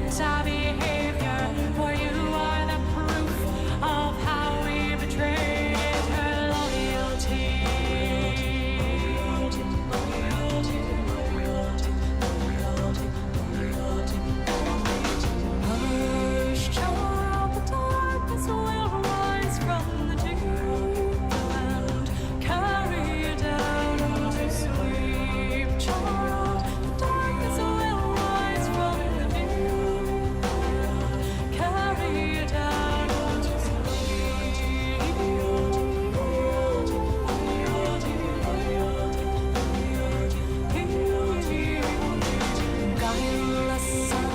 at our behavior, for you are the proof of how we betrayed her loyalty. Hush, child, the darkness will rise from the deep and carry you down to sleep. Child, the darkness will rise from the deep and carry you down to sleep. Guileless son,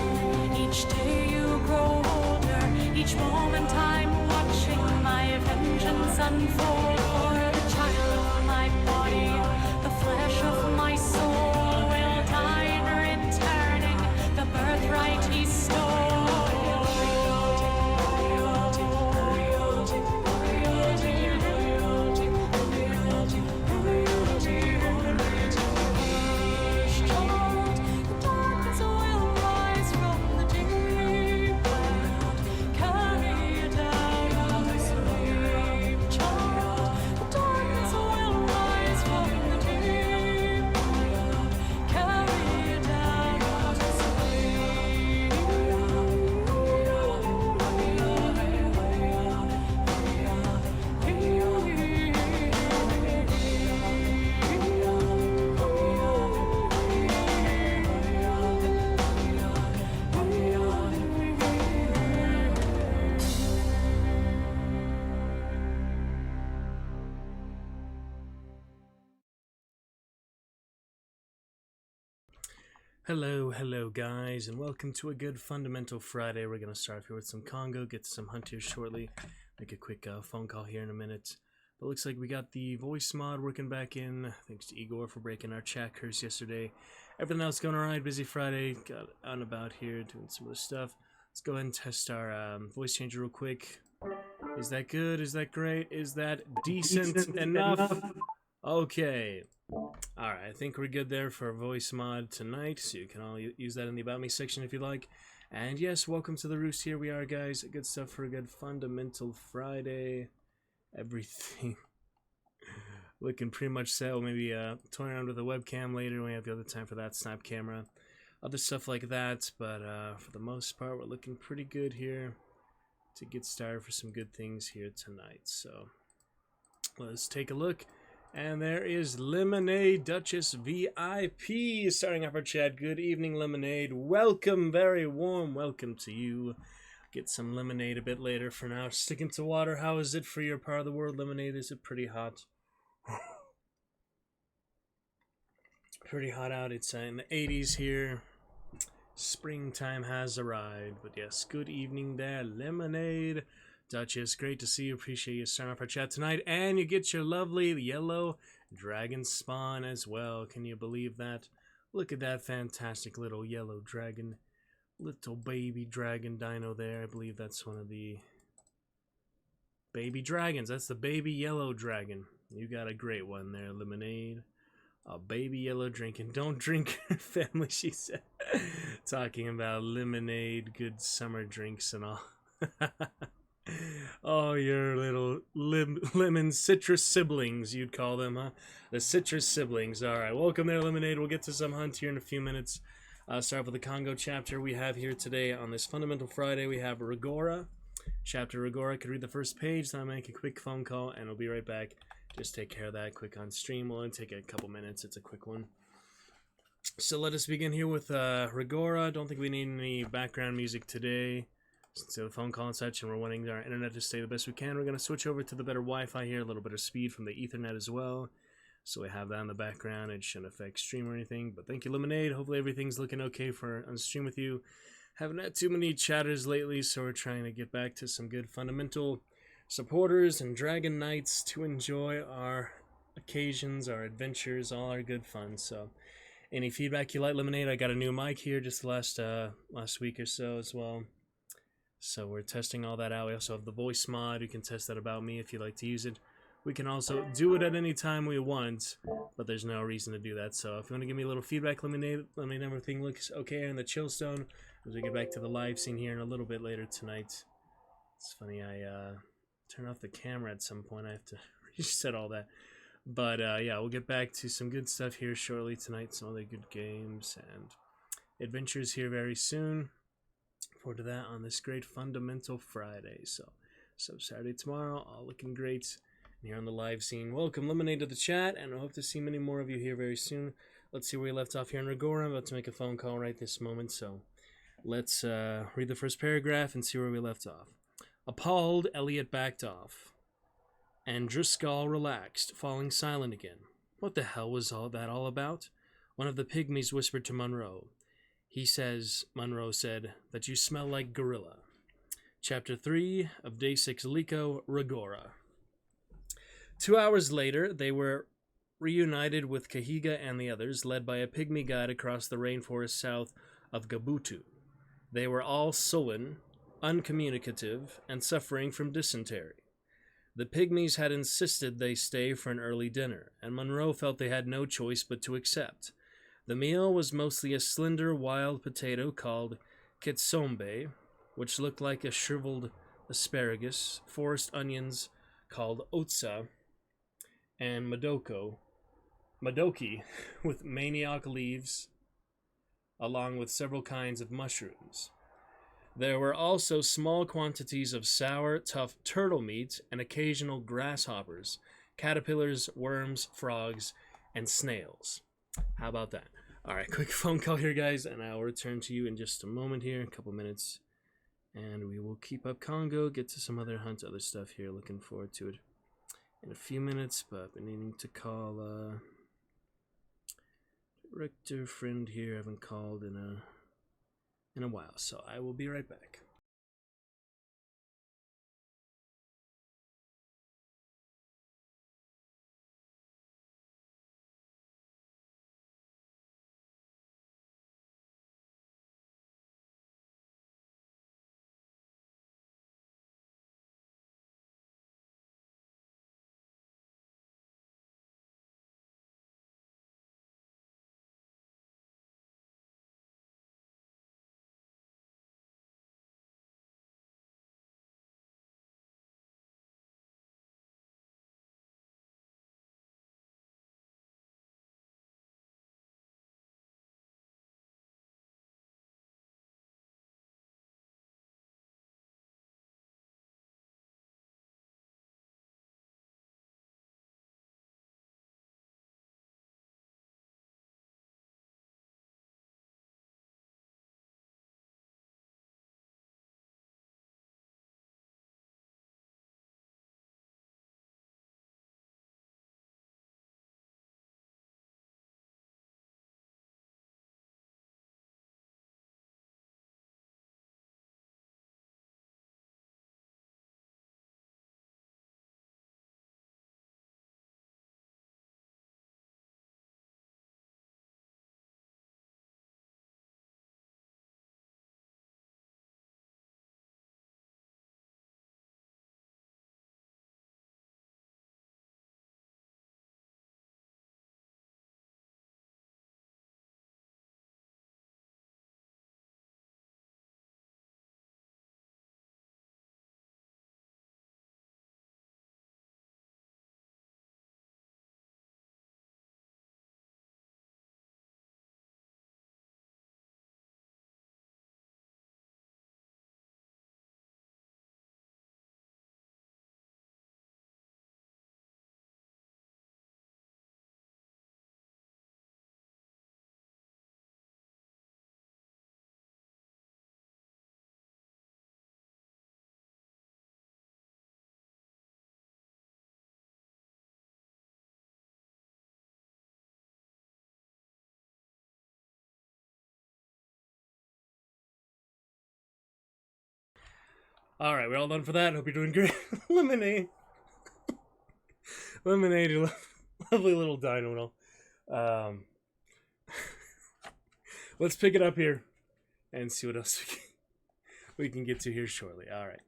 each day you grow older, each moment I'm watching my vengeance unfold. For the child of my body, the flesh of my soul will die in returning the birthright he stole. The darkness will rise from the deep and carry you down to sleep. Child, the darkness will rise from the deep and carry you down to Hello guys, and welcome to a good Fundamental Friday. We're going to start here with some Congo, get to some Hunt here shortly, make a quick phone call here in a minute. But looks like we got the voice mod working back in, thanks to Igor for breaking our chat curse yesterday. Everything else going alright, busy Friday, got out and about here doing some other stuff. Let's go ahead and test our voice changer real quick. Is that good? Is that great? Is that decent enough? Okay. Alright, I think we're good there for a voice mod tonight, so you can all use that in the About Me section if you like. And yes, welcome to the Roost. Here we are, guys. Good stuff for a good Fundamental Friday. Everything looking pretty much set. We'll maybe toy around with a webcam later when we have the other time for that, snap camera. Other stuff like that, but for the most part, we're looking pretty good here to get started for some good things here tonight. So let's take a look. And there is Lemonade Duchess VIP starting off our chat. Good evening, Lemonade. Welcome, very warm welcome to you. Get some lemonade a bit later. For now, sticking to water. How is it for your part of the world, Lemonade? Is it pretty hot? Pretty hot out. It's in the 80s here. Springtime has arrived. But yes, good evening there, Lemonade Duchess, great to see you. Appreciate you starting off our chat tonight. And you get your lovely yellow dragon spawn as well. Can you believe that? Look at that fantastic little yellow dragon. Little baby dragon dino there. I believe that's one of the baby dragons. That's the baby yellow dragon. You got a great one there, Lemonade. A baby yellow drinking. Don't drink, family, she said. Talking about lemonade, good summer drinks and all. Oh, your little lemon citrus siblings, you'd call them, huh? The citrus siblings. Alright, welcome there, Lemonade. We'll get to some Hunt here in a few minutes. Start with the Congo chapter we have here today on this Fundamental Friday. We have Rigora. Chapter Rigora. Could read the first page, then I'll make a quick phone call, and we'll be right back. Just take care of that quick on stream. We'll only take a couple minutes. It's a quick one. So let us begin here with Rigora. Don't think we need any background music today. Since the phone call and such, and we're wanting our internet to stay the best we can, we're going to switch over to the better Wi-Fi here, a little bit of speed from the Ethernet as well. So we have that in the background. It shouldn't affect stream or anything. But thank you, Lemonade. Hopefully everything's looking okay for on stream with you. Haven't had too many chatters lately, so we're trying to get back to some good fundamental supporters and Dragon Knights to enjoy our occasions, our adventures, all our good fun. So any feedback you like, Lemonade? I got a new mic here just the last week or so as well. So we're testing all that out. We also have the voice mod. You can test that About Me if you like to use it. We can also do it at any time we want, but there's no reason to do that. So if you want to give me a little feedback, let me know if everything looks okay in the Chillstone as we get back to the live scene here in a little bit later tonight. It's funny, I turn off the camera at some point. I have to reset all that. But yeah, we'll get back to some good stuff here shortly tonight. Some other good games and adventures here very soon. Forward to that on this great Fundamental Friday. So Saturday tomorrow, all looking great. And here on the live scene, welcome Lemonade to the chat, and I hope to see many more of you here very soon. Let's see where we left off here in Regora. I'm about to make a phone call right this moment, so let's read the first paragraph and see where we left off. Appalled, Elliot backed off, and Driscoll relaxed, falling silent again. What the hell was all that all about? One of the pygmies whispered to Monroe. He says, Monroe said, that you smell like gorilla. Chapter 3 of Day 6 Liko, Regora. 2 hours later, they were reunited with Kahiga and the others, led by a pygmy guide across the rainforest south of Gabutu. They were all sullen, uncommunicative, and suffering from dysentery. The pygmies had insisted they stay for an early dinner, and Monroe felt they had no choice but to accept. The meal was mostly a slender wild potato called kitsombe, which looked like a shriveled asparagus, forest onions called otsa, and madoki with manioc leaves, along with several kinds of mushrooms. There were also small quantities of sour, tough turtle meat and occasional grasshoppers, caterpillars, worms, frogs, and snails. How about that? All right, quick phone call here, guys, and I'll return to you in just a moment here, a couple minutes, and we will keep up Congo, get to some other stuff here. Looking forward to it in a few minutes, but I've been needing to call director friend here. I haven't called in a while, so I will be right back. All right, we're all done for that. Hope you're doing great. Lemonade. Lemonade, you lovely little dino. Let's pick it up here and see what else we can get to here shortly. All right.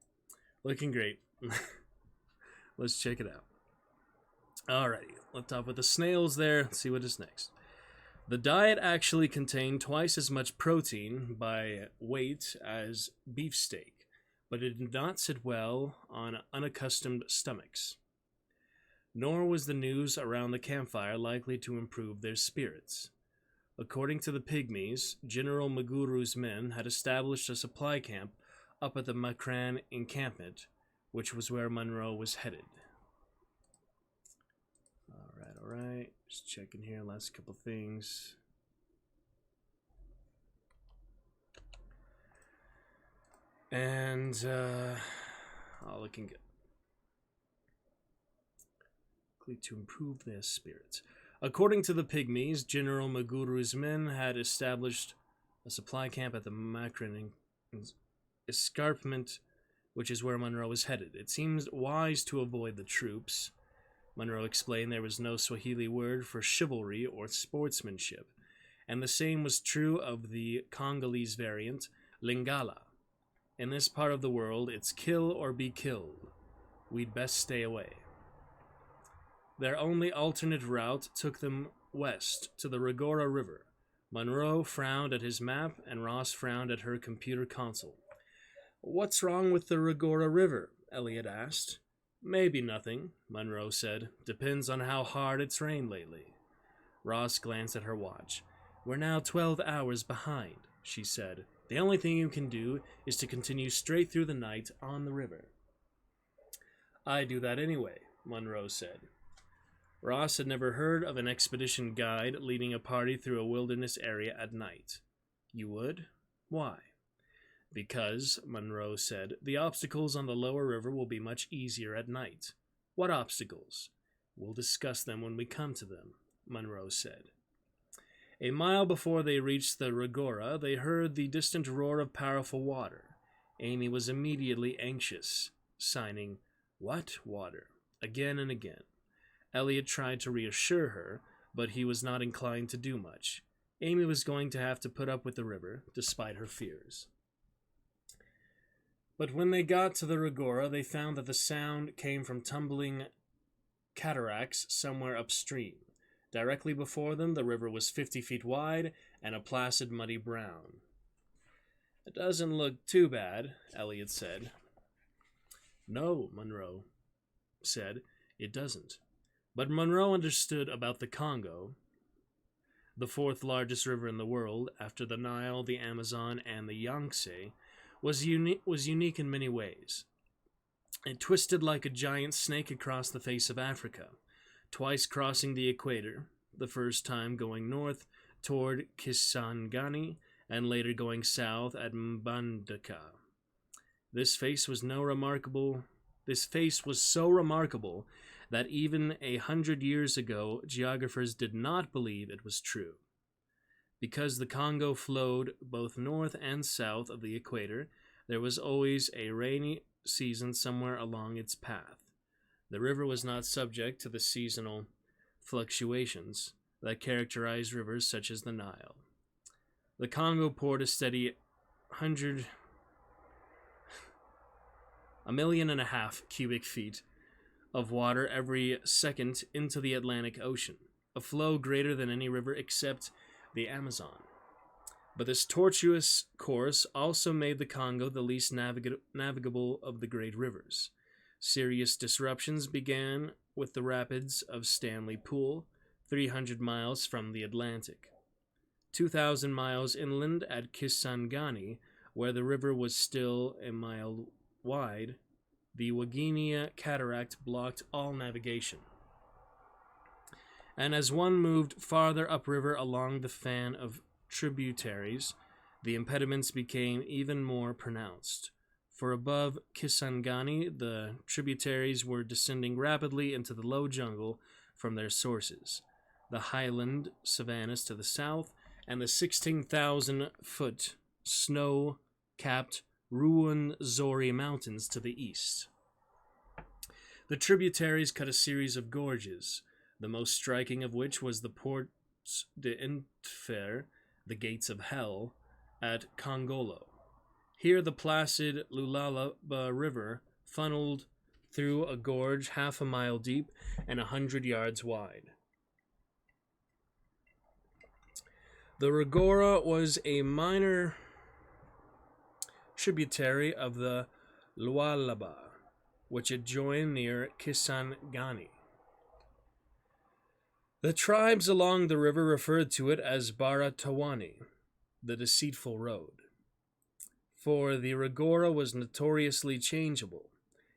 Looking great. Let's check it out. Alrighty, left off with the snails there. Let's see what is next. The diet actually contained twice as much protein by weight as beefsteak, but it did not sit well on unaccustomed stomachs. Nor was the news around the campfire likely to improve their spirits. According to the Pygmies, General Maguru's men had established a supply camp up at the Makran encampment, which was where Monroe was headed. Alright, just checking here, last couple things. And, all looking good. To improve their spirits. According to the Pygmies, General Maguru's men had established a supply camp at the Makran escarpment, which is where Monroe was headed. It seemed wise to avoid the troops. Monroe explained there was no Swahili word for chivalry or sportsmanship, and the same was true of the Congolese variant, Lingala. In this part of the world, it's kill or be killed. We'd best stay away. Their only alternate route took them west to the Ragora River. Monroe frowned at his map, and Ross frowned at her computer console. "What's wrong with the Ragora River?" Elliot asked. "Maybe nothing," Monroe said. "Depends on how hard it's rained lately." Ross glanced at her watch. "We're now 12 hours behind," she said. "The only thing you can do is to continue straight through the night on the river." "I do that anyway," Monroe said. Ross had never heard of an expedition guide leading a party through a wilderness area at night. "You would? Why?" "Because," Monroe said, "the obstacles on the lower river will be much easier at night." "What obstacles?" "We'll discuss them when we come to them," Monroe said. A mile before they reached the Ragora, they heard the distant roar of powerful water. Amy was immediately anxious, signing, "What water?" again and again. Elliot tried to reassure her, but he was not inclined to do much. Amy was going to have to put up with the river, despite her fears. But when they got to the Ragora, they found that the sound came from tumbling cataracts somewhere upstream. Directly before them, the river was 50 feet wide and a placid, muddy brown. "It doesn't look too bad," Elliot said. "No," Monroe said, "it doesn't." But Monroe understood about the Congo, the fourth largest river in the world, after the Nile, the Amazon, and the Yangtze, was unique in many ways. It twisted like a giant snake across the face of Africa, twice crossing the equator, the first time going north toward Kisangani, and later going south at Mbandaka. This face was so remarkable that even 100 years ago, geographers did not believe it was true. Because the Congo flowed both north and south of the equator, there was always a rainy season somewhere along its path. The river was not subject to the seasonal fluctuations that characterize rivers such as the Nile. The Congo poured a steady 1.5 million cubic feet of water every second into the Atlantic Ocean, a flow greater than any river except the Amazon. But this tortuous course also made the Congo the least navigable of the great rivers. Serious disruptions began with the rapids of Stanley Pool, 300 miles from the Atlantic. 2,000 miles inland at Kisangani, where the river was still a mile wide, the Wagenia Cataract blocked all navigation. And as one moved farther upriver along the fan of tributaries, the impediments became even more pronounced. For above Kisangani, the tributaries were descending rapidly into the low jungle from their sources, the highland savannas to the south, and the 16,000-foot snow-capped Ruwenzori Mountains to the east. The tributaries cut a series of gorges, the most striking of which was the Portes d'Enfer, the Gates of Hell, at Kongolo. Here the placid Lualaba River funneled through a gorge half a mile deep and 100 yards wide. The Ragora was a minor tributary of the Lualaba, which it joined near Kisangani. The tribes along the river referred to it as Baratawani, the deceitful road. For the Ragora was notoriously changeable.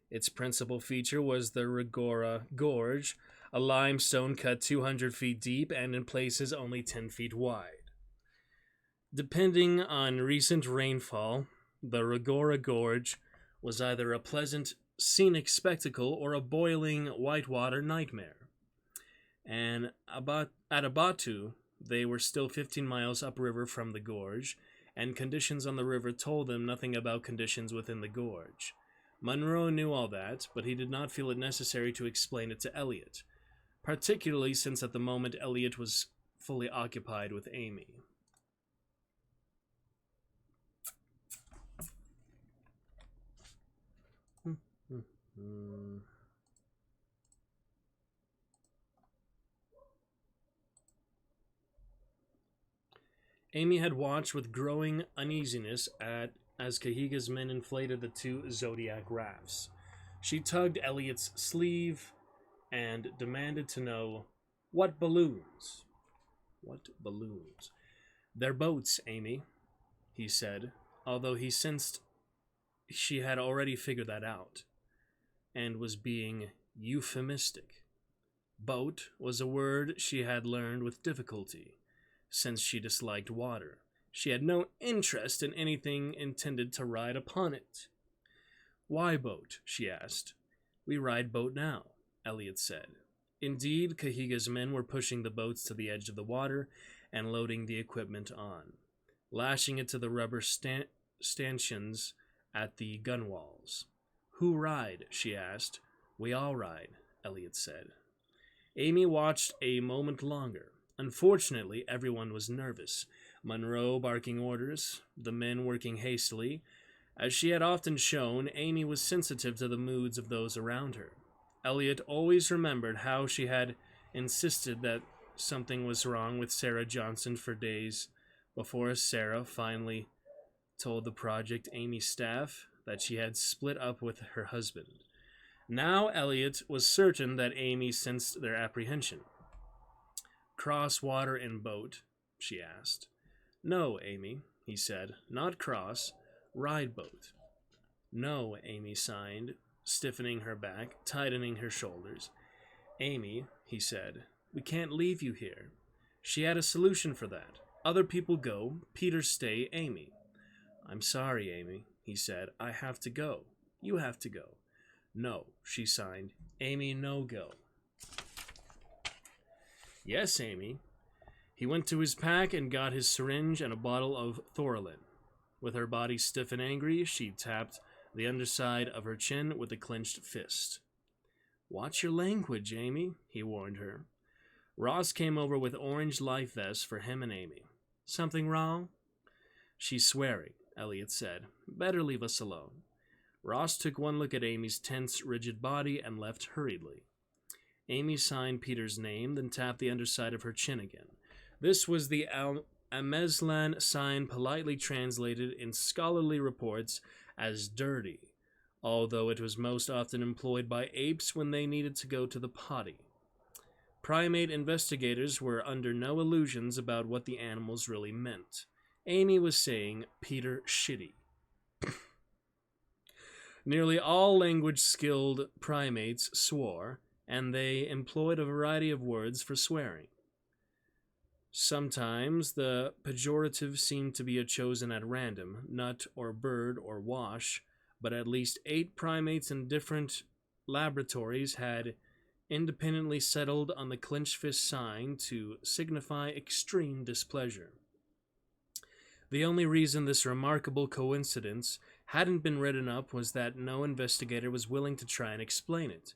Its principal feature was the Ragora Gorge, a limestone cut 200 feet deep and in places only 10 feet wide. Depending on recent rainfall, the Ragora Gorge was either a pleasant scenic spectacle or a boiling whitewater nightmare. And at Abatu, they were still 15 miles upriver from the gorge, and conditions on the river told them nothing about conditions within the gorge. Monroe knew all that, but he did not feel it necessary to explain it to Elliot, particularly since at the moment Elliot was fully occupied with Amy. Amy had watched with growing uneasiness as Cahiga's men inflated the two Zodiac rafts. She tugged Elliot's sleeve and demanded to know, "What balloons?" "What balloons?" "They're boats, Amy," he said, although he sensed she had already figured that out, and was being euphemistic. Boat was a word she had learned with difficulty, since she disliked water. She had no interest in anything intended to ride upon it. "Why boat?" she asked. "We ride boat now," Elliot said. Indeed, Cahiga's men were pushing the boats to the edge of the water and loading the equipment on, lashing it to the rubber stanchions at the gunwales. "Who ride?" she asked. "We all ride," Elliot said. Amy watched a moment longer. Unfortunately, everyone was nervous. Monroe barking orders, the men working hastily. As she had often shown, Amy was sensitive to the moods of those around her. Elliot always remembered how she had insisted that something was wrong with Sarah Johnson for days before Sarah finally told the Project Amy staff that she had split up with her husband. Now Elliot was certain that Amy sensed their apprehension. "Cross water in boat?" she asked. "No, Amy," he said. "Not cross. Ride boat." "No," Amy signed, stiffening her back, tightening her shoulders. "Amy," he said, "we can't leave you here." She had a solution for that. "Other people go. Peter stay. Amy." "I'm sorry, Amy," he said. "I have to go." "You have to go." "No," she signed. "Amy, no go." "Yes, Amy." He went to his pack and got his syringe and a bottle of Thorolin. With her body stiff and angry, she tapped the underside of her chin with a clenched fist. "Watch your language, Amy," he warned her. Ross came over with orange life vests for him and Amy. "Something wrong?" "She's swearing," Elliot said. "Better leave us alone." Ross took one look at Amy's tense, rigid body and left hurriedly. Amy signed Peter's name, then tapped the underside of her chin again. This was the Ameslan sign, politely translated in scholarly reports as dirty, although it was most often employed by apes when they needed to go to the potty. Primate investigators were under no illusions about what the animals really meant. Amy was saying, "Peter shitty." Nearly all language-skilled primates swore, and they employed a variety of words for swearing. Sometimes the pejorative seemed to be chosen at random, nut or bird or wash, but at least 8 primates in different laboratories had independently settled on the clenched fist sign to signify extreme displeasure. The only reason this remarkable coincidence hadn't been written up was that no investigator was willing to try and explain it.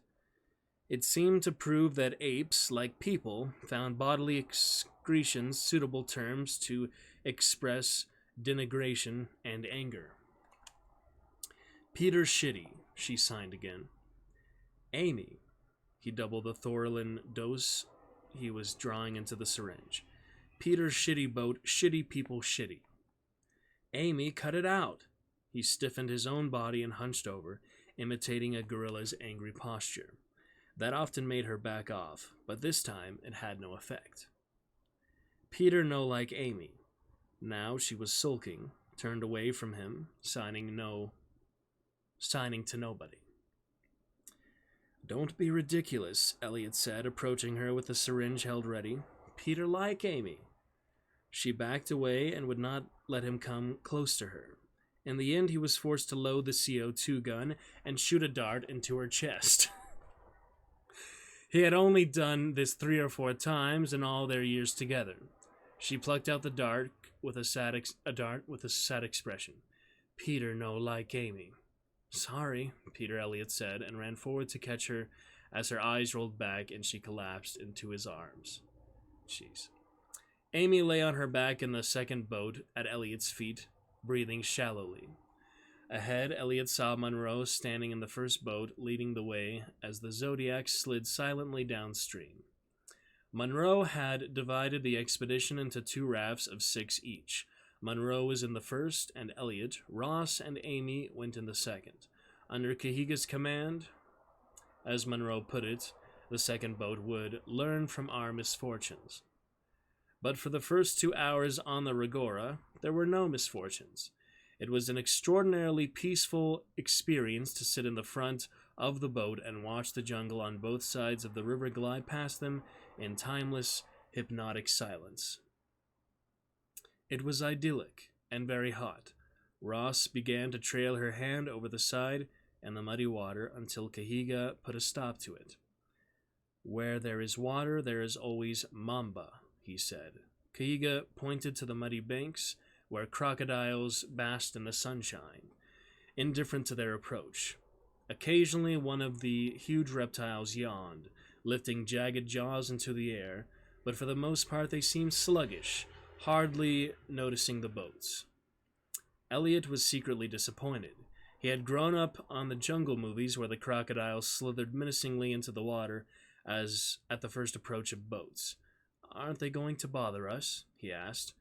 It seemed to prove that apes, like people, found bodily excretions suitable terms to express denigration and anger. "Peter shitty," she signed again. Amy. He doubled the Thorlin dose he was drawing into the syringe. Peter's shitty boat, shitty people, shitty. Amy, cut it out. He stiffened his own body and hunched over, imitating a gorilla's angry posture. That often made her back off, but this time it had no effect. Peter no like Amy. Now she was sulking, turned away from him, signing to nobody. Don't be ridiculous, Elliot said, approaching her with the syringe held ready. Peter like Amy. She backed away and would not let him come close to her. In the end, he was forced to load the CO2 gun and shoot a dart into her chest. He had only done this 3 or 4 times in all their years together. She plucked out the dart with a sad expression. Peter no like Amy. Sorry, Peter Elliot said, and ran forward to catch her as her eyes rolled back and she collapsed into his arms. Jeez. Amy lay on her back in the second boat at Elliot's feet, breathing shallowly. Ahead, Elliot saw Monroe standing in the first boat, leading the way as the Zodiac slid silently downstream. Monroe had divided the expedition into 2 rafts of 6 each. Monroe was in the first, and Elliot, Ross, and Amy went in the second. Under Cahiga's command, as Monroe put it, the second boat would learn from our misfortunes. But for the first 2 hours on the Regora, there were no misfortunes. It was an extraordinarily peaceful experience to sit in the front of the boat and watch the jungle on both sides of the river glide past them in timeless, hypnotic silence. It was idyllic and very hot. Ross began to trail her hand over the side and the muddy water until Cahiga put a stop to it. Where there is water, there is always mamba, he said. Cahiga pointed to the muddy banks where crocodiles basked in the sunshine, indifferent to their approach. Occasionally, one of the huge reptiles yawned, lifting jagged jaws into the air, but for the most part they seemed sluggish, hardly noticing the boats. Elliot was secretly disappointed. He had grown up on the jungle movies where the crocodiles slithered menacingly into the water as at the first approach of boats. Aren't they going to bother us? He asked.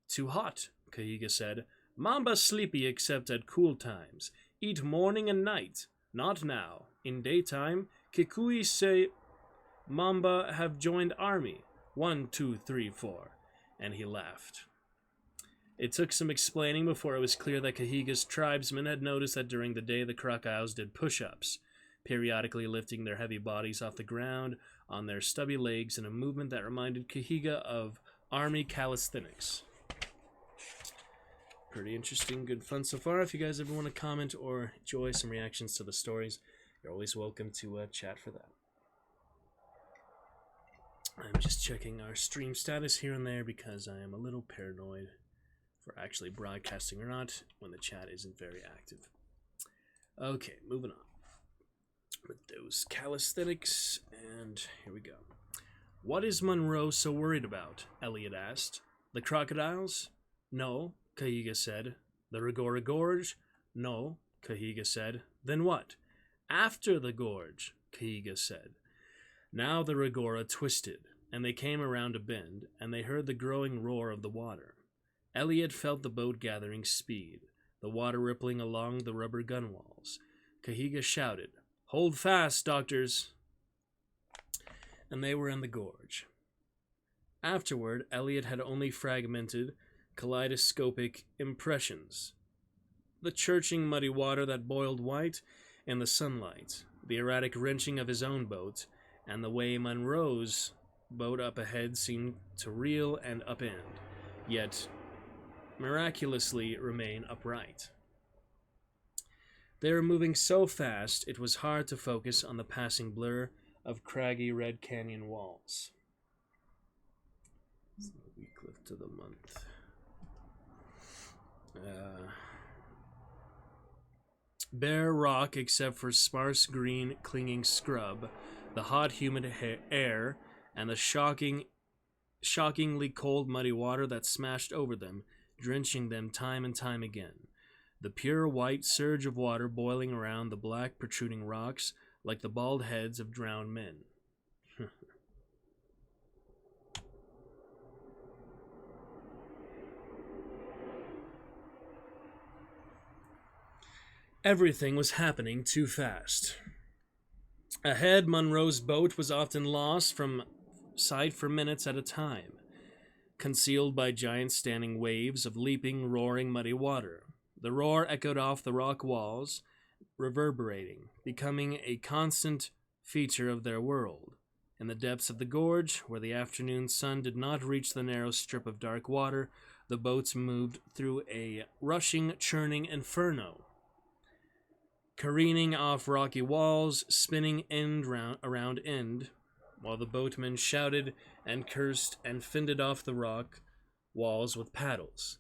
Too hot, Cahiga said. Mamba sleepy except at cool times. Eat morning and night. Not now. In daytime, Kikui say Mamba have joined army. 1, 2, 3, 4. And he laughed. It took some explaining before it was clear that Cahiga's tribesmen had noticed that during the day the crocodiles did push-ups, periodically lifting their heavy bodies off the ground on their stubby legs in a movement that reminded Cahiga of army calisthenics. Pretty interesting, good fun so far. If you guys ever want to comment or enjoy some reactions to the stories, you're always welcome to chat for that. I'm just checking our stream status here and there because I am a little paranoid for actually broadcasting or not when the chat isn't very active. Okay, moving on with those calisthenics, and here we go. What is Monroe so worried about? Elliot asked. The crocodiles? No, Cahiga said. The Regora Gorge? No, Cahiga said. Then what? After the gorge, Cahiga said. Now the Regora twisted, and they came around a bend, and they heard the growing roar of the water. Elliot felt the boat gathering speed, the water rippling along the rubber gunwales. Cahiga shouted, Hold fast, doctors! And they were in the gorge. Afterward, Elliot had only fragmented, kaleidoscopic impressions. The churching muddy water that boiled white in the sunlight, the erratic wrenching of his own boat, and the way Monroe's boat up ahead seemed to reel and upend, yet miraculously remain upright. They were moving so fast it was hard to focus on the passing blur of craggy Red Canyon walls. It's the week left to the month. Bare rock except for sparse green clinging scrub, the hot humid air, and the shockingly cold muddy water that smashed over them, drenching them time and time again. The pure white surge of water boiling around the black protruding rocks like the bald heads of drowned men. Everything was happening too fast. Ahead, Monroe's boat was often lost from sight for minutes at a time, concealed by giant standing waves of leaping, roaring, muddy water. The roar echoed off the rock walls, reverberating, becoming a constant feature of their world. In the depths of the gorge, where the afternoon sun did not reach the narrow strip of dark water, the boats moved through a rushing, churning inferno, careening off rocky walls, spinning end around end, while the boatmen shouted and cursed and fended off the rock walls with paddles.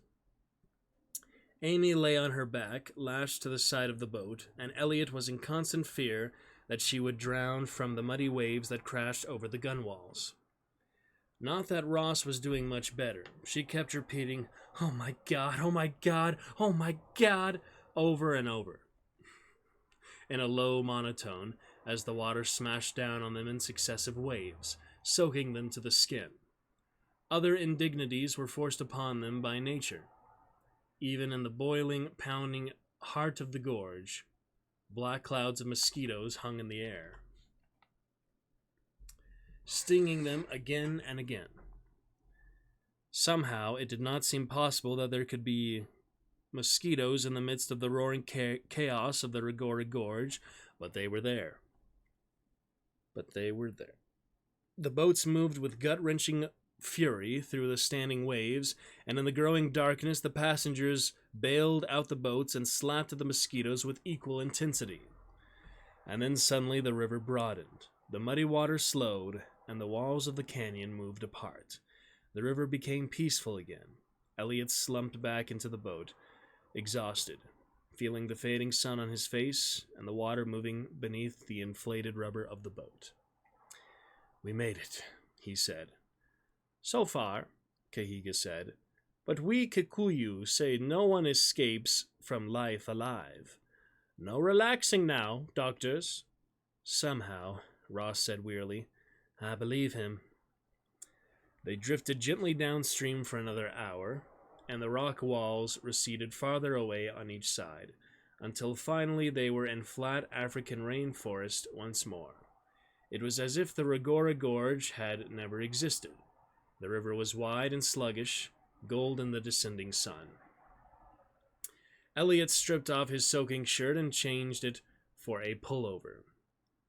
Amy lay on her back, lashed to the side of the boat, and Elliot was in constant fear that she would drown from the muddy waves that crashed over the gunwales. Not that Ross was doing much better. She kept repeating, "Oh my God, oh my God, oh my God," over and over, in a low monotone, as the water smashed down on them in successive waves, soaking them to the skin. Other indignities were forced upon them by nature. Even in the boiling, pounding heart of the gorge, black clouds of mosquitoes hung in the air, stinging them again and again. Somehow, it did not seem possible that there could be mosquitoes in the midst of the roaring chaos of the Ragora Gorge, but they were there. The boats moved with gut-wrenching fury through the standing waves, and in the growing darkness the passengers bailed out the boats and slapped at the mosquitoes with equal intensity. And then suddenly the river broadened. The muddy water slowed, and the walls of the canyon moved apart. The river became peaceful again. Elliot slumped back into the boat, exhausted, feeling the fading sun on his face and the water moving beneath the inflated rubber of the boat. "We made it," he said. "So far," Cahiga said, "but we Kikuyu say no one escapes from life alive. No relaxing now, doctors." "Somehow," Ross said wearily. "I believe him." They drifted gently downstream for another hour, and the rock walls receded farther away on each side, until finally they were in flat African rainforest once more. It was as if the Ragora Gorge had never existed. The river was wide and sluggish, gold in the descending sun. Elliot stripped off his soaking shirt and changed it for a pullover,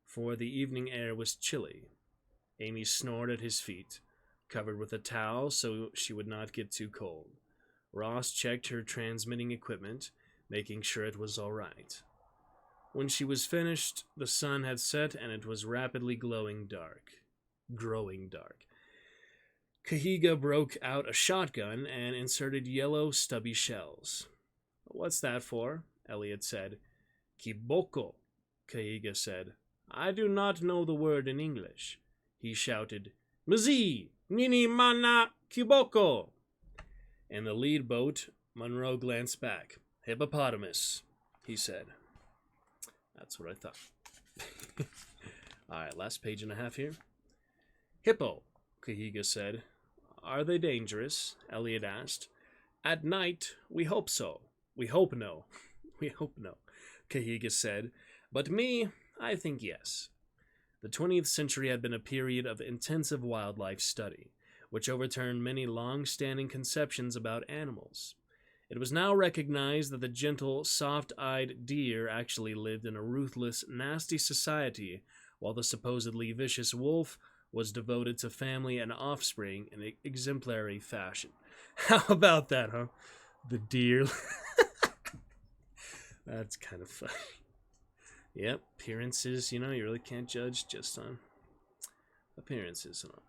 for the evening air was chilly. Amy snored at his feet, covered with a towel so she would not get too cold. Ross checked her transmitting equipment, making sure it was all right. When she was finished, the sun had set and it was rapidly growing dark. Cahiga broke out a shotgun and inserted yellow, stubby shells. "What's that for?" Elliot said. "Kiboko," Cahiga said. "I do not know the word in English." He shouted, "Mzi, nini mana kiboko." In the lead boat, Monroe glanced back. "Hippopotamus," he said. That's what I thought. Alright, last page and a half here. "Hippo," Cahiga said. "Are they dangerous?" Elliot asked. "At night, we hope so. We hope no," Cahiga said. "But me, I think yes." The 20th century had been a period of intensive wildlife study, which overturned many long-standing conceptions about animals. It was now recognized that the gentle, soft-eyed deer actually lived in a ruthless, nasty society, while the supposedly vicious wolf was devoted to family and offspring in exemplary fashion. How about that, huh? The deer. That's kind of funny. Yep, appearances, you really can't judge just on appearances and all.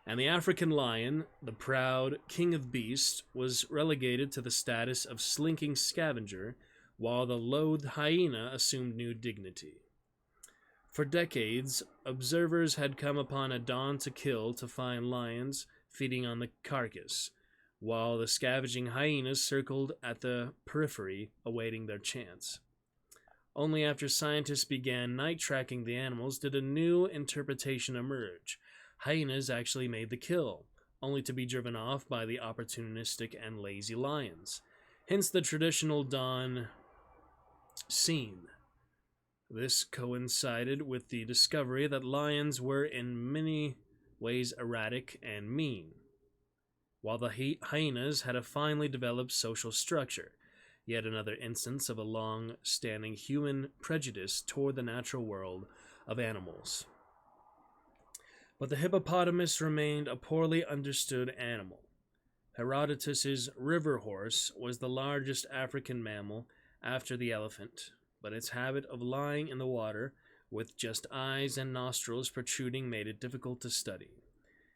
And the African lion, the proud king of beasts, was relegated to the status of slinking scavenger, while the loathed hyena assumed new dignity. For decades, observers had come upon a dawn to kill to find lions feeding on the carcass, while the scavenging hyenas circled at the periphery, awaiting their chance. Only after scientists began night tracking the animals did a new interpretation emerge. Hyenas actually made the kill, only to be driven off by the opportunistic and lazy lions. Hence the traditional dawn scene. This coincided with the discovery that lions were in many ways erratic and mean, while the hyenas had a finely developed social structure. Yet another instance of a long-standing human prejudice toward the natural world of animals. But the hippopotamus remained a poorly understood animal. Herodotus's river horse was the largest African mammal after the elephant, but its habit of lying in the water with just eyes and nostrils protruding made it difficult to study.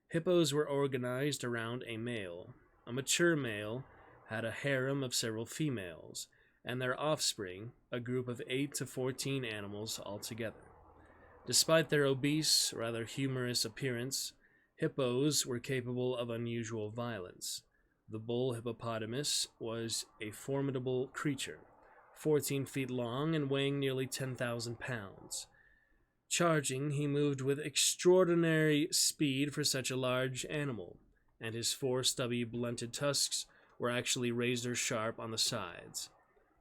Hippos were organized around a male. A mature male had a harem of several females, and their offspring, a group of 8 to 14 animals altogether. Despite their obese, rather humorous appearance, hippos were capable of unusual violence. The bull hippopotamus was a formidable creature, 14 feet long and weighing nearly 10,000 pounds. Charging, he moved with extraordinary speed for such a large animal, and his 4 stubby, blunted tusks were actually razor-sharp on the sides.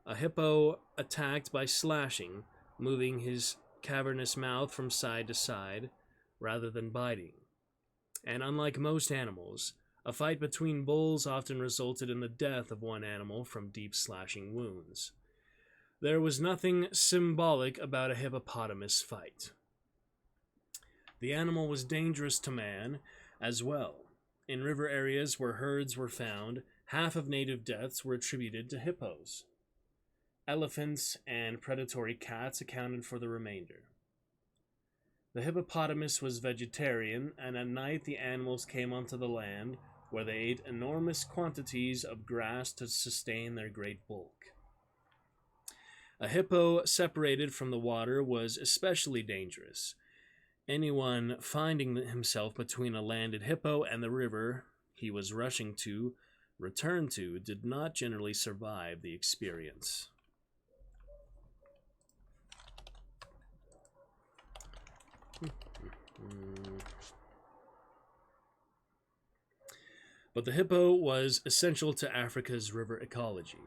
A hippo attacked by slashing, moving his cavernous mouth from side to side, rather than biting. And unlike most animals, a fight between bulls often resulted in the death of one animal from deep slashing wounds. There was nothing symbolic about a hippopotamus fight. The animal was dangerous to man as well. In river areas where herds were found, half of native deaths were attributed to hippos. Elephants and predatory cats accounted for the remainder. The hippopotamus was vegetarian, and at night the animals came onto the land, where they ate enormous quantities of grass to sustain their great bulk. A hippo separated from the water was especially dangerous. Anyone finding himself between a landed hippo and the river he was rushing to return to did not generally survive the experience. But the hippo was essential to Africa's river ecology.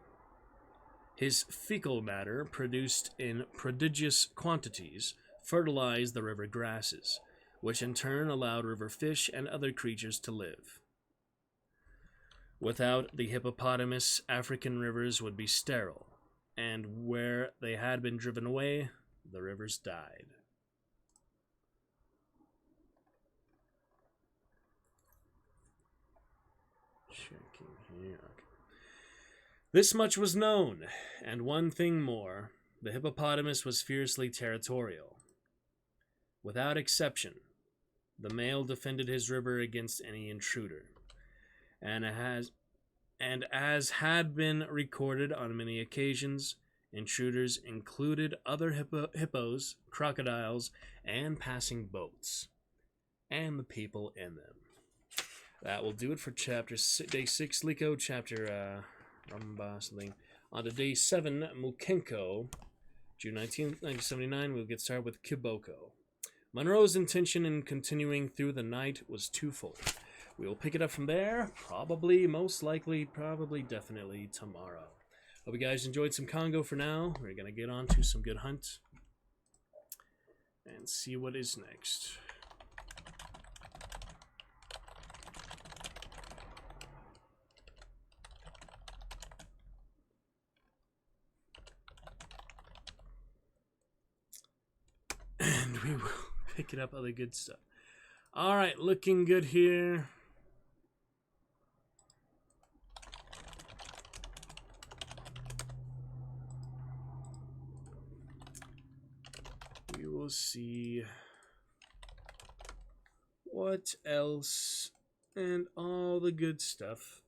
His fecal matter, produced in prodigious quantities, fertilized the river grasses, which in turn allowed river fish and other creatures to live. Without the hippopotamus, African rivers would be sterile, and where they had been driven away, the rivers died. Checking here. Okay. This much was known, and one thing more. The hippopotamus was fiercely territorial. Without exception, the male defended his river against any intruder. And as had been recorded on many occasions, intruders included other hippos, crocodiles, and passing boats, and the people in them. That will do it for day 6, Liko, chapter Ramba something. On to day 7, Mukenko, June 19th, 1979, we'll get started with Kiboko. Monroe's intention in continuing through the night was twofold. We will pick it up from there, probably, most likely, probably, definitely tomorrow. Hope you guys enjoyed some Congo for now. We're going to get on to some good hunt and see what is next. And we will picking up other good stuff. All right, looking good here. We will see what else and all the good stuff.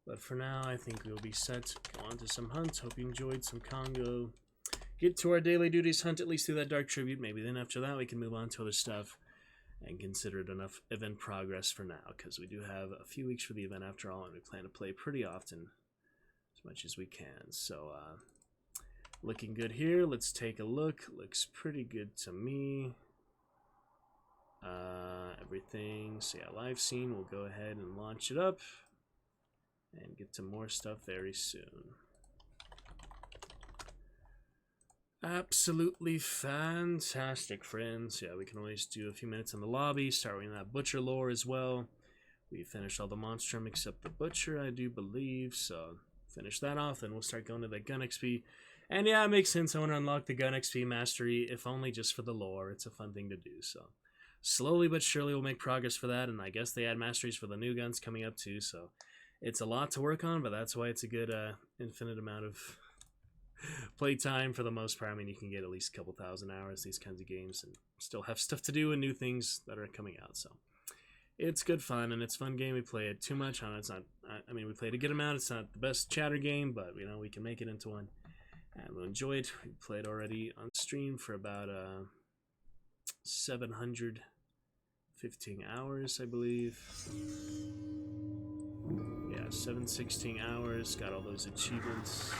But for now, I think we'll be set. Go on to some hunts. Hope you enjoyed some Congo. Get to our daily duties, hunt at least through that Dark Tribute. Maybe then after that we can move on to other stuff and consider it enough event progress for now, because we do have a few weeks for the event after all, and we plan to play pretty often, as much as we can. So Looking good here. Let's take a look. Looks pretty good to me. Everything. So yeah, live scene. We'll go ahead and launch it up and get to more stuff very soon. Absolutely fantastic, friends. Yeah, we can always do a few minutes in the lobby, start reading that Butcher lore as well. We finished all the Monstrum except the Butcher, I do believe, so finish that off, then we'll start going to the Gun XP. And yeah, it makes sense. I want to unlock the Gun XP Mastery, if only just for the lore. It's a fun thing to do, so slowly but surely we'll make progress for that, and I guess they add masteries for the new guns coming up too, so it's a lot to work on, but that's why it's a good infinite amount of playtime for the most part. I mean, you can get at least a couple thousand hours these kinds of games and still have stuff to do and new things that are coming out, so it's good fun, and it's a fun game. We play it too much on it. It's not, I mean, we played a good amount. It's not the best chatter game, but you know, we can make it into one, and we'll enjoy it. We played already on stream for about 715 hours, I believe. Yeah, 716 hours. Got all those achievements.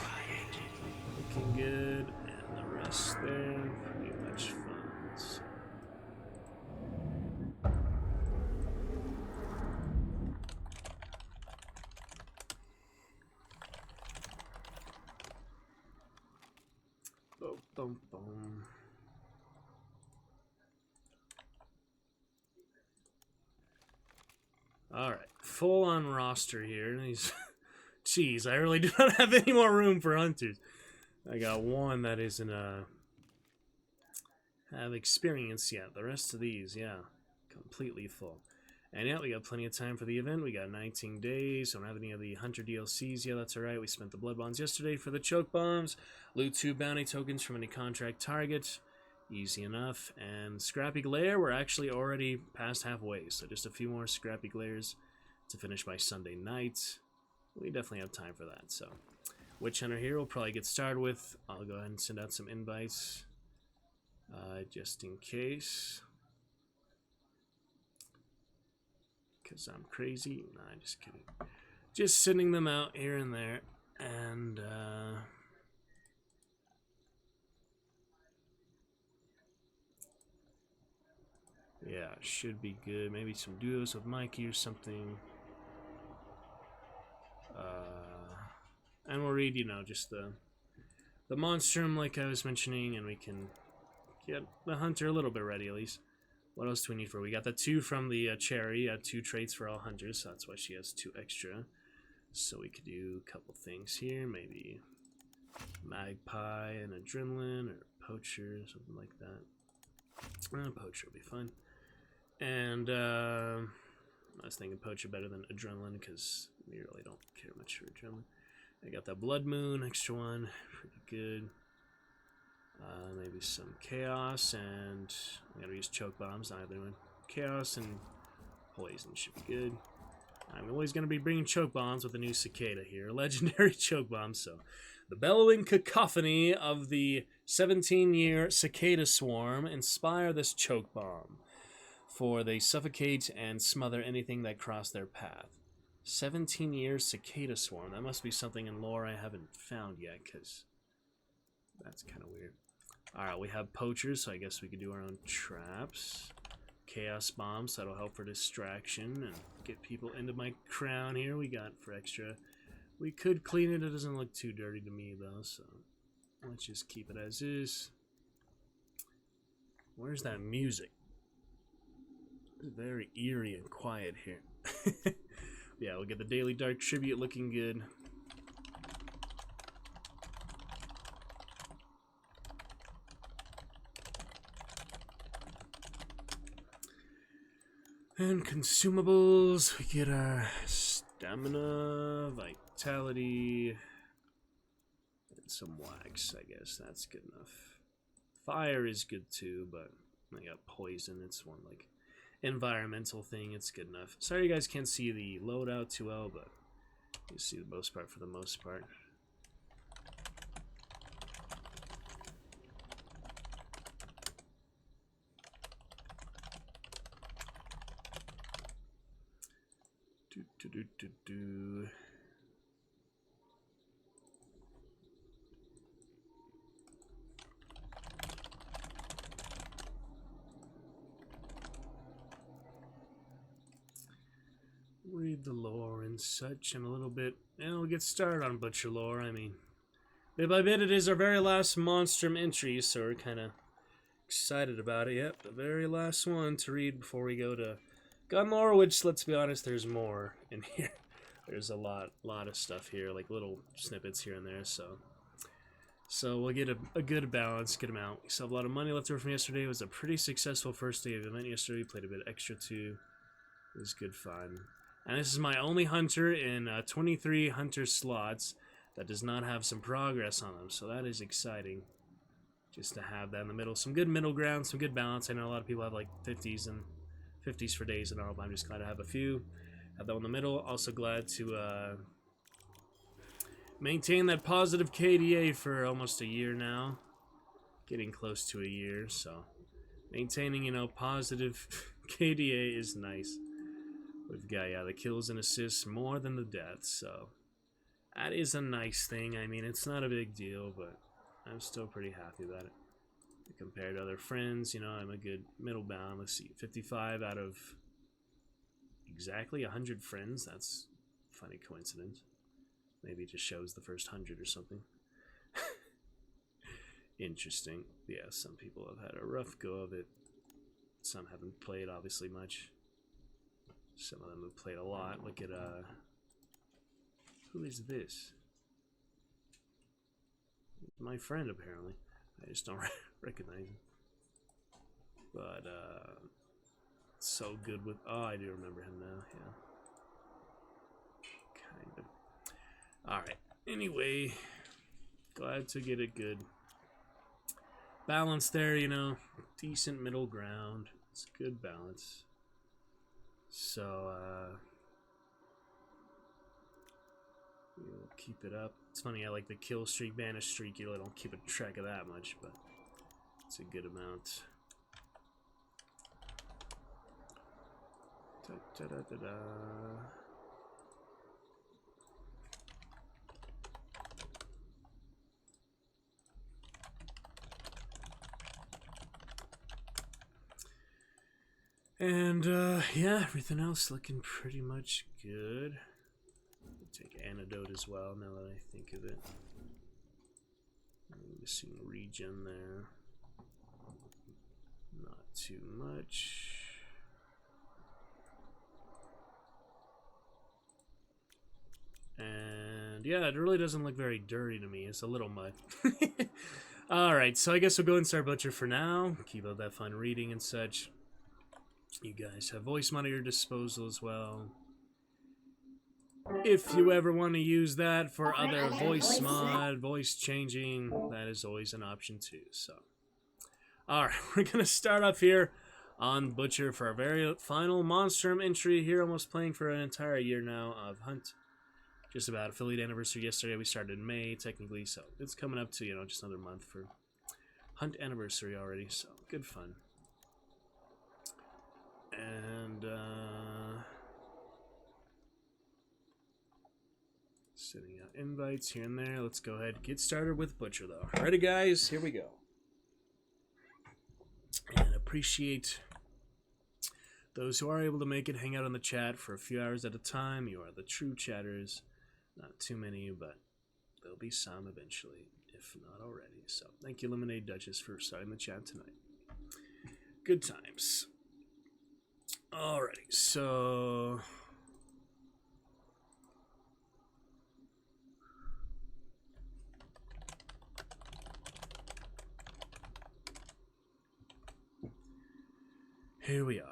Looking good, and the rest there, pretty much fun. So. Boom, boom, boom. Alright, full on roster here. These, jeez, I really do not have any more room for hunters. I got one that isn't have experience yet. The rest of these, yeah, completely full. And yeah, we got plenty of time for the event. We got 19 days. Don't have any of the Hunter DLCs. Yeah, that's alright. We spent the Blood Bonds yesterday for the Choke Bombs. Loot 2 bounty tokens from any contract target. Easy enough. And Scrappy Glare, we're actually already past halfway. So just a few more Scrappy Glares to finish by Sunday night. We definitely have time for that, so Witch Hunter here we'll probably get started with. I'll go ahead and send out some invites just in case. Because I'm crazy. Nah, just kidding. Just sending them out here and there. And, yeah, should be good. Maybe some duos with Mikey or something. And we'll read, you know, just the Monstrum like I was mentioning, and we can get the Hunter a little bit ready at least. What else do we need for her? We got the 2 from the Cherry, 2 traits for all Hunters, so that's why she has 2 extra. So we could do a couple things here, maybe Magpie and Adrenaline, or Poacher, something like that. Poacher will be fun. And I was thinking Poacher better than Adrenaline, because we really don't care much for Adrenaline. I got that Blood Moon, extra one, pretty good. Maybe some Chaos, and I gotta use Choke Bombs, either one. Chaos and Poison should be good. I'm always gonna be bringing Choke Bombs with the new Cicada here, legendary Choke Bombs, so the bellowing cacophony of the 17-year Cicada Swarm inspire this Choke Bomb, for they suffocate and smother anything that cross their path. 17 years Cicada Swarm. That must be something in lore I haven't found yet, because that's kind of weird. Alright, we have Poachers, so I guess we could do our own traps. Chaos Bombs, that'll help for distraction and get people into my crown here. We got for extra. We could clean it. It doesn't look too dirty to me, though, so let's just keep it as is. Where's that music? It's very eerie and quiet here. Yeah, we'll get the Daily Dark Tribute looking good. And consumables, we get our stamina, vitality, and some wax, I guess. That's good enough. Fire is good too, but I got poison. It's one like environmental thing. It's good enough. Sorry you guys can't see the loadout too well, but you see the most part for the most part. and such. I'm a little bit, we'll get started on Butcher lore. I mean, bit by bit, it is our very last Monstrum entry, so we're kind of excited about it. Yep, the very last one to read before we go to gun lore, which, let's be honest, there's more in here. There's a lot of stuff here, like little snippets here and there, so we'll get a good balance, good amount. We still have a lot of money left over from yesterday. It was a pretty successful first day of event yesterday. We played a bit extra too. It was good fun. And this is my only hunter in 23 hunter slots that does not have some progress on them, so that is exciting. Just to have that in the middle. Some good middle ground, some good balance. I know a lot of people have like 50s for days and all, but I'm just glad to have a few. Have that in the middle. Also glad to maintain that positive KDA for almost a year now. Getting close to a year, so maintaining, positive KDA is nice. We've got, the kills and assists more than the deaths, so that is a nice thing. I mean, it's not a big deal, but I'm still pretty happy about it. Compared to other friends, I'm a good middle bound. Let's see, 55 out of exactly 100 friends. That's a funny coincidence. Maybe it just shows the first 100 or something. Interesting. Yeah, some people have had a rough go of it. Some haven't played, obviously, much. Some of them have played a lot. Look at, who is this? My friend, apparently. I just don't recognize him. But, so good with... Oh, I do remember him now, yeah. Kind of. Alright. Anyway, glad to get a good balance there, Decent middle ground. It's good balance. So, we'll keep it up. It's funny, I like the kill streak, banish streak. I don't keep a track of that much, but it's a good amount. Da, da, da, da, da. And, yeah, everything else looking pretty much good. Take antidote as well, now that I think of it. Missing regen there. Not too much. And, yeah, it really doesn't look very dirty to me. It's a little mud. Alright, so I guess we'll go and start Butcher for now. Keep up that fun reading and such. You guys have voice mod at your disposal as well. If you ever want to use that for other voice mod, voice changing, that is always an option too. So, alright, we're going to start off here on Butcher for our very final Monstrum entry here. Almost playing for an entire year now of Hunt. Just about affiliate anniversary yesterday. We started in May, technically, so it's coming up to, just another month for Hunt anniversary already. So, good fun. And, sending out invites here and there. Let's go ahead and get started with Butcher, though. Ready, guys? Here we go. And appreciate those who are able to make it, hang out on the chat for a few hours at a time. You are the true chatters. Not too many, but there'll be some eventually, if not already. So, thank you, Lemonade Duchess, for starting the chat tonight. Good times. Alrighty, so... here we are.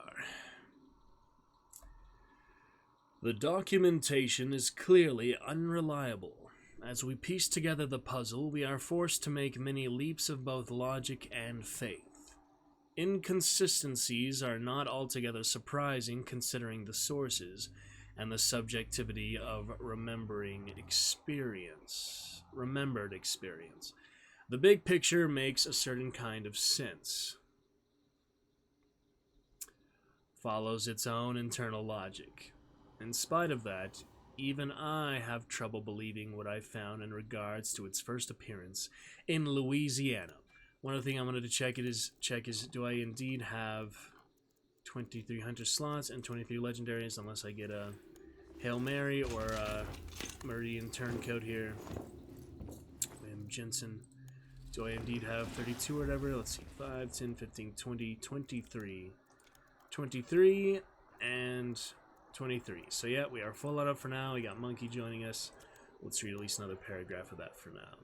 The documentation is clearly unreliable. As we piece together the puzzle, we are forced to make many leaps of both logic and faith. Inconsistencies are not altogether surprising considering the sources and the subjectivity of remembered experience. The big picture makes a certain kind of sense. Follows its own internal logic. In spite of that, even I have trouble believing what I found in regards to its first appearance in Louisiana. One other thing I wanted to check is do I indeed have 23 hunter slots and 23 legendaries, unless I get a Hail Mary or Meridian Turncoat here. Jensen. Do I indeed have 32 or whatever? Let's see. 5, 10, 15, 20, 23. 23 and 23. So yeah, we are full up for now. We got Monkey joining us. Let's read at least another paragraph of that for now.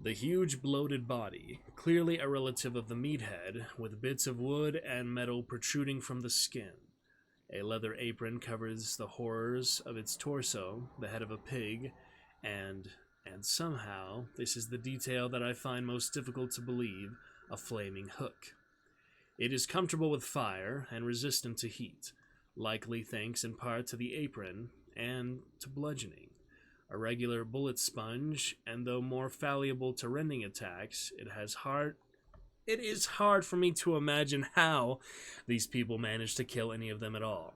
The huge bloated body, clearly a relative of the meathead, with bits of wood and metal protruding from the skin. A leather apron covers the horrors of its torso, the head of a pig, and somehow, this is the detail that I find most difficult to believe, a flaming hook. It is comfortable with fire and resistant to heat, likely thanks in part to the apron and to bludgeoning. A regular bullet sponge, and though more fallible to rending attacks, it is hard for me to imagine how these people managed to kill any of them at all.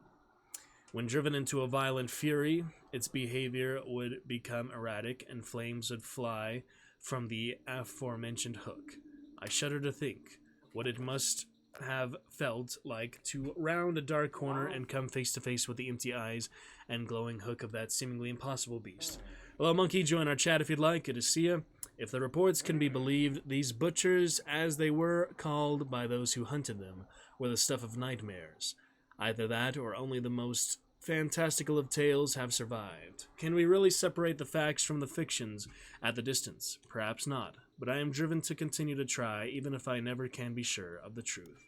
When driven into a violent fury, its behavior would become erratic and flames would fly from the aforementioned hook. I shudder to think what it must have felt like to round a dark corner and come face to face with the empty eyes and glowing hook of that seemingly impossible beast. Hello, Monkey. Join our chat if you'd like. Good to see you. If the reports can be believed, these butchers, as they were called by those who hunted them, were the stuff of nightmares. Either that or only the most fantastical of tales have survived. Can we really separate the facts from the fictions at the distance? Perhaps not, but I am driven to continue to try, even if I never can be sure of the truth.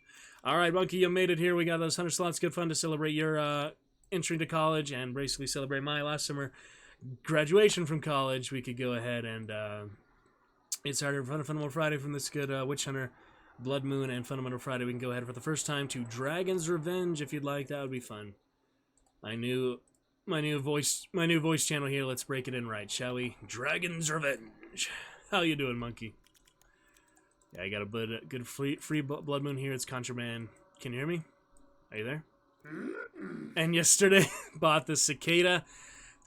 Alright, Monkey, you made it here. We got those 100 slots. Good fun to celebrate your entry to college and basically celebrate my last summer graduation from college. We could go ahead and get started for Fundamental Friday from this good Witch Hunter, Blood Moon, and Fundamental Friday. We can go ahead for the first time to Dragon's Revenge if you'd like. That would be fun. My new voice channel here. Let's break it in right, shall we? Dragon's Revenge. How you doing, Monkey? Yeah, I got a good free Blood Moon here. It's contraband. Can you hear me? Are you there? And yesterday, bought the Cicada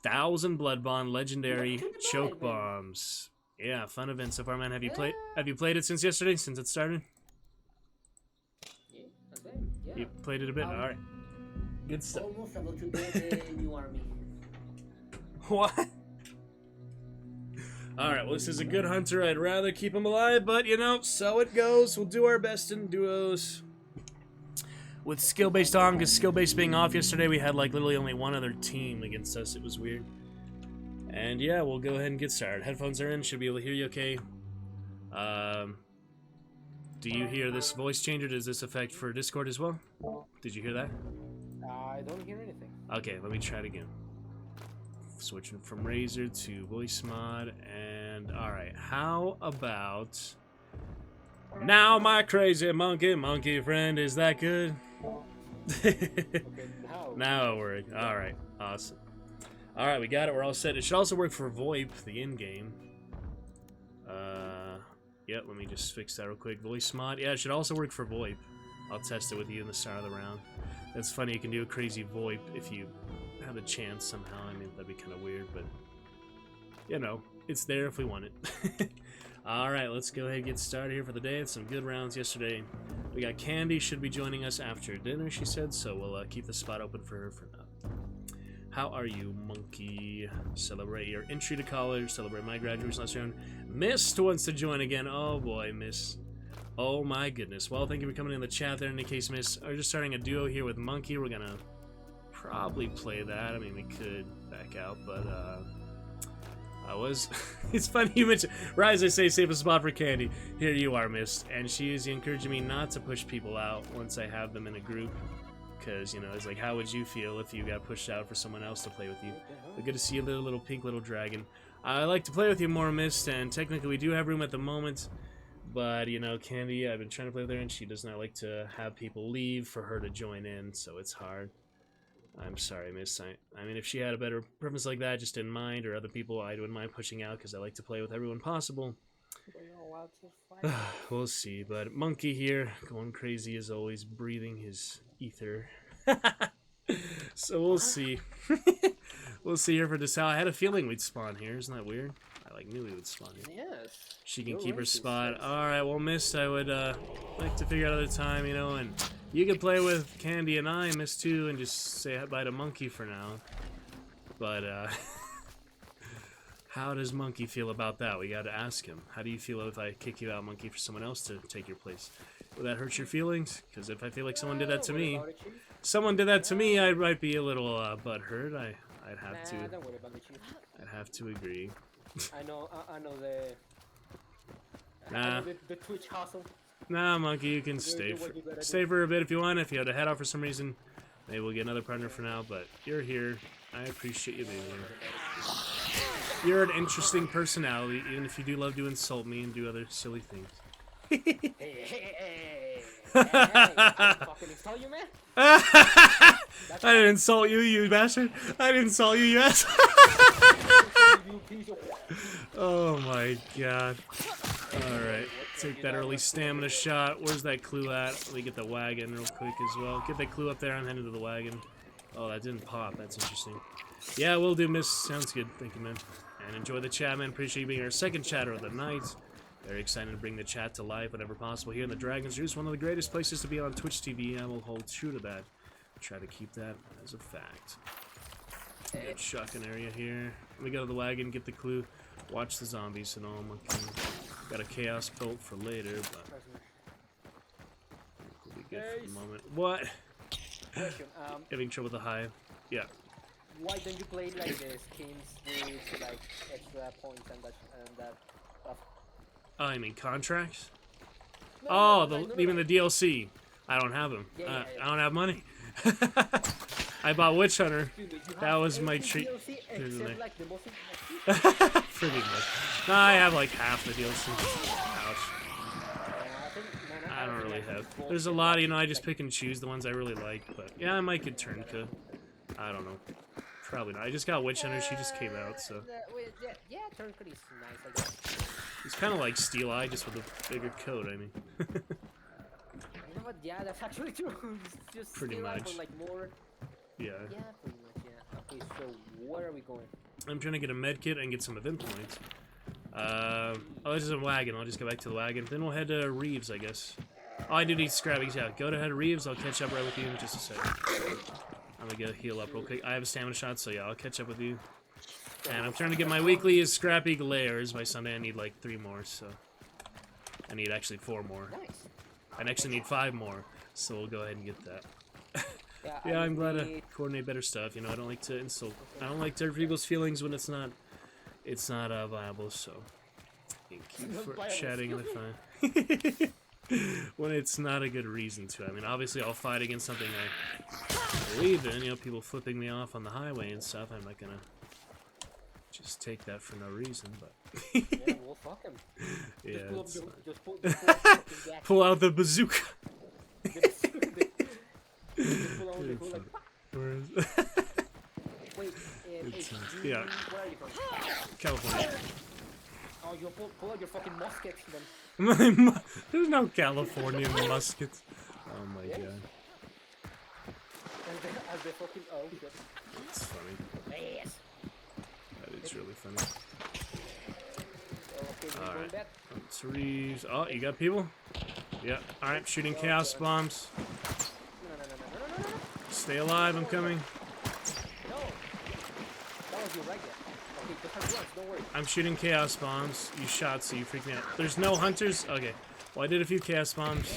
1000 Blood Bond Legendary Choke Bombs. Yeah, fun event so far, man. Have you played it since yesterday? Since it started? Yeah, I played. Yeah. You played it a bit? Alright. Good stuff. Almost about to build a new army. What? Alright, well, this is a good hunter. I'd rather keep him alive, but, you know, so it goes. We'll do our best in duos. With skill-based on, because skill-based being off yesterday, we had, like, literally only one other team against us. It was weird. And, yeah, we'll go ahead and get started. Headphones are in. Should be able to hear you okay. Do you hear this voice changer? Does this affect for Discord as well? Did you hear that? I don't hear anything. Okay, let me try it again. Switching from Razor to voice mod, and alright, how about now, my crazy monkey friend? Is that good? Okay, Now it worked. Alright, awesome. Alright, we got it, we're all set. It should also work for VoIP, the in-game. Yep, let me just fix that real quick. Voice mod, yeah, it should also work for VoIP. I'll test it with you in the start of the round. That's funny, you can do a crazy VoIP if you have a chance somehow. I mean, that'd be kind of weird, but you know, it's there if we want it. Alright, let's go ahead and get started here for the day. It's some good rounds yesterday. We got Candy, should be joining us after dinner, she said, so we'll keep the spot open for her for now. How are you, Monkey? Celebrate your entry to college, celebrate my graduation last round. Mist wants to join again. Oh boy, Miss. Oh my goodness. Well, thank you for coming in the chat there. In any case, Miss, we're just starting a duo here with Monkey. We're gonna probably play that. I mean, we could back out, but it's funny you mentioned Rise. I say safest spot for Candy. Here you are, Miss, and she is encouraging me not to push people out once I have them in a group, because you know, it's like, how would you feel if you got pushed out for someone else to play with you? But good to see you, little pink little dragon. I like to play with you more, Miss, and technically we do have room at the moment. But, you know, Candy, I've been trying to play with her, and she does not like to have people leave for her to join in, so it's hard. I'm sorry, Miss. I mean, if she had a better preference like that, just in mind, or other people, I wouldn't mind pushing out, because I like to play with everyone possible. We'll see, but Monkey here, going crazy as always, breathing his ether. So we'll see. We'll see here for this. How I had a feeling we'd spawn here. Isn't that weird? I knew we would spawn here. Yes. She can keep her spot. Alright, well, Miss, I would like to figure out another time, you know, and you could play with Candy and I, Miss, too, and just say bye to Monkey for now. But how does Monkey feel about that? We gotta ask him. How do you feel if I kick you out, Monkey, for someone else to take your place? Will that hurt your feelings? Because if I feel like someone did that to me, I might be a little butthurt. I'd have to. Don't worry about it, Chief. I'd have to agree. I know the. I Nah. know the Twitch hustle. Nah, Monkey, you can stay for a bit if you want. If you had to head out for some reason, maybe we'll get another partner for now. But you're here. I appreciate you being here. You're an interesting personality, even if you do love to insult me and do other silly things. Hey, I fucking insult you, man. I didn't insult you, you bastard. I didn't insult you, you ass. You piece of. Oh my god. Alright, take that early stamina shot. Where's that clue at? Let me get the wagon real quick as well. Get that clue up there. I'm heading to the wagon. Oh, that didn't pop. That's interesting. Yeah, will do, miss. Sounds good. Thank you, man. And enjoy the chat, man. Appreciate you being our second chatter of the night. Very excited to bring the chat to life whenever possible here in the Dragon's Roost. One of the greatest places to be on Twitch TV. I will hold true to that. Try to keep that as a fact. Good shotgun area here. Let me go to the wagon, get the clue. Watch the zombies and all. Got a chaos bolt for later, but we'll be good for the moment. What? Question. Having trouble with the hive. Yeah. Why don't you play like the skins with like extra points and that stuff? Oh, you mean contracts? No, Oh, no, no, you mean the DLC? I don't have them. I don't have money. I bought Witch Hunter. Dude, you That have was my every treat. DLC Here's the except thing. like the most important. Pretty much. No, I have like half the DLC. Ouch. I don't really have. There's a lot, you know, I just pick and choose the ones I really like, but yeah, I might get Turnka. I don't know. Probably not. I just got Witch Hunter, she just came out, so. Yeah, Turnka is nice, I guess. It's kind of like Steel Eye, just with a bigger coat, I mean. You know what? Yeah, that's actually true. It's just Pretty still much. But like more. Yeah. Yeah, pretty much. Yeah. Okay, so where are we going? I'm trying to get a med kit and get some event points. Oh, this is a wagon. I'll just go back to the wagon. Then we'll head to Reeves, I guess. Oh, I do need scrabbies. Yeah, go to head to Reeves. I'll catch up right with you in just a second. I'm gonna go heal up real quick. I have a stamina shot, so yeah, I'll catch up with you. And I'm trying to get my weekly Scrappy Glares by Sunday. I need like 3 more, so I need actually 4 more. Nice. I actually need 5 more, so we'll go ahead and get that. Yeah, Yeah, I'm glad to need- coordinate better stuff. You know, I don't like to insult. I don't like to hurt people's feelings when it's not viable. So thank you Not for viable. chatting in the fun. When it's not a good reason to. I mean, obviously, I'll fight against something I believe in. You know, people flipping me off on the highway and stuff. I'm not gonna just take that for no reason. But Yeah, well, fuck him. yeah, Just pull up it's your, fine. just pull the fucking gas. Pull out the bazooka. Just pull out the cool, like, Where is- wait, It's, HG, yeah. where are you from? California. Oh, you pull out your fucking musket then. There's no California muskets. Oh my Yes. god. As the fucking, oh shit. It's funny. Yes. That is really funny. Okay, we're Alright. going back. Reeves. Oh, you got people? Yeah. Alright, shooting chaos bombs. No. Stay alive, I'm coming. No. That was your right there. Okay, just have guns, don't worry. I'm shooting chaos bombs. You shot, so you freaked me out. There's no hunters? Okay. Well, I did a few chaos bombs.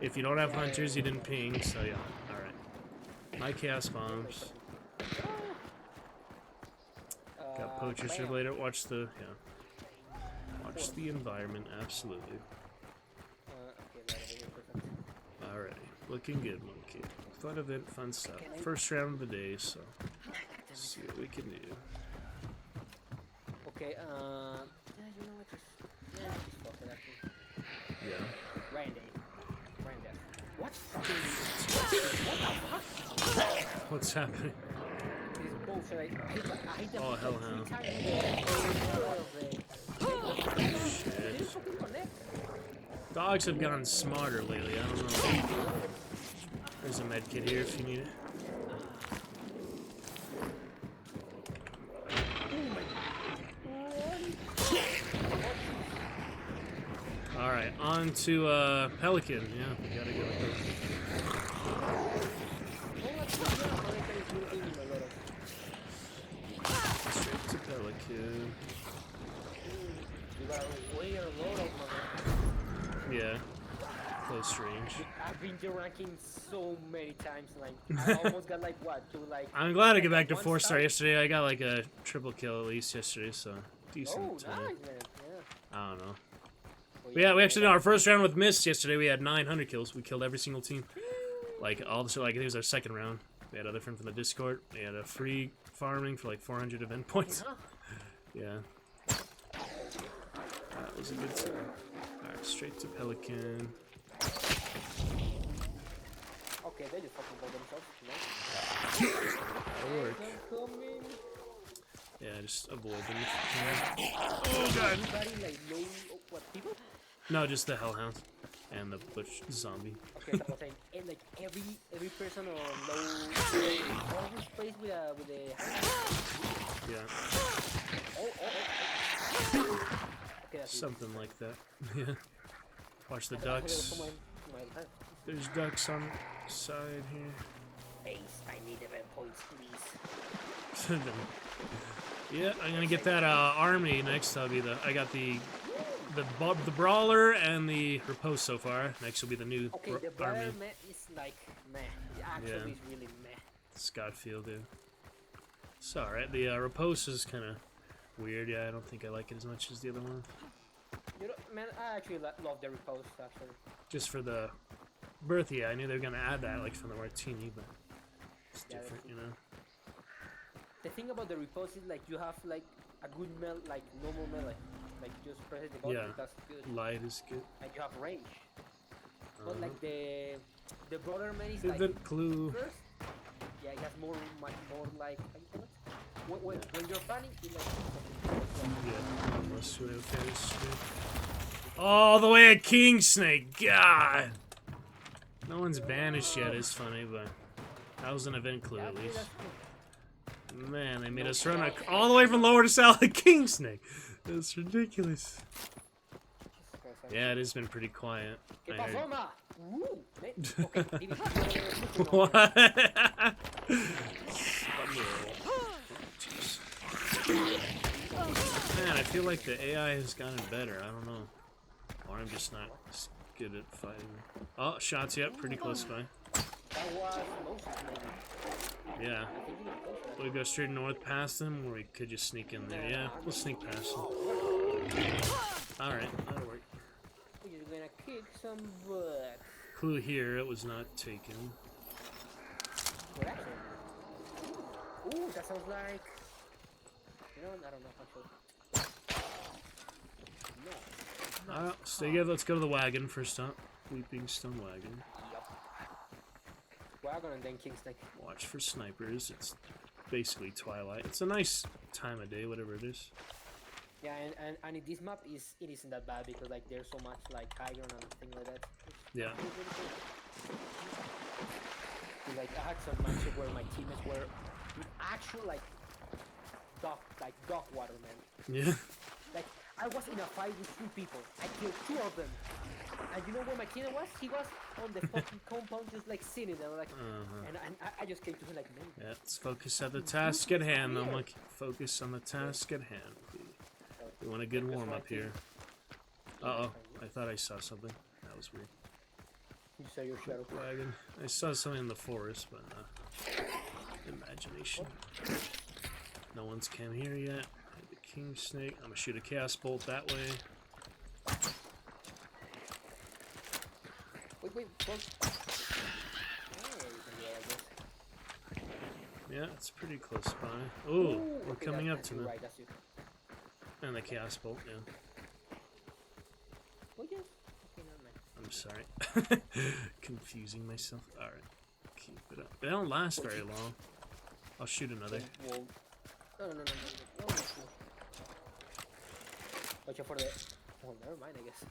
If you don't have hunters, you didn't ping, so yeah. Alright. My chaos bombs. Got poacher Bam. later. Watch the, yeah. Watch the environment, absolutely. Okay, right over here, perfect. Alrighty. Looking good, monkey. Fun event, fun stuff. First round of the day, so let's see what we can do. Okay, yeah, you know what, just fuck it, actually. Yeah. Randy. What fucking... What the fuck? What's happening? This bullshit, I hate them Oh, like hellhound. 3 times. They Shit. fucking connect. Dogs have gotten smarter lately, I don't know. There's a med kit here if you need it. Alright, on to Pelican. Yeah, we gotta go. dude. You got a way a lot of money. Yeah. Close range. I've been to ranking so many times, like I almost got like what to like. I'm glad I get back to one 4-star star. yesterday. I got like a triple kill at least yesterday, so decent. Oh, nice, man. Yeah. I don't know. Well, But yeah, we actually did got- our first round with Mist yesterday. We had 900 kills. We killed every single team. Like all the like it was our second round. We had other friend from the Discord. We had a free farming for like 400 event points. Huh? Yeah. That was a good time. Alright, straight to Pelican. Okay, they just fucking blow themselves. You That'll work. know? I'm coming. Yeah, just avoid them if you can. Oh god! Anybody like low? Oh, what people? No, just the Hellhound and the Butch zombie. Okay, so I was saying, and like every person on low, always plays with a. Yeah, Okay, that's something like that. Yeah. Watch the easy. I thought there was ducks. someone in my hand. There's ducks on the side here. Base, I need event points, please. Yeah, I'm gonna get that army next. I got the brawler and the riposte so far. Next will be the new Okay, the army. brother meh is like meh. The actual Yeah. is really meh. Scottfield, dude. It's alright. The riposte is kind of weird. Yeah, I don't think I like it as much as the other one. You know, man, I actually love the repose actually. Just for the birth, yeah, I knew they were gonna add that like from the Martini, but it's Yeah, different, you know. The thing about the repose is like you have like a good like normal melee. Like just press the button, Yeah. that's good. Light is good. And you have range. But Uh-huh. like the brother man is Did like the clue? first. Yeah, it has much more like how you call it? When you're funny, it like Yeah, unless we have face. All the way at King Snake. God. No one's banished yet. It's funny, but that was an event clue yeah, at least. that's cool. Man, they made us run all the way from lower to south at King Snake. That's ridiculous. Jesus Christ, Yeah, it has been pretty quiet. ¿Qué I heard. pasó, ma? Okay, división. What? Man, I feel like the AI has gotten better. I don't know. Or I'm just not good at fighting. Oh, shots, yep, pretty close by. That was Moses, maybe. Yeah. I think you need to go We go straight north past them, or we could just sneak in there. Yeah, we'll sneak past them. Alright, that'll work. We're just gonna kick some butt. Clue here, it was not taken. What actually? Ooh, that sounds like. You know, I don't know actually. No. Alright, stay good. Let's go to the wagon first stop. Weeping Stone Wagon. Yup. Wagon and then King Snake. Watch for snipers. It's basically twilight. It's a nice time of day, whatever it is. Yeah, and in this map it isn't that bad because like there's so much like iron and things like that. Yeah. It's really cool. Like I had some matches where my teammates were actual like dog water, man. Yeah. Like I was in a fight with 3 people. I killed 2 of them. And you know where my teammate was? He was on the fucking compound just like sitting there like and I just came to him like, man. Yeah, let's focus at the task at hand, though. Like, focus on the task at hand. We want a good warm up here. Uh-oh. I thought I saw something. That was weird. You saw your shadow. Wagon. I saw something in the forest, but imagination. No one's came here yet. The King Snake. I'm gonna shoot a chaos bolt that way. Wait, close. Oh, you can do that, I guess. Yeah, it's pretty close by. Ooh, we're okay, coming up that's to you, them. right, that's you. And the chaos bolt, yeah. Oh yes. Okay, never mind. I'm sorry. Confusing myself. Alright. Keep it up. They don't last very long. I'll shoot another. Whoa. No. Watch out for the. Oh, never mind, I guess.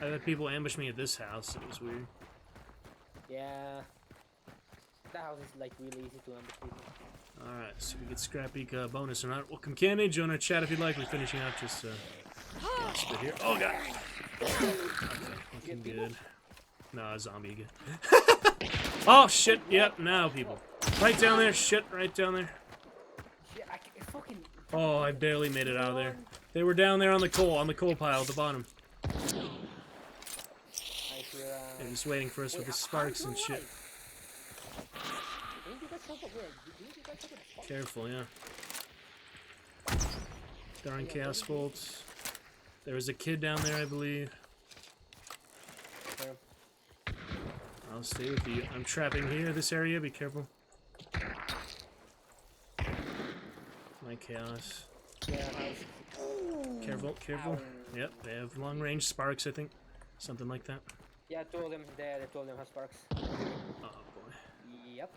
I had people ambush me at this house. It was weird. Yeah. That house is like really easy to ambush people. Alright, so we get Scrappy bonus or not. Welcome, Candy. Join our chat if you'd like. We're finishing out just last bit here. Oh, God. Okay, looking good. No, a zombie again. Oh, shit. Yep, now, people. Right down there. Shit, right down there. Shit, I fucking Oh, I barely made it out of there. They were down there on the coal pile at the bottom. I hear. They're just waiting for us with the sparks and shit. Didn't you guys talk about didn't you guys talk about sparks? Careful, yeah. They're on chaos bolts. There was a kid down there, I believe. Where? I'll stay with you. I'm trapping here, this area. Be careful. My chaos. Yeah, Careful, careful. Yep, they have long-range sparks, I think. Something like that. yeah, two of them there. The two of them have sparks. Oh boy. Yep.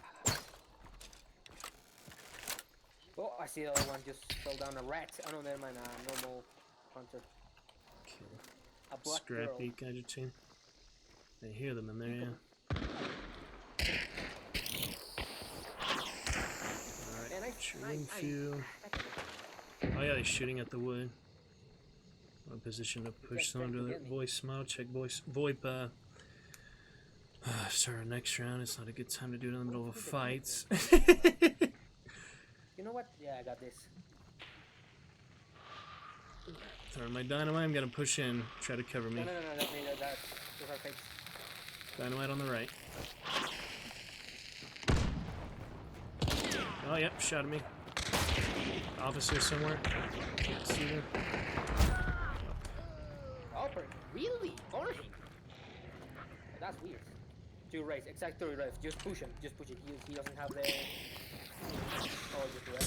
Oh, I see the other one just fell down. A rat. Oh no, never mind. A normal hunter. Okay. A black girl. Scrappy gadget chain. I hear them in there, yeah. And Alright, shooting few. Oh yeah, they're shooting at the wood. I'm in position to push someone to the voice smile. Check voice VoIP. Start our next round. It's not a good time to do it in the middle of fights. You know what? Yeah, I got this. Throwing my dynamite. I'm gonna push in. Try to cover me. No, that's me. That's those are fakes. Dynamite on the right. Oh, yep, shot at me. Officer somewhere. Can't see them. Oh, really? Origin? That's weird. To your right, exact to your right. Just push him. Just push it. He doesn't have the. Oh, just do that.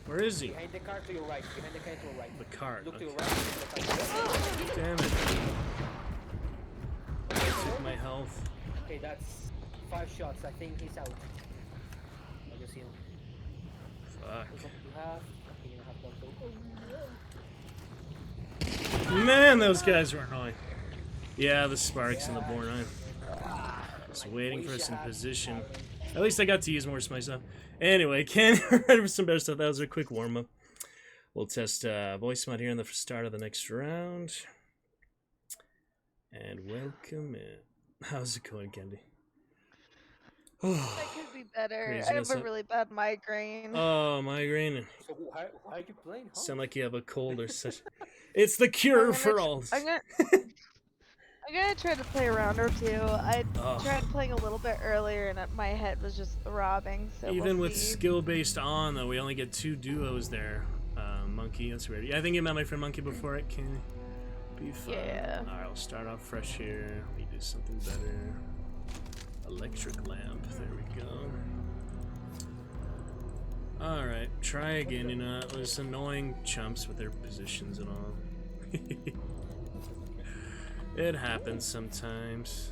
Where is he? Behind the car to your right. Behind the car to your right. The cart. Look to Okay. your right. Damn it. Took my health. Okay, that's 5 shots. I think he's out. I just see him. Fuck. Look what you have. Okay, you have one too. Man, those guys were annoying. Yeah, the sparks and the Bornheim. Just waiting for us in position. At least I got to use more of my stuff. Anyway, Ken, ready for some better stuff. That was a quick warm-up. We'll test voice mod here in the start of the next round. And welcome in. How's it going, Candy? That could be better. Crazy, I have is a it? really bad migraine. Oh, migraine. So why are you playing? Huh? Sound like you have a cold or such. It's the cure for all. I'm gonna try to play a round or two. I Oh. tried playing a little bit earlier and my head was just throbbing. So Even we'll with see. skill-based on, though, we only get 2 duos there. Monkey, that's weird. Yeah, I think you met my friend Monkey before. It can be fun. Yeah. Alright, we'll start off fresh here. We do something better. Electric lamp. There we go. Alright, try again. You know, those annoying chumps with their positions and all. It happens sometimes.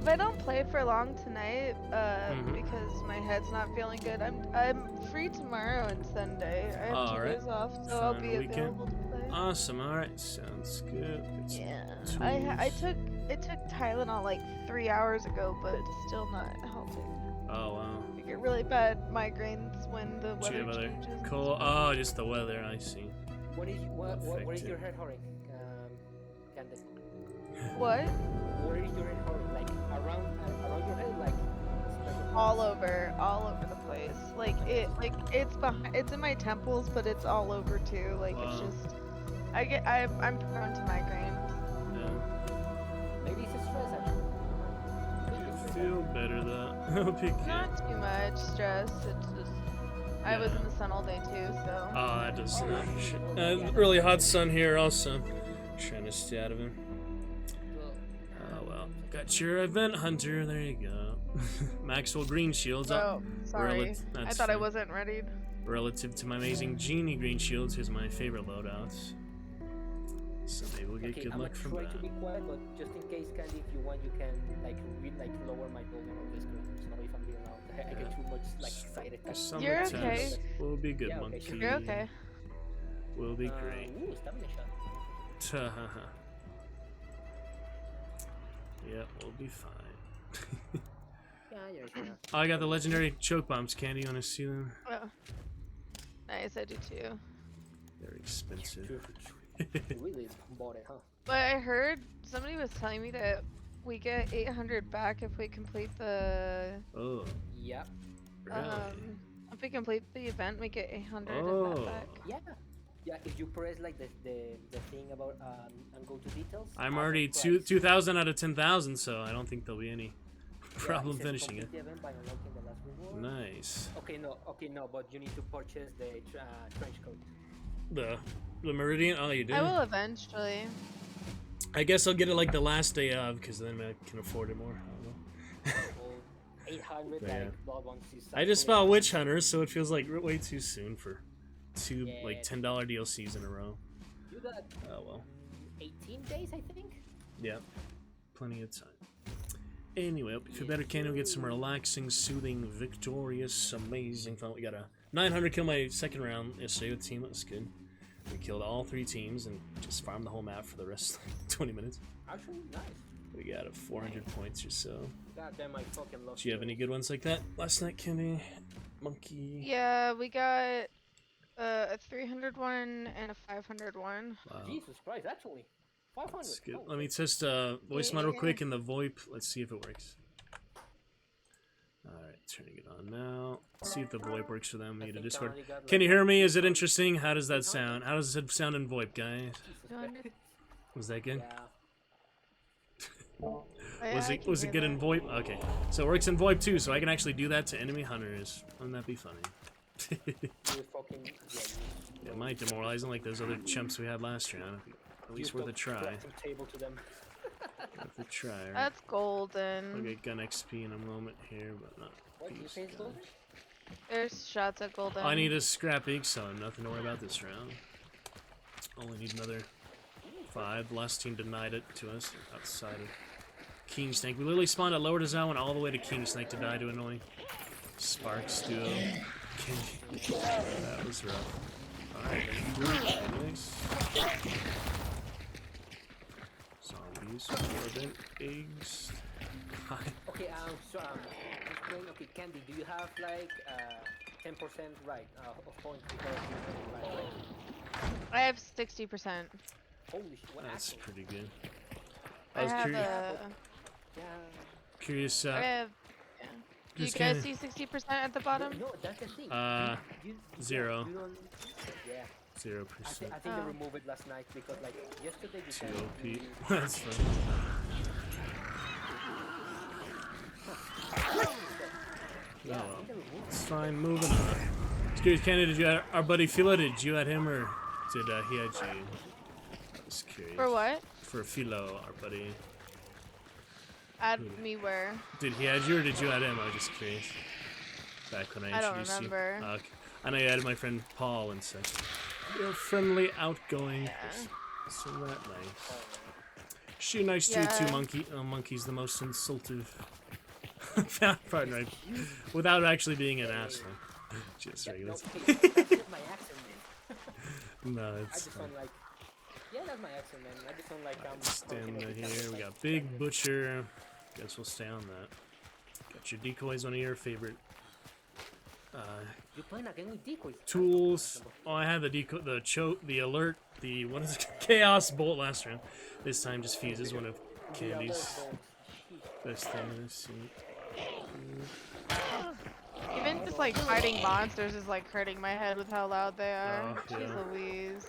If I don't play for long tonight, Mhm. because my head's not feeling good, I'm free tomorrow and Sunday. I have 2 Alright. days off, so I'll Fun be weekend. available to play. Awesome. Alright, sounds good. It's Yeah, tools. I took Tylenol like 3 hours ago, but it's still not helping. Oh, wow. I get really bad migraines when the Do weather you have other changes. cold? Oh, just the weather. I see. What is what is Affected. your head hurting? Candace? What? Where is your head hurting? Like around your head, like All over the place. It's in my temples, but it's all over too. Like it's Wow. just, I'm prone to migraines. Yeah. maybe it's a stress actually. Maybe it's stress. Feel better though. Hope you can. Not too much stress. It's just, I was Yeah. in the sun all day too, so. Oh, that does not. Really hot sun here also. Trying to stay out of him. Oh well. Got your event hunter. There you go. Maxwell Green Shields up. Oh, sorry. I That's thought I fine. wasn't ready. Relative to my amazing Genie Green Shields, here's my favorite loadouts. So maybe we'll get Okay, good I'm luck gonna from try that. to be quiet, but just in case, Candy, if you want, you can lower my volume on this screen. So if I'm being loud, I get too much side effects. Summer You're times okay. We'll be good, Yeah, okay, monkey. sure. You're okay. We'll be great. Ooh, stamina shot. Yep, we'll be fine. Yeah, you're okay. Oh, I got the legendary choke bombs. Candy, you want to see them? Oh. Nice, I do too. They're expensive. You really bought it, huh? But I heard somebody was telling me that we get 800 back if we complete the Yeah. Really? If we complete the event, we get 800 Oh. of that back. Yeah. Yeah, if you press like the thing about and go to details. I'm add already price. 2,000 out of 10,000, so I don't think there'll be any Yeah, problem it says finishing it. complete the event by unlocking the last reward. Nice. Okay, no, but you need to purchase the trench coat. The Meridian? Oh, you did? I will eventually. I guess I'll get it like the last day of, because then I can afford it more. I don't know. Well, 800 Yeah. like Blood Ones is I just actually- bought Witch Hunter, so it feels like way too soon for two Yeah. like $10 DLCs in a row. You got Oh well. 18 days, I think. Yeah. Plenty of time. Anyway, if you better can, we get some relaxing, soothing, victorious, amazing fun. We got a 900 kill my second round yesterday with team. That was good. We killed all 3 teams and just farmed the whole map for the rest of 20 minutes. Actually, nice. We got a 400 points or so. God damn, I fucking love. Do you have any good ones like that last night, Kenny? Monkey? Yeah, we got a 300 one and a 500 one. Wow. Jesus Christ, actually, 500. That's good. Oh, Let me test voice mod real quick in the VoIP. Let's see if it works. Alright, turning it on now. See if the VoIP works for them. I Need a think Discord. Donnie got, Can like, you hear me? Is it interesting? How does that sound? How does it sound in VoIP, guys? Jesus Was that good? Yeah. Was it good in VoIP? Okay. So it works in VoIP too, so I can actually do that to enemy hunters. Wouldn't that be funny? You fucking yeah. It might demoralize them like those other chumps we had last round. At least worth a try. crafting table to them. Worth a try. Right? That's I'll golden. get gun XP in a moment here, but not. What do you these say, it's guys. golden? There's shots at golden. I need a scrappy, so nothing to worry about this round. Only need another 5. The last team denied it to us outside of King Snake. We literally spawned at Lower Dazal and all the way to King Snake to die to annoying Sparks duo. That was rough. Alright, nice. Zombies, Morbid, eggs. Hi. Okay, so just going, okay, Candy, do you have like 10% right of points because you right, right? I have 60%. Holy shit, what That's asshole. pretty good. I I was have curious. Yeah. Curious. I have. Yeah. Do you Just guys kinda- see 60% at the bottom? No, that's the thing. You 0. You don't, yeah. 0%. I think they Oh. removed it last night because like yesterday you Too said OP. you- That's fun. Yeah, Oh, I well. think they removed it. It's fine, moving on. Excuse Kenny, did you add our buddy Philo? Did you add him or did he add you? I was curious. For what? For Philo, our buddy. Add me where? Did he add you or did you add him? I was just curious. Back when I I don't introduced remember. you. Okay. I know you added my friend Paul and such. You're friendly, outgoing. So that nice. She nice to you too, Yeah. Monkey. Monkey's the most insultive partner, without actually being an asshole. Just No, regular. okay, that's just my accent, man. No, I it's just fine. sound like, yeah, that's my accent, man. I just sound like I'm Stand talking right every time here. We I got Big Butcher. Guess we'll stay on that. Got your decoys, one of your favorite You're playing again with decoys. tools. Oh, I had the decoy, the alert, what is it? Chaos bolt last round. This time just fuses one of Candy's best thing I've seen. Even just like fighting monsters is like hurting my head with how loud they are. Oh, Jeez yeah. Louise.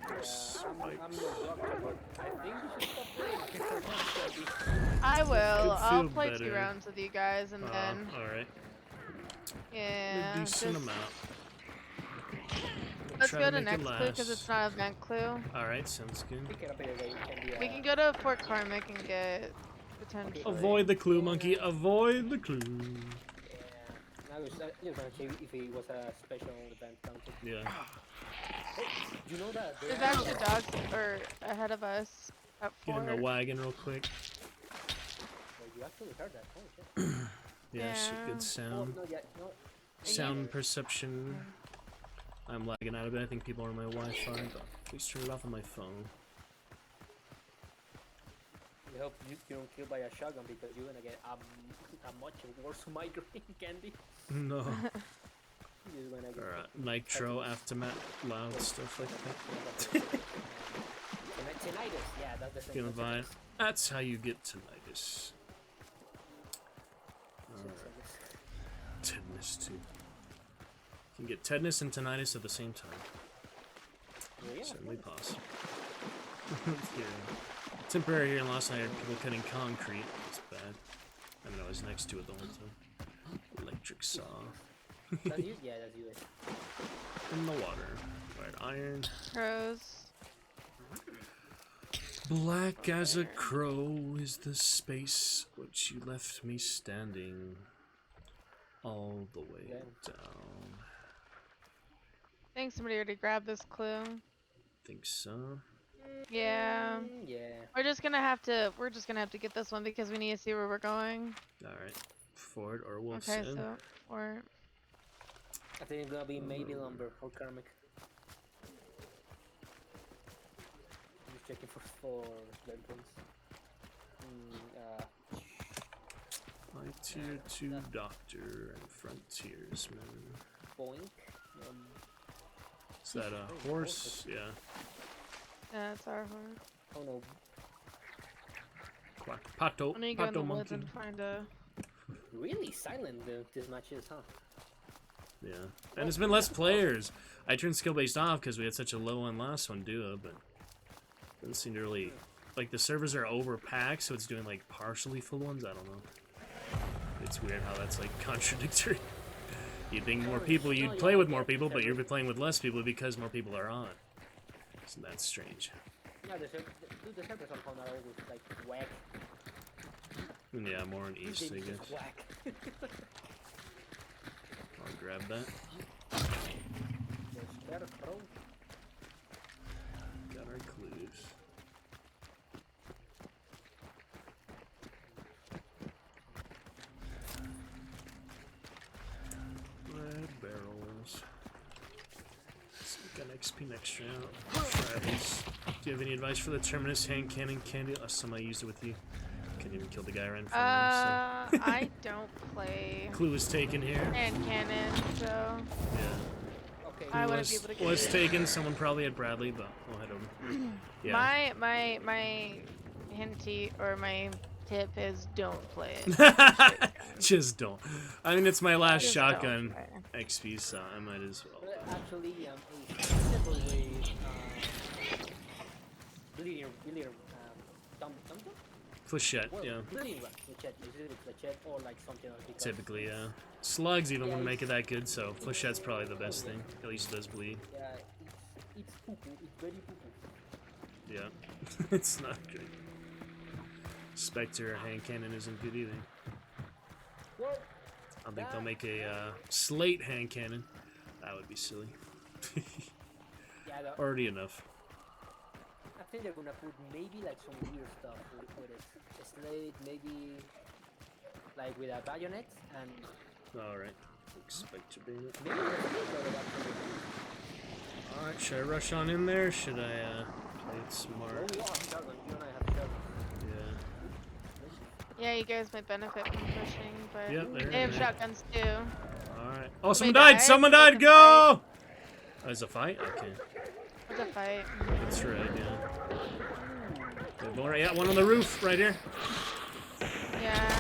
I'm no doctor, but I think we should stop playing. I will. Could I'll feel play better. 2 rounds with you guys and then Alright. yeah. A decent just- amount. Let's Try go to to make it next clue because last. it's not event clue. Alright, sounds good. Pick it up here, We can go to Fort Carmick and get potentially. Avoid the clue, Monkey. Avoid the clue. Yeah. I was just gonna see if it was a special event counted. Yeah. You know that There's actually dogs or ahead of us at Get in the Fort. wagon real quick. Well, you actually heard that. Holy shit. Yeah, shit, Yeah. good Oh, sound. no, yeah, no. Sound perception. I'm lagging out a bit. I think people are on my Wi-Fi, but please turn it off on my phone. I hope you don't kill by a shotgun because you're gonna get a much worse migraine, Candy. No. You're gonna get Or nitro, aftermath, loud stuff like that. tinnitus. Yeah, that's the thing. Feeling fine. That's how you get tinnitus. Tinnitus. tetanus too. You can get tetanus and tinnitus at the same time. Well, yeah. Certainly possible. Here. Temporary here in Los Angeles, people cutting concrete. That's bad. I mean, I was next to it the whole time. Electric saw. That's you? Yeah, that's you. In the water. Alright, iron. Crows. Black as a crow is the space which you left me standing all the way Yeah. down. I think somebody already grabbed this clue. Think so. Yeah. Yeah. We're just gonna have to get this one because we need to see where we're going. Alright. Ford or Wolf Okay, said. so or I think it's gonna be maybe lumber or karmic. I'm just checking for weapons. My tier 2 doctor and frontiersman. Boink. Is that a horse? Yeah. yeah, it's our horse. Oh no. Quack. Pato. I'm gonna go in the Pato woods monkey. and find a. Really silent this match is, huh? Yeah. And it's been less players. I turned skill based off because we had such a low one last one, duo, but doesn't seem to really. Like the servers are overpacked, so it's doing like partially full ones. I don't know. It's weird how that's like contradictory. You'd think more people, you'd play with more people, but you're playing with less people because more people are on. So that's strange. Yeah, the servers are not always like whack. Yeah, more on east, I They just guess. whack. I'll grab that. There's better crow. Got our clues. Red barrels. Got an XP next round. Travis, do you have any advice for the Terminus hand cannon candy? Somebody used it with you. Couldn't even kill the guy right in front of him. I don't play So. Clue was taken here. hand cannon, so Yeah. Okay. I Clue wouldn't be able to get was it. taken. Someone probably had Bradley, but we'll head over. Yeah. My hinty or my tip is don't play it. Just don't. I mean, it's my last Just shotgun don't play. XP, so I might as well. Well, actually, a simple way, bleeding, dump, Flechette, well, yeah. bleeding rat, flechette, usually flechette or like something else. because- Typically, yeah. Slugs even Yeah, wouldn't make it it's- that good, so Flechette's probably the best thing. At least it does bleed. Yeah, it's poo-poo, it's very poo-poo. Yeah. It's not good. Spectre hand cannon isn't good either. Well, I don't think they'll make a slate hand cannon. That would be silly. yeah, Already enough. I think they're gonna put maybe like some weird stuff with it. A slate, maybe like with a bayonet and Alright. Spectre bayonet. maybe the slate actually. Alright, should I rush on in there? Should I play it smart? Oh, we all have shotgun. You and I have shotgun. Yeah. Yeah, you guys might benefit from pushing, but Yep, there they have it is. shotguns too. Alright. Oh, someone died? died! Someone There's died! a Go! Oh, there's a fight? Okay. It's a fight. That's right, yeah. Yeah, one on the roof right here. Yeah.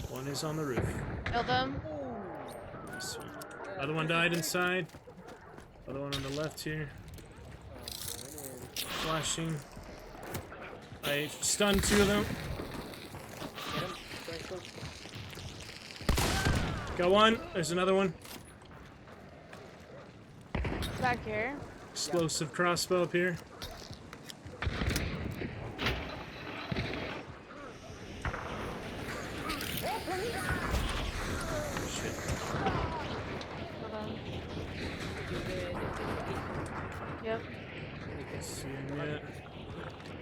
One is on the roof. Kill them. Nice one. Other one died inside. Other one on the left here. Flashing. I stunned two of them. Get him. Thanks, coach. Got one. There's another one. Back here. Explosive crossbow up here. Shit. Hold on. Yep. Seeing it.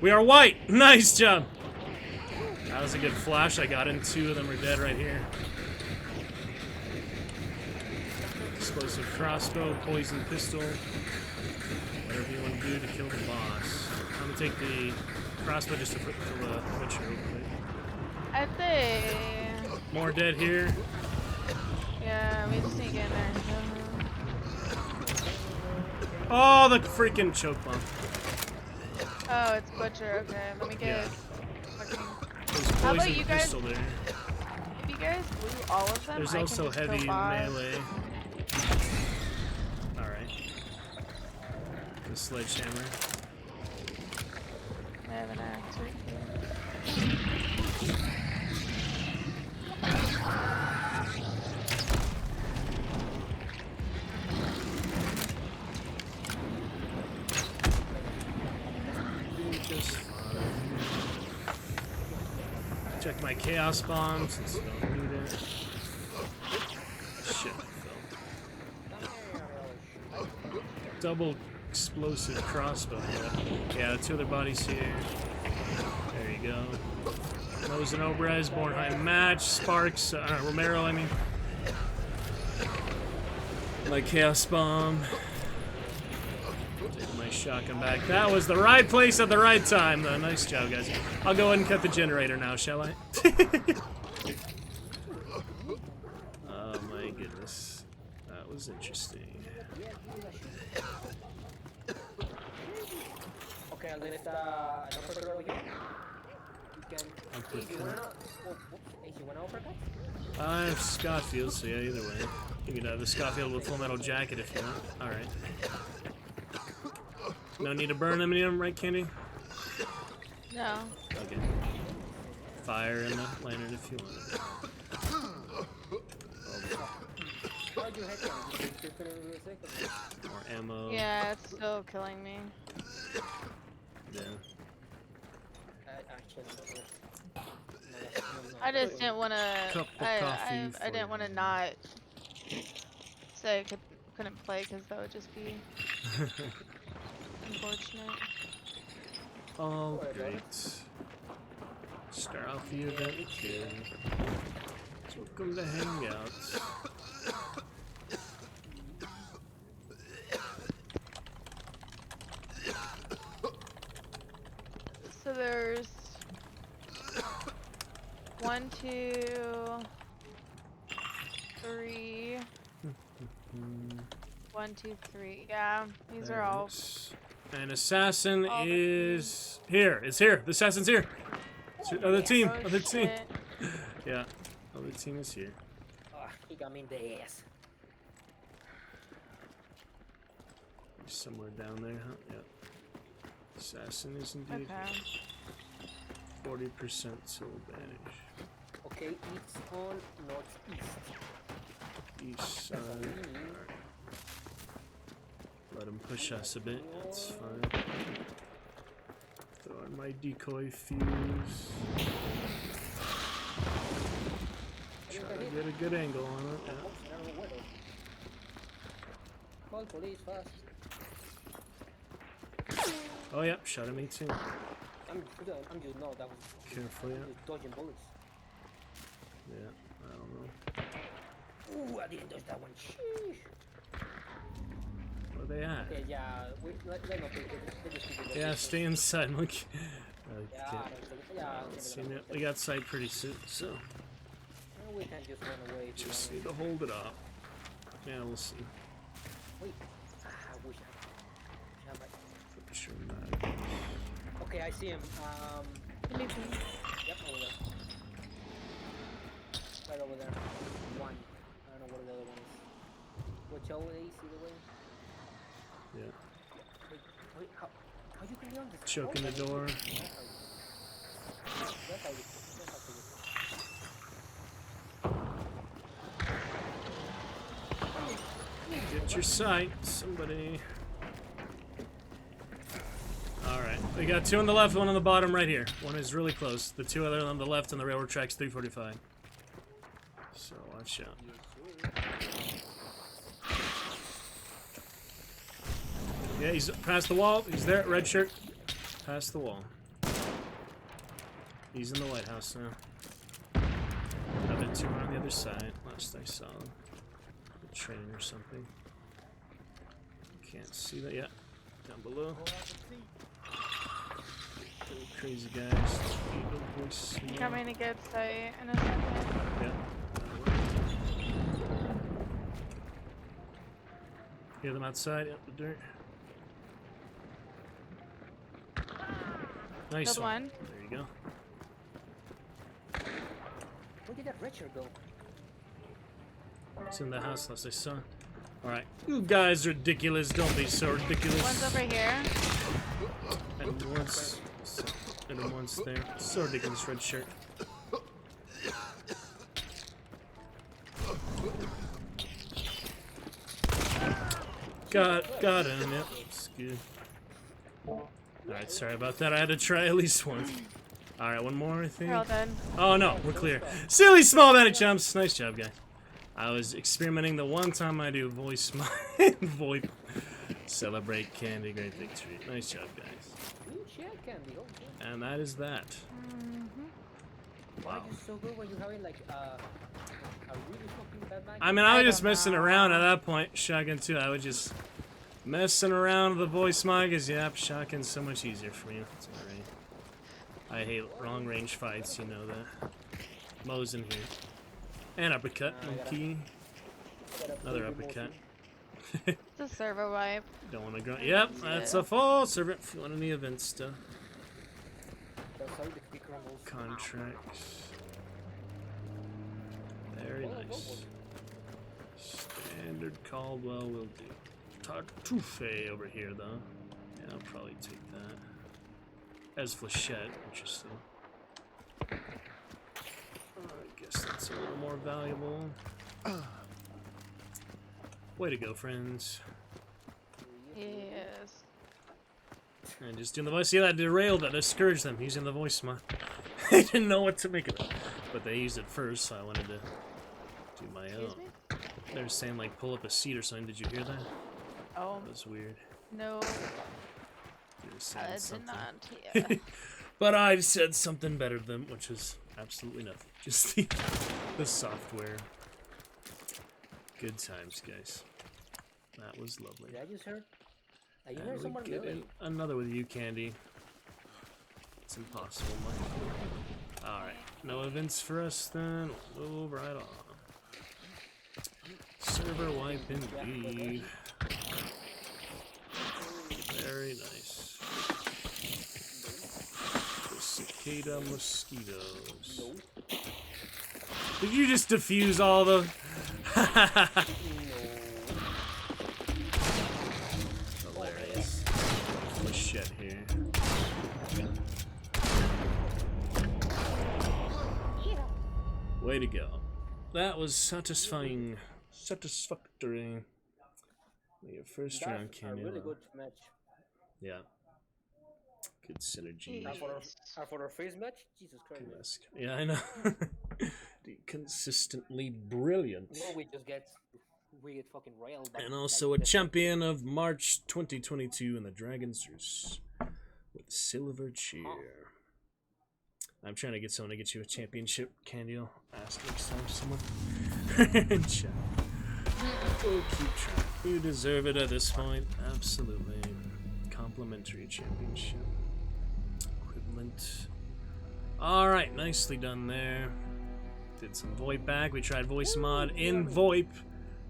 We are white! Nice job! That was a good flash. I got in. Two of them are dead right here. Explosive crossbow, poison pistol. Whatever you want to do to kill the boss. I'm gonna take the crossbow just to kill the butcher real quick. I think. More dead here. Yeah, we just need to get in there. Oh, the freaking choke bomb. Oh, it's Butcher. Okay, let me get. Yeah. Fucking... There's How about poison you guys- pistol there. If you guys loot all of them, There's I also can just heavy go buy. melee. Alright. The sledgehammer. I have an axe right here. Just fine. Check my chaos bomb since I don't need it. Shit, I fell. Double explosive crossbow. Yeah, the two other bodies here. There you go. Nose and Obrez, Bornheim match. Sparks, Romero, I mean. My chaos bomb. Take my shotgun back. That was the right place at the right time, though. Nice job, guys. I'll go ahead and cut the generator now, shall I? Oh my goodness. That was interesting. Okay, I'll let an uppercut over here. You can. Hey, you wanna? Oh, whoops. Hey, you wanna uppercut? I have Scottfield, so yeah, either way. You can have the Scottfield with Full Metal Jacket if you want. Alright. No need to burn them, right, Candy? No. Okay. Fire in the lantern if you want. How'd you head down? You still feeling really sick? More ammo. Yeah, it's still killing me. Yeah. Actually, I just didn't want to. Cup of coffee I didn't for want to you. not say I couldn't play because that would just be unfortunate. Oh, great. Start off the event again. Welcome to Hangouts. So there's 1, 2, 3. 1, 2, 3. Yeah, these are all. And assassin all the is here. It's here. The assassin's here. It's your other team. Oh, Other team. shit. Yeah. Other team is here. he got me in the ass. Somewhere down there, huh? Yep. Assassin is indeed Okay. 40% soul advantage. Okay, it's on northeast. East side. Alright. Let him push us a bit. That's fine. Throw in my decoy fuse. Try to get a good angle on it. Yeah. Oops, I don't know where they. Call police fast. Oh, yeah, shot at me too. I'm just no, that was. Careful, yeah. Just dodging bullets. Yeah, I don't know. Ooh, I didn't dodge that one. Sheesh. Where are they at? Okay, yeah, let not take it. They just keep it. Yeah, stay inside, look. Yeah, I don't think. Yeah, I don't think See, they're gonna we got sight pretty soon, so we can just run away. If just you need to hold it up. Yeah, we'll see. wait. I wish I had my. For sure not. Okay, I see him. Let me see. Yep, over there. Right over there. One. I don't know what the other one is. Watch out, Ace, either way. Yeah. Wait, how you can be on this? Choking the door. That's how you. Get your sight, somebody. Alright, we got two on the left, one on the bottom right here. One is really close. The two other on the left on the railroad tracks, 345. So watch out. Yeah, he's past the wall. He's there, red shirt. Past the wall. He's in the White House now. Other two are on the other side. Last I saw them. The train or something. Can't see that yet. Down below. Crazy guys. Coming to get sight in a second. Yeah. Hear them outside, up the dirt. Nice Killed one. There you go. Where did that red shirt go? It's in the house unless I saw. Alright. You guys are ridiculous. Don't be so ridiculous. One's over here. And once there. So ridiculous, red shirt. Got him, yep. It's good. Alright, sorry about that. I had to try at least one. Alright, one more, I think. We're all done. Oh no, we're clear. Silly small bandit jumps. Nice job, guy. I was experimenting the one time I do voice my VoIP. Celebrate candy, great victory. Nice job, guys. Ooh, shit, candy. Oh, yeah. And that is that. Why are you so good when you're having like a really fucking bad night? I mean, I was just don't messing know. around at that point. Shotgun too. I was just messing around with the voice mod. Cause yep, shotgun's so much easier for me. It's alright. I hate long range fights. You know that. Mo's in here. And uppercut, monkey. Another uppercut. It's a servo wipe. Don't want to grunt. Yep, that's a full servant for one of the event stuff. That's how the quick rumbles. Contracts. Very nice. Standard Caldwell will do. Tartuffe over here, though. Yeah, I'll probably take that. As Flechette, interesting. I guess that's a little more valuable. Way to go, friends. Yes. And just doing the voice. See, that derailed, that discouraged them using the voice mod. They didn't know what to make of it. But they used it first, so I wanted to do my Excuse own. me? They were saying, like, pull up a seat or something. Did you hear that? Oh, That was weird. no. They were saying I did something. not. Yeah. But I said something better than them, which was absolutely nothing. Just the software. Good times, guys. That was lovely. Did I just heard? I just And heard we someone get yelling. in another with you, Candy. It's impossible, Mike. Alright, no events for us then. We'll move right on. Server wipe indeed. Very nice. The cicada mosquitoes. Did you just defuse all the... Hilarious. Machete here. Way to go. That was satisfying. Satisfactory. Your first That's round, a Candy. really good match. Yeah. Good synergy. And for our first match, Jesus Christ. Yeah, I know. Consistently brilliant. No, we get fucking railed. And also a champion of March 2022 in the Dragon's Roost with silver cheer. I'm trying to get someone to get you a championship, Candy. I'll ask next time someone. Chat. Oh, keep trying. You deserve it at this point. Absolutely. Complimentary championship. Equivalent. Alright, nicely done there. Did some VoIP back. We tried voice mod in VoIP.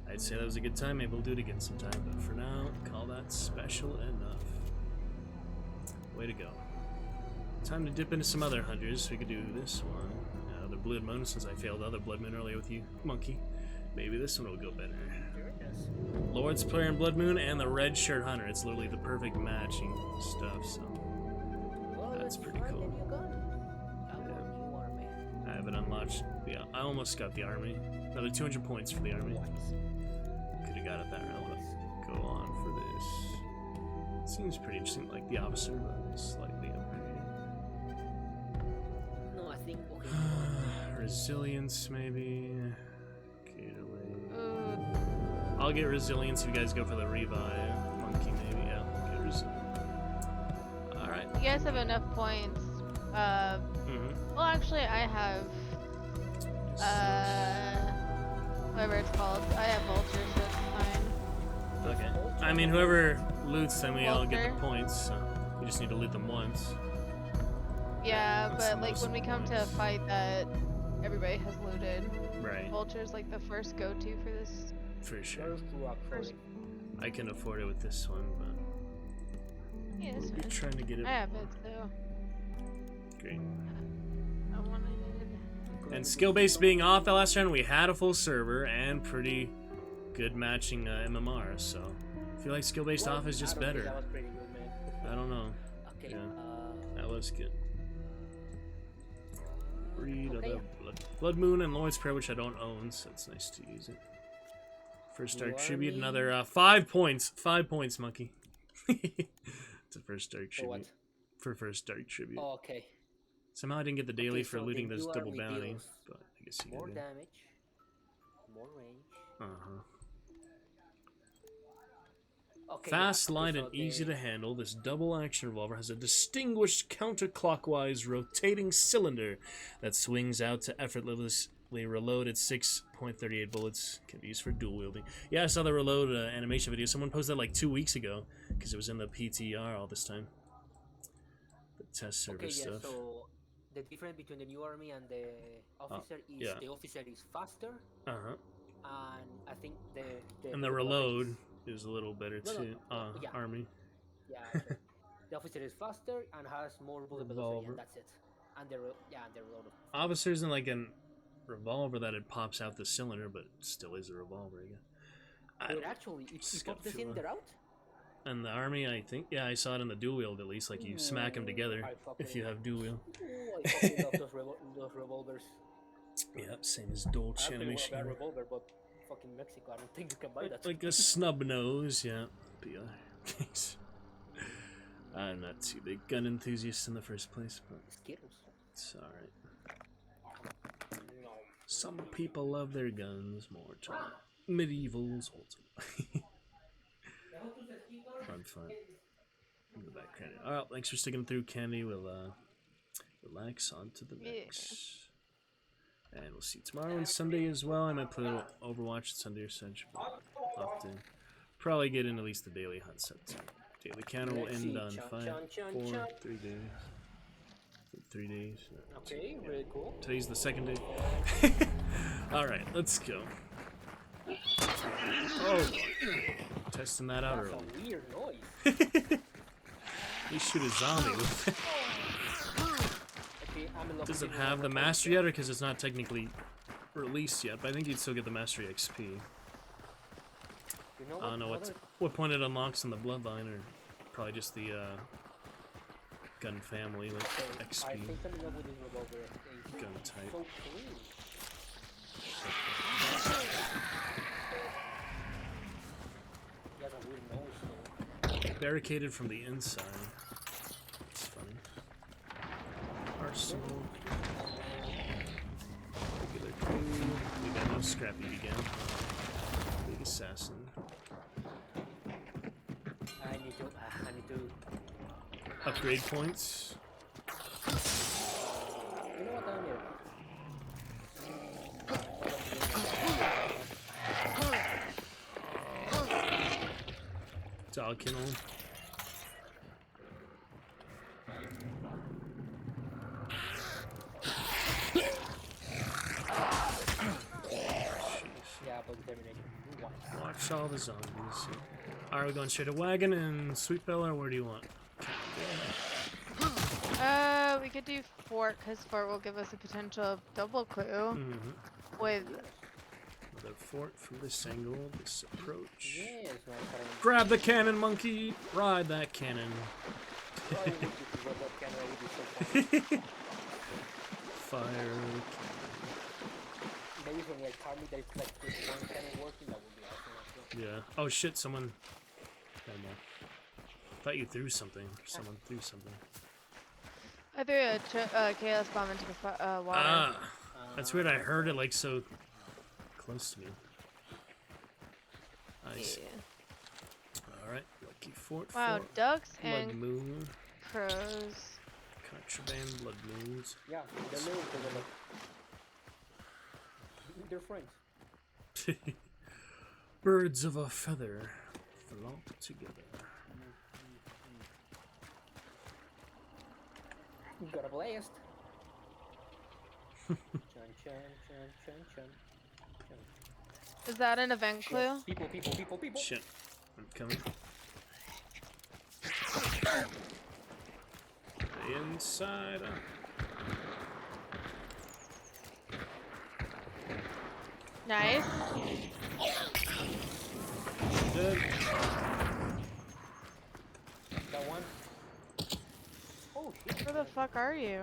I'd say that was a good time. Maybe we'll do it again sometime. But for now, call that special enough. Way to go. Time to dip into some other hunters. We could do this one. The Blood Moon, since I failed the other Blood Moon earlier with you, Monkey. Maybe this one will go better. Lord's Player and Blood Moon and the Red Shirt Hunter. It's literally the perfect matching stuff, so that's pretty cool. I haven't unlocked. Yeah, I almost got the army. Another 200 points for the army. Could have got it that round. Go on for this. Seems pretty interesting, like the officer, but slightly upgraded. No, I think okay. Resilience, maybe. I'll get resilience if you guys go for the revive. Monkey, maybe. Yeah, get resilience. Alright. You guys have enough points. Well, actually, I have. Whatever it's called. I have vultures, so it's fine. Okay. I mean, whoever loots them, we all get the Vulture. points, so we just need to loot them once. Yeah, That's but the like most when we come to a points. fight that everybody has looted, Right. vulture's like the first go-to for this. For sure. There's two First. I can afford it with this one, but Yeah, it's we're fine. trying to get it. I have it, so Great. I wanted. And skill based being off the last round, we had a full server and pretty good matching MMR. So I feel like skill based off is just I don't think better. That was pretty good, man. I don't know. Okay. Yeah. That was good. Read Okay. other Blood Moon and Lloyd's Prayer, which I don't own, so it's nice to use it. First Dark Tribute, Warming. another 5 points. 5 points, monkey. It's a first Dark For what? Tribute. For first Dark Tribute. Oh, okay. Somehow I didn't get the daily Okay, for so looting the this new double army bounty, deals but I guess you More can. damage, more range. Okay, Fast, yeah, okay, light, so and easy the- to handle, this double-action revolver has a distinguished counterclockwise rotating cylinder that swings out to effortlessly reload its 6.38 bullets. Can be used for dual wielding. Yeah, I saw the reload animation video. Someone posted that like 2 weeks ago because it was in the PTR all this time. The test service Okay, yeah, stuff. so the difference between the new army and the officer is yeah. the officer is faster, Uh-huh. and I think the And the weapon reload is- is a little better No, no, too. yeah. Army. yeah, sure. The officer is faster and has more bullet velocity, Revolver. and that's it. And the and the reload. Officer isn't like a revolver that it pops out the cylinder, but it still is a revolver. Yeah. I Wait, don't- actually, it just pops the gotta feel cylinder out. And the army, I think, yeah, I saw it in the dual wield at least. Like you smack them together I if you fucking- have dual wield. Ooh, I fucking love those revolvers. Yeah, same as Dolce I don't animation. know about revolver, but fucking Mexico, I don't think you can buy that. Like a snub nose, yeah. But yeah. I'm not too big gun enthusiast in the first place, but Skittles. it's alright. No. Some people love their guns more to medievals ultimately. I'm fine. In the background. Alright, thanks for sticking through, Candy. We'll relax on to the Yeah. next. And we'll see you tomorrow and Sunday as well. I might play a little Overwatch Sunday or such, but I'll have to probably get in at least the daily hunt set too. Daily counter will Let's end see. on Chun, 5, chun, chun, 4, chun. 3 days. 3 days. Okay, really cool. Today's the second day. Alright, let's go. Oh, testing that out That's early. a weird noise. You shoot a zombie with it. Okay, I'm in love Does with it the have the revolver. mastery yet, or because it's not technically released yet? But I think you'd still get the mastery XP. You know I don't know what point it unlocks in the bloodline, or probably just the gun family, like I XP. think I'm in love with this revolver. It's Gun type. so clean. He has a weird nose, though. Barricaded from the inside. It's funny. Arsenal. Regular crew. We got no Scrappy again. Big assassin. I need to. Upgrade points. You know what? I'm here. Dog kennel. Yeah, but determination. What? Watch all the zombies. Are we going straight to wagon and Sweet Bella, or where do you want? We could do fort, because fort will give us a potential double clue Mm-hmm. with. The fort from this angle, this approach. Yes, my friend. Grab the cannon, monkey! Ride that cannon. Why would you grab that camera? Would be so funny. Fire the cannon. Maybe from like army there's like just one cannon working, that would be awesome. Yeah. Oh shit, someone. Never mind. Thought you threw something. Someone threw something. I threw a chaos bomb into the water. Ah! That's weird, I heard it like so close to me. Nice. Yeah. Alright, Lucky Fort. Wow, Fort. ducks Blood and Moon. crows. Contraband, Blood Moons. Yeah, they're little, they're friends. Birds of a feather flock together. You got a blast. Chun chun chun chun chun. Is that an event clue? People. Shit. I'm coming. Inside. Nice. Dead. That one. Oh shit. Where the fuck are you?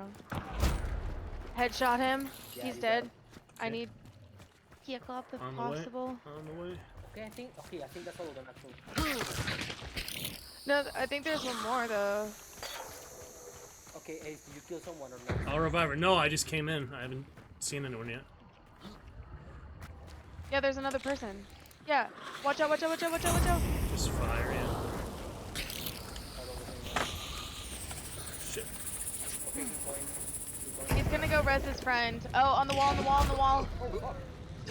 Headshot him. Yeah, He's he's dead. dead. I Okay. need pick up if On the way. possible. On the way. Okay, I think that's all of them actually. No, I think there's one more though. Okay, Ace, did you kill someone or not? I'll revive her. No, I just came in. I haven't seen anyone yet. Yeah, there's another person. Yeah. Watch out, watch out, watch out, watch out, watch out. Just fire, yeah. Shit. Okay, he's going. He's gonna go res his friend. Oh, on the wall, on the wall, on the wall. Oh fuck.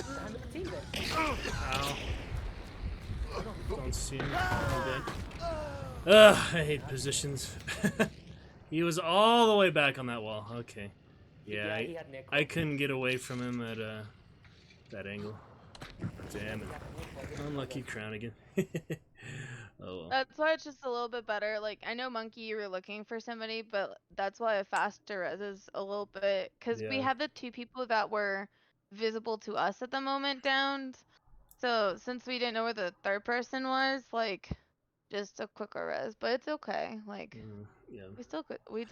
Another team then. Ow. Don't see him. I'm dead. Ugh, I hate positions. He was all the way back on that wall. Okay. Yeah, he had necro. I couldn't get away from him at that angle. Damn it. Unlucky crown again. Oh well. That's why it's just a little bit better. Like, I know Monkey, you were looking for somebody, but that's why a faster res is a little bit. Because we Yeah. had the 2 people that were visible to us at the moment downed. So, since we didn't know where the 3rd person was, like, just a quicker res. But it's okay. Like, Yeah. we still could. We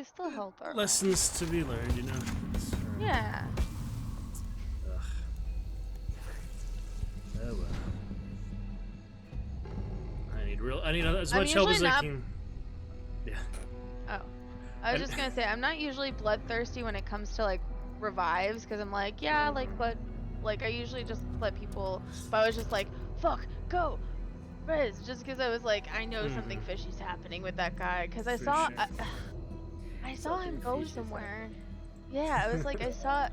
still held our own. Lessons to be learned, you know. It's, Yeah. Ugh. Oh well. I need as I'm much help as usually I not- can. Yeah. Oh. I was just gonna say, I'm not usually bloodthirsty when it comes to, like, revives, because I'm like, yeah, like, but, like, I usually just let people, but I was just like, fuck, go, res, just because I was like, I know something fishy's happening with that guy, because I For saw, sure. I saw him Something go fishy's somewhere. Yeah, I was like, I saw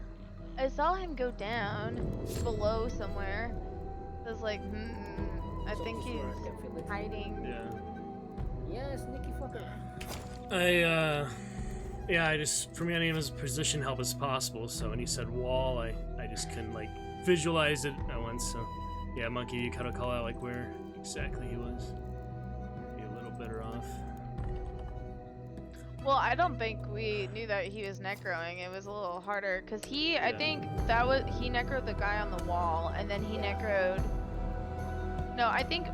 him go down below somewhere. I was like, I think Something's wrong, I can feel he's it. hiding. Yeah. Yeah, sneaky fucker. Yeah, I just, for me, I need as position help as possible, so when he said wall, I just couldn't, like, visualize it at once, so, yeah, Monkey, you kind of call out, like, where exactly he was. Be a little better off. Well, I don't think we knew that he was necroing. It was a little harder, cause I Yeah. think he necroed the guy on the wall, and then he necroed. No, I think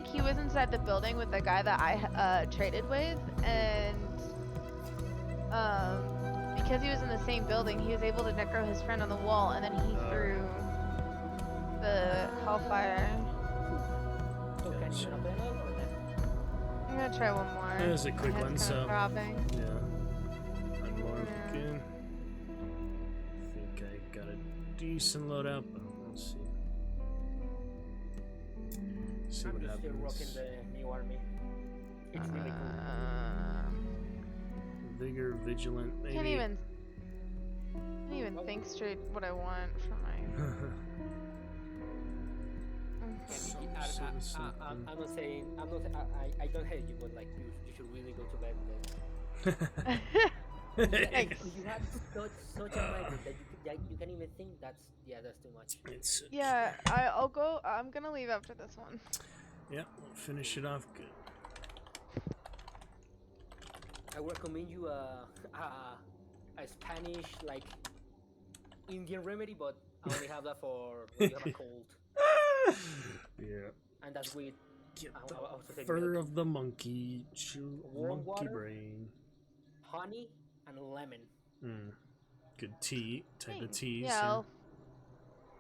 he was inside the building with the guy that I traded with, and because he was in the same building, he was able to necro his friend on the wall, and then he threw the hellfire. So can you gonna play another one or not? I'm gonna try one more. That was a quick My one, head's kinda so- throbbing. Yeah. Unmarked Yeah. again. I think I got a decent loadout, but we'll see. See I'm what just still rocking happens. the new army. It's really cool. Vigor, vigilant, maybe. Can't even think straight what I want for my. I'm not saying, I don't hate you, but like you should really go to bed then. Thanks. You have such a mind that you can't even think. That's too much. It's Yeah, I'll go. I'm gonna leave after this one. yeah, we'll finish it off good. I recommend you a Spanish like Indian remedy, but I only have that for when you have a cold, Yeah. and that's with Get I the was gonna say fur milk. of the monkey, chew Warm monkey water? brain. honey and lemon. Good tea, type of Thanks. teas. Yeah, I'll-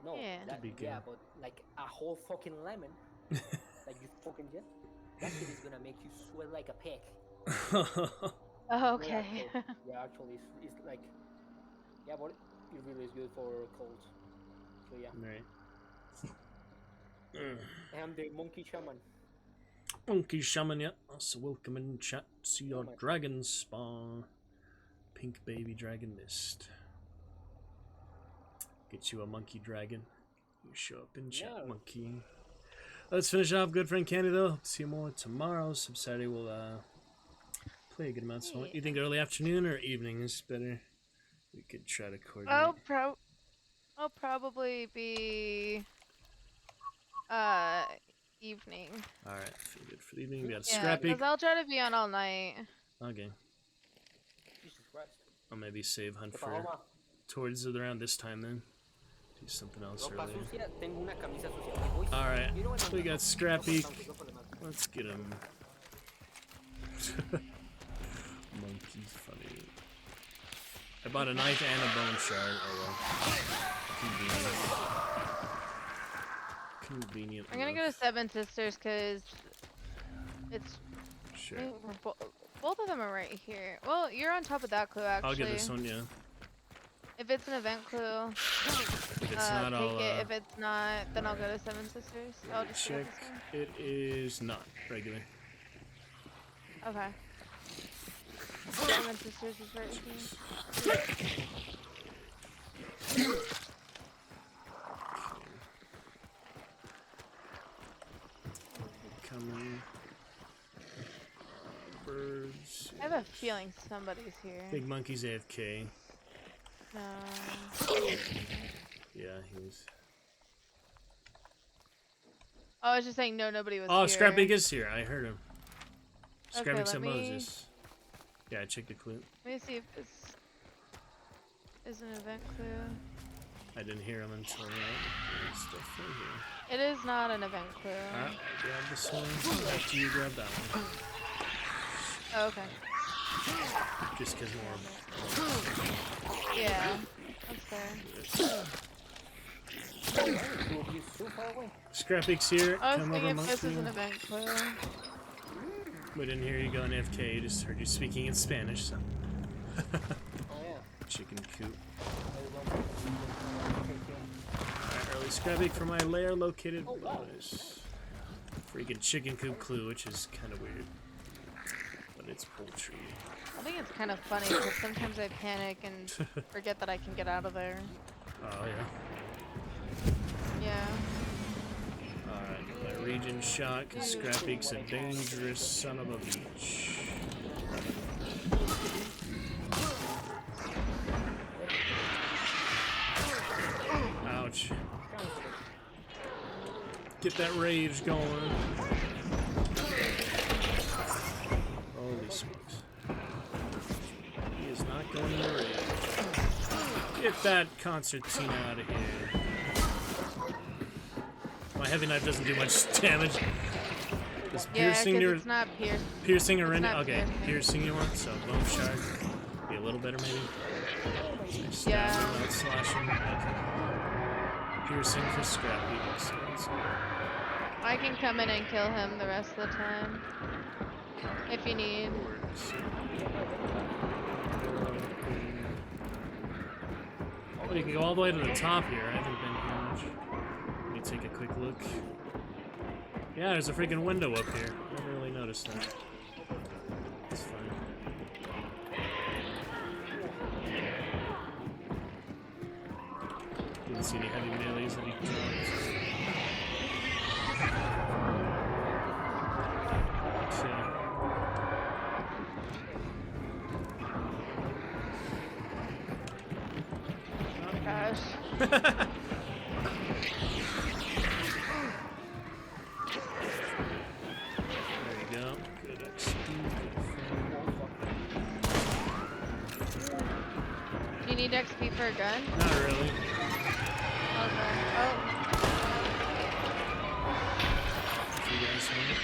No, Yeah. that, Be good. yeah, but like a whole fucking lemon, like you fucking just that shit is gonna make you sweat like a pig. Oh, Yeah, okay. so- yeah, actually, it's like, yeah, but it really is good for colds. So yeah, Right. I'm the monkey shaman. Monkey shaman, yeah. Also welcome in chat. See your my- dragon spawn. Pink baby dragon mist. Get you a monkey dragon. You show up in chat, Yeah. monkey. Let's finish off good friend Candy though. See you more tomorrow. So Saturday we'll play a good amount. So you think early afternoon or evening is better? We could try to coordinate. I'll probably be evening. Alright, feel good for the evening. We got a Yeah, Scrappy. because I'll try to be on all night. Okay. Jesus Christ. I'll maybe save hunt for Oklahoma. towards around this time then. To see something else Ropa earlier. sucia, tengo una camisa sucia. Okay, boys. Alright, You know what? we got Scrappy. No problemas. Let's get him. Monkey's funny. I bought a knife and a bone shard. Oh well. Convenient. I'm gonna go to Seven Sisters because it's Sure. I think both of them are right here. Well, you're on top of that clue actually. I'll get this one, yeah. If it's an event clue, If it's not, take I'll it. If it's not, then I'll go to Seven Sisters. I'll just go check. this one. It is not regular. Okay. Seven Sisters is right here. Coming. Birds. I have a feeling somebody's here. Big Monkey's AFK. Yeah, he was. Oh, I was just saying no, nobody was Oh, here. Scrappy is here. I heard him. Okay, Scrappy let said me- Moses. Yeah, I checked the clue. Let me see if this is an event clue. I didn't hear him until there's stuff in here. It is not an event clue. Alright, I'll grab this one after you grab that one. Oh, okay. Just because more. Yeah, that's fair. Two of you so far away. Scrappy's here. I was Come thinking over, if this is an Monkey. event clue. We didn't hear you going AFK, just heard you speaking in Spanish, so. Oh yeah. Chicken coop. There you go. Alright, early Scrappy for my lair located bonus. Freaking chicken coop clue, which is kind of weird. But it's poultry. I think it's kind of funny because sometimes I panic and forget that I can get out of there. Oh, yeah. Yeah. Alright, my region shot, because Scrappy's a dangerous son of a bitch. Ouch. Get that rage going. Holy smokes. He is not going to rage. Get that concertina out of here. My heavy knife doesn't do much damage. Does Yeah, piercing because your it's not pierced. piercing or it's in not okay, piercing. piercing you want, so bone shard. Be a little better maybe. Stab Yeah. without slashing. Okay. Piercing for Scrappy. So it's I can come in and kill him the rest of the time. If you need. works. Oh, you can go all the way to the top here. I haven't been here much. Let me take a quick look. Yeah, there's a freaking window up here. Never really noticed that. It's fine. Didn't see any heavy melees that he dropped. Oh gosh. There you go. Good XP. Do you need XP for a gun? Not really. Okay. Oh, If you guys want it.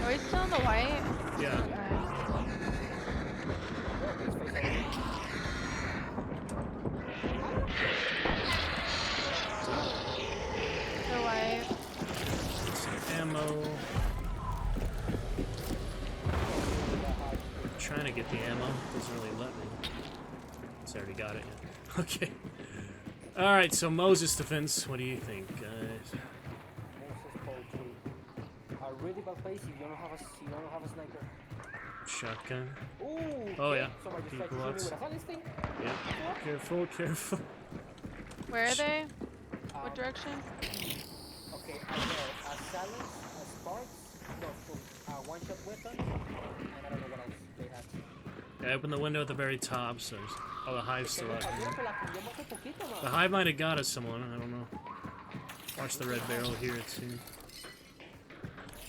are we still in the white? Yeah. Okay. The white. Some ammo. Trying to get the ammo. Doesn't really let me. It's already got it. Yeah. Okay. Alright, so Moses defense. What do you think, guys? Moses poultry. A really bad place if you don't have a sniper. Shotgun. Ooh. Oh, yeah. Somebody just tried to People shoot me outs- with a funny thing. Yeah. Careful, careful. Where are they? What direction? Okay, I got a silence, a sparks, no, a one-shot weapon, and I don't know what else they had. Yeah, I opened the window at the very top, so. Oh, the hive's still out here. Cambiamos un poquito, ¿no? The hive might have got us someone. I don't know. Watch the red barrel here too.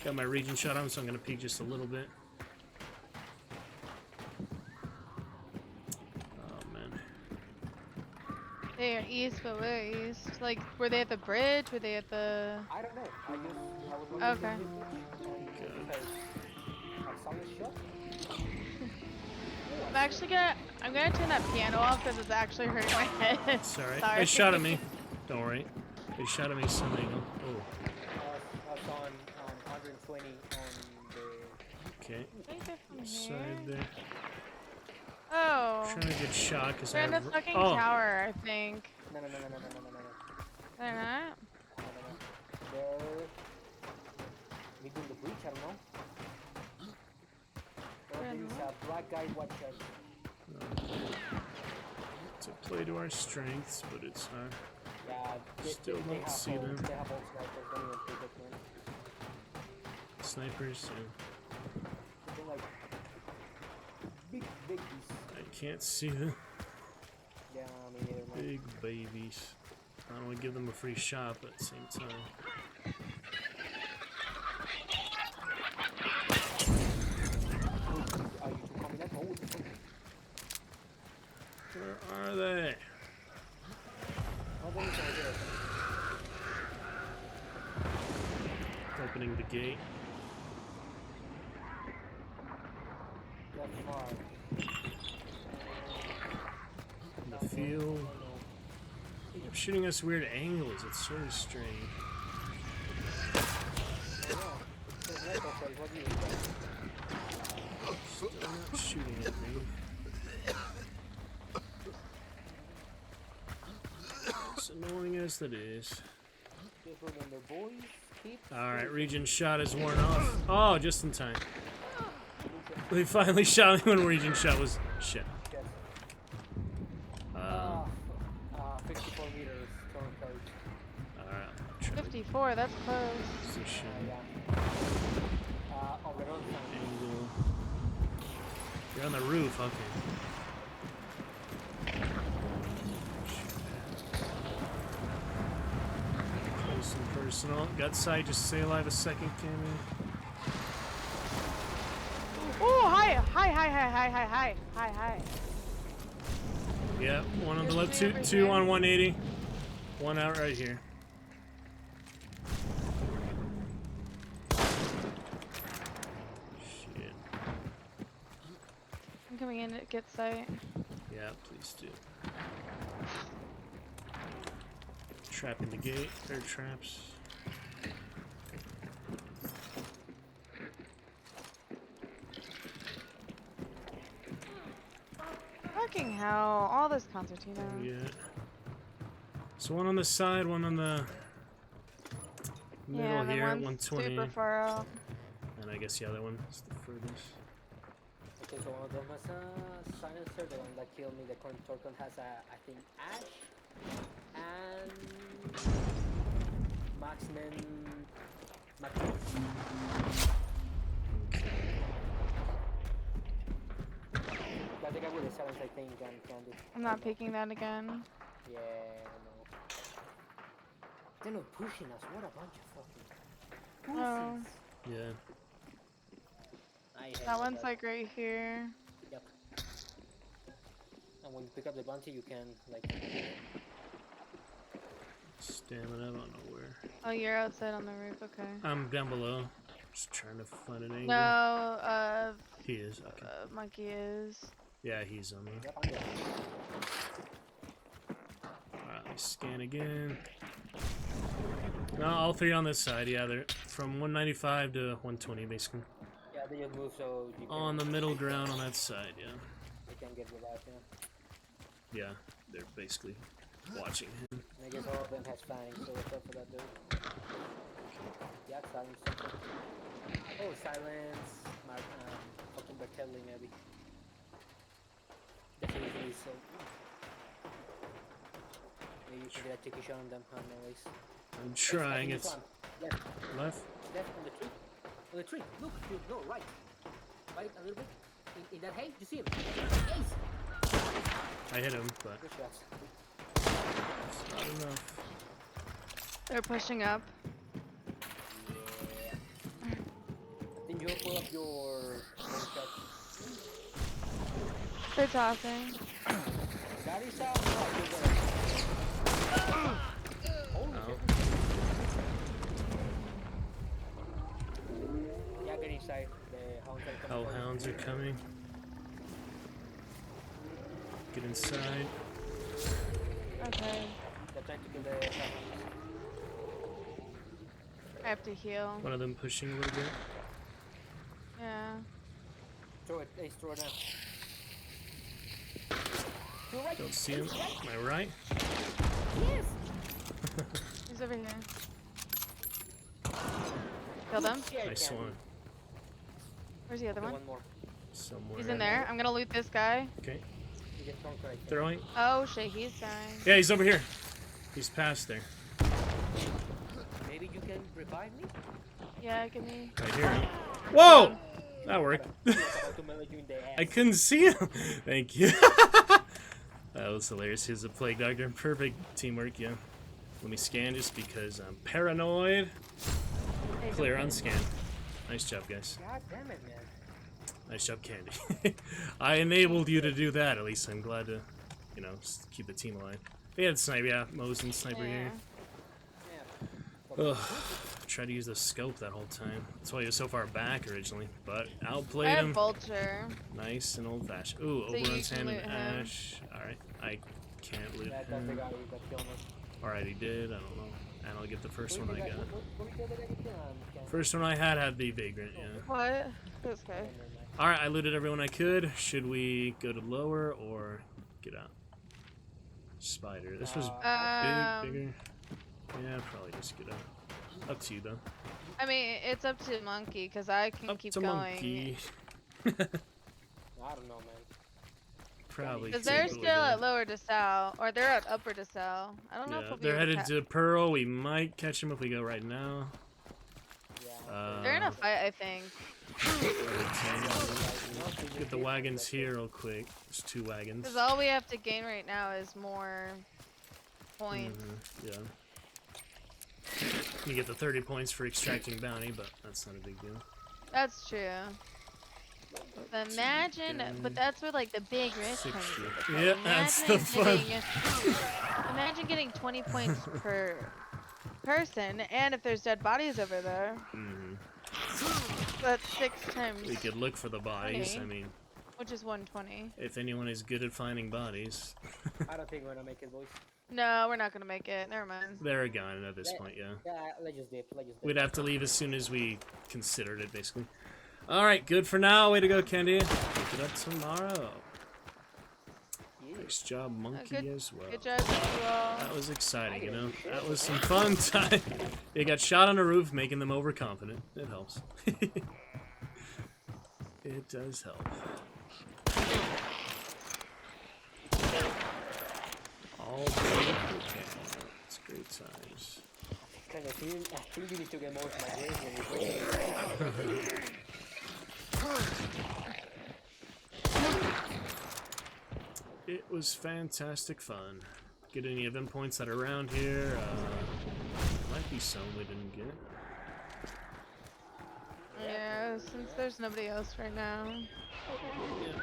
Got my region shot on, so I'm gonna peek just a little bit. They are east, but where east? Like, were they at the bridge? Were they at the? I don't know. I was looking Okay. at the footage and because I saw this shot. I'm gonna turn that piano off because it's actually hurting my head. Sorry. Sorry. They shot at me. Don't worry. They shot at me some angle. Oh. I was on 120 on the. Okay. Can I get from Side here? there. Oh. Trying to get shot because They're I in the have. fucking Oh. tower, I think. No. They're not? They're within the breach. I don't know. Or They're there is not? a black guy watching. To play to our strengths, but it's hard. Yeah, Still they don't have see all, them. They have all snipers. Don't even take it, man. Snipers. Yeah. They're like big beasts. I can't see them. Yeah, me neither, man. Big babies. I don't want to give them a free shot, but at the same time. Are you two coming up? Oh, this one. Where are they? Oh, there is one right there. Opening the gate. That's far. In the field. They're shooting us weird angles. It's sort of strange. What do you Still not shooting at me. As annoying as that is. Just remember, boys, keep. Alright, Region shot is worn off. Oh, just in time. They finally shot me when Region shot was shit. Yes. 54 meters, current coach. Alright, 54, that's close. position, Yeah. Over on time. angle. You're on the roof, okay. Close and personal. Gut side, just stay alive a second, Cammy. Oh, hi. Yeah, one on the left, There's three two over on here. 180. One out right here. Shit. I'm coming in to get sight. Yeah, please do. Trapping the gate. Air traps. Fucking hell, all this concertina. Yeah. So one on the side, one on the middle Yeah, and then here at one's 120. super far out. And I guess the other one is the furthest. Okay, so one of them has a silencer, the one that killed me, the Torton has a, I think, Ash, and Maxman. That's the guy with the silence, I think, and Candy. I'm not picking that again. Yeah, I know. They're not pushing us, what a bunch of fucking Oh. pussies. Yeah. I hate That one's that. like right here. Yep. And when you pick up the bounty, you can, like, Stamina, I don't know where. Oh, you're outside on the roof, okay. I'm down below. Just trying to find an angle. No, He is, okay. Monkey is. Yeah, he's on me. yep, I'm there. Alright, let me scan again. No, all three on this side, yeah, they're from 195 to 120 basically. Yeah, they just move so you can, On the middle ground on that side, yeah. you can get revived, yeah. Yeah, they're basically watching him. And I guess all of them has fangs, so what's up for that dude? Yeah, silence. Oh, silence. Fucking Bertelli, maybe. Definitely so. Maybe you can get a cheeky shot on them, anyways. I'm trying, it's Left, left. left on the tree. On the tree. Look, dude, no, right. Right, a little bit. In that hay, you see him. Ace! I hit him, but Good shots. it's not enough. They're pushing up. Yeah. Then you pull up your shot. They're tossing. That is out. Oh, you're there. Holy Oh. shit. Yeah, get inside. The hounds are coming. for you. Hellhounds are coming. Get inside. Okay. They're trying to kill the hellhounds. I have to heal. One of them pushing a little bit. Yeah. Throw it. Ace, throw it down. To the right. Don't see him. Am I right? Yes. He's over here. Kill them. Yeah, Nice Candy. one. Where's the other Okay, one? one more. Somewhere. He's in there. I'm gonna loot this guy. Okay. You get conquer right there. Throwing. Oh shit, he's dying. Yeah, he's over here. He's past there. Maybe you can revive me? Yeah, give me. Right here. Whoa! That worked. I was about to melee you in the ass. I couldn't see him. Thank you. That was hilarious. He's a plague doctor. Perfect teamwork, yeah. Let me scan just because I'm paranoid. There you Clear go. on scan. Nice job, guys. God damn it, man. Nice job, Candy. I enabled you to do that. At least I'm glad to, you know, keep the team alive. They had sniper, yeah. Mosin sniper here. Yeah. Ugh. Tried to use the scope that whole time. That's why he was so far back originally. But I outplayed have him. Vulture. Nice and old fashioned. Ooh, So you Oberon's can hand and loot him. Ash. Alright. I can't loot That's the him. guy that killed me. Alright, he did. I don't know. And I'll get the first one I got. What the guy you killed? Ken? First one I had the Vagrant, yeah. What? This guy. Never mind. Alright, I looted everyone I could. Should we go to lower or get out? Spider. This was bigger. Yeah, probably just get out. Up to you though. I mean, it's up to Monkey, because I can Up keep to going. Monkey. I don't know, man. Probably. Because take they're what we still got. at Lower DeSalle, or they're at Upper DeSalle. I don't know if Yeah, we'll be they're able headed to to Pearl. We might catch them if we go right now. Yeah. They're in a fight, I think. Get the wagons here real quick. There's 2 wagons. Because all we have to gain right now is more points. Yeah. You get the 30 points for extracting bounty, but that's not a big deal. That's true. But imagine, but that's where like the big risk comes 60. in. Yeah, that's the fun. Imagine getting 20 points per person, and if there's dead bodies over there, that's 6 times, We could look for the bodies. 20. I mean, which is 120. if anyone is good at finding bodies, I don't think we're gonna make it, boys. No, we're not gonna make it. Never mind. they're gone at this point, yeah. Yeah, let's just dip. Let's just dip. We'd have to leave as soon as we considered it, basically. Alright, good for now. Way to go, Candy. Pick it up tomorrow. Yeah. Nice job, Monkey, good- as well. Good job, you all. That was exciting, you know? That was some fun time. They got shot on a roof, making them overconfident. It helps. It does help. All okay. It's great times. Kind of feeling, I think you need to get more of my grace when you play. It was fantastic fun. Get any event points that are around here. Might be some we didn't get. Yeah, since there's nobody else right now. Yeah.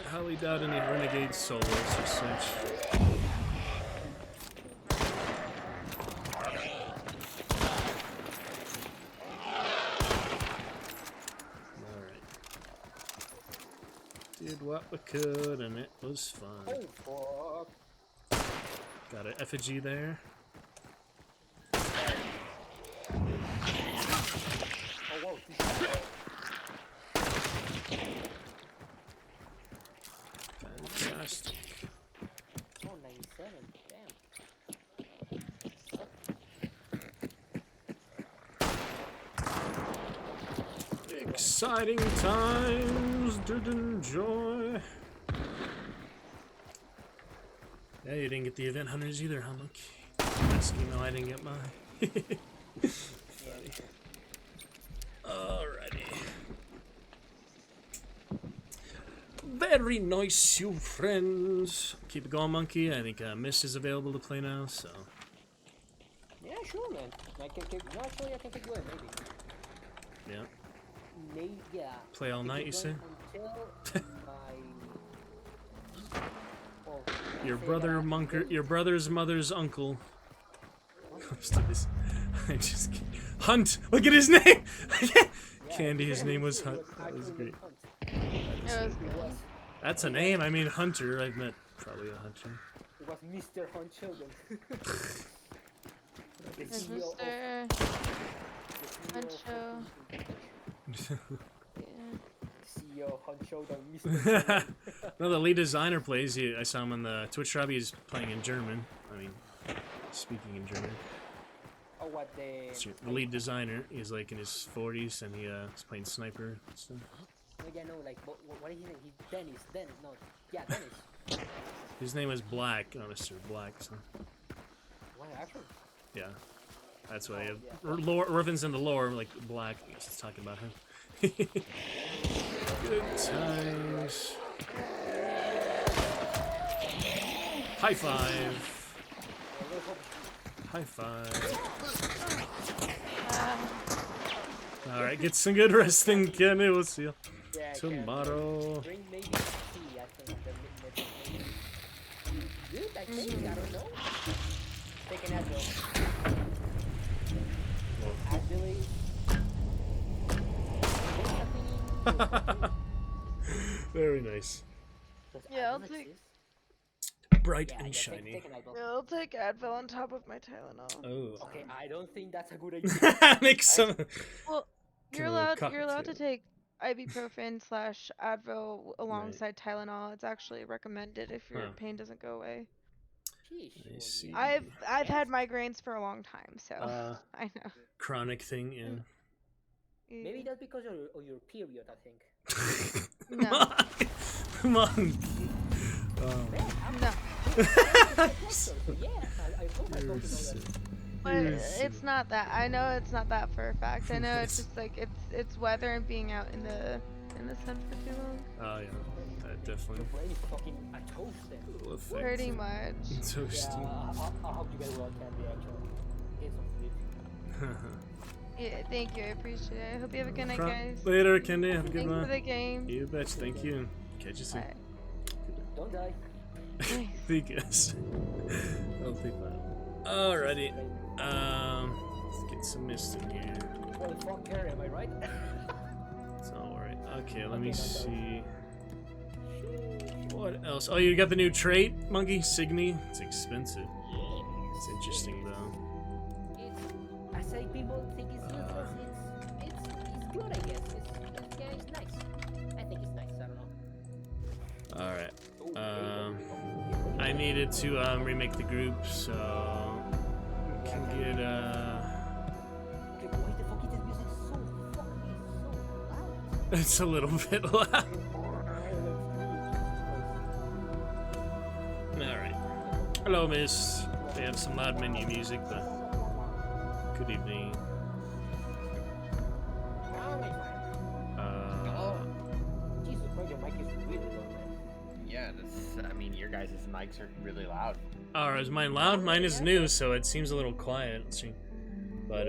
I highly doubt any renegade solos or such. Alright. Did what we could and it was fun. Oh, fuck. Got an effigy there. Oh, whoa. Fantastic. Oh, 97. Damn. Exciting times, did enjoy. Yeah, you didn't get the event hunters either, huh, Monkey? Last email I didn't get mine. Alrighty. Very nice, you friends. Keep it going, Monkey. I think Mist is available to play now, so. Yeah, sure, man. I can keep. No, actually, I can keep going, maybe. Yeah. Yeah. Play all night, you say? Until my. Well, Your say brother that Munker, they- your brother's mother's uncle. Comes to this. I just can't. Hunt. Look at his name. Yeah, Candy. His yeah, name it was Hunt. actually That was named great. Hunt. It was It good. was, That's a name. I mean, Hunter. I've met probably a hunter. it was Mr. Hunt Sheldon. The There's CEO of- Mr. the CEO of Huncho. Yeah. CEO Hunt Sheldon, Mr. Sheldon. No, the lead designer plays. I saw him on the Twitch shop. He's playing in German. I mean, speaking in German. Oh, what the? The lead designer is like in his 40s, and he's playing sniper and stuff. No, yeah, no, like, what is his name? He's Dennis, no. Yeah, Dennis. His name was Black. Oh, Mr. Black. So What, actually? yeah, that's why. Oh, yeah. Lore, reference in the lore, like Black. He's talking about him. Good times. High five. High five. All right, get some good resting, Kenny. We'll see you Yeah, tomorrow. Bring maybe tea, I think. Good, I think, I don't know. Take an Advil. Advil. Very nice. Yeah, I'll take- Bright Yeah, and yeah, shiny. Take an Advil. Yeah, I'll take Advil on top of my Tylenol. Oh. Okay, I don't think that's a good idea. Make some. Well, you're Give a allowed to cocktail. take ibuprofen / Advil alongside Tylenol. It's actually recommended if your Huh. pain doesn't go away. Sheesh. I see. I've had migraines for a long time, so I know. Chronic thing, yeah. Maybe that's because of your period, I think. No. Come on. No, So, yeah, I hope I don't know that. but it's not that. I know it's not that for a fact. I know it's just like it's weather and being out in the sun for too long. Oh yeah, that definitely Your brain is fucking a toast then. will affect Pretty it. much. Yeah, Toasting. I hope you get well, Candy, actually. Get some sleep. Yeah, thank you. I appreciate it. I hope you have a good night, guys. Later, Kendi. Have a good Thanks for one. the game. You bet. Thank you. Catch you soon. Bye. Don't die. Think yes. I'll take that. Alrighty. Let's get some mist in here. Well, fuck her, am I right? It's alright. Okay, let me see. What else? Oh, you got the new trait, Monkey? Signy? It's expensive. It's interesting, though. I say people think it's useless. It's good, I guess. It's nice. I think it's nice. I don't know. Alright. I needed to remake the group, so we can get Okay, why the fuck is this music so fucking so loud? it's a little bit loud. Alright. Hello, miss. We have some loud menu music, but good evening. Jesus Christ, your mic is really low, man. Yeah, that's, I mean, your guys' mics are really loud. Oh, is mine loud? Mine is new, so it seems a little quiet. Let's see. But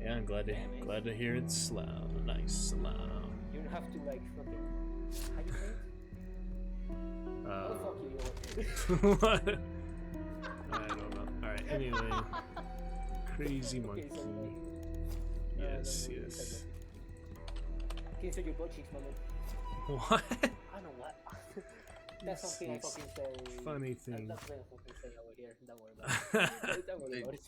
yeah, I'm glad to hear it's loud, nice and loud. You don't have to like fucking. How you say it? Oh fuck you. What? I don't know. Alright, anyway. Crazy monkey. Okay, so, Yes, no, yes. Can you say your butt cheeks, man? What? I don't know what. That's something I It's fucking say. funny thing. That's what I fucking say over here. Don't worry about it. Don't worry about it.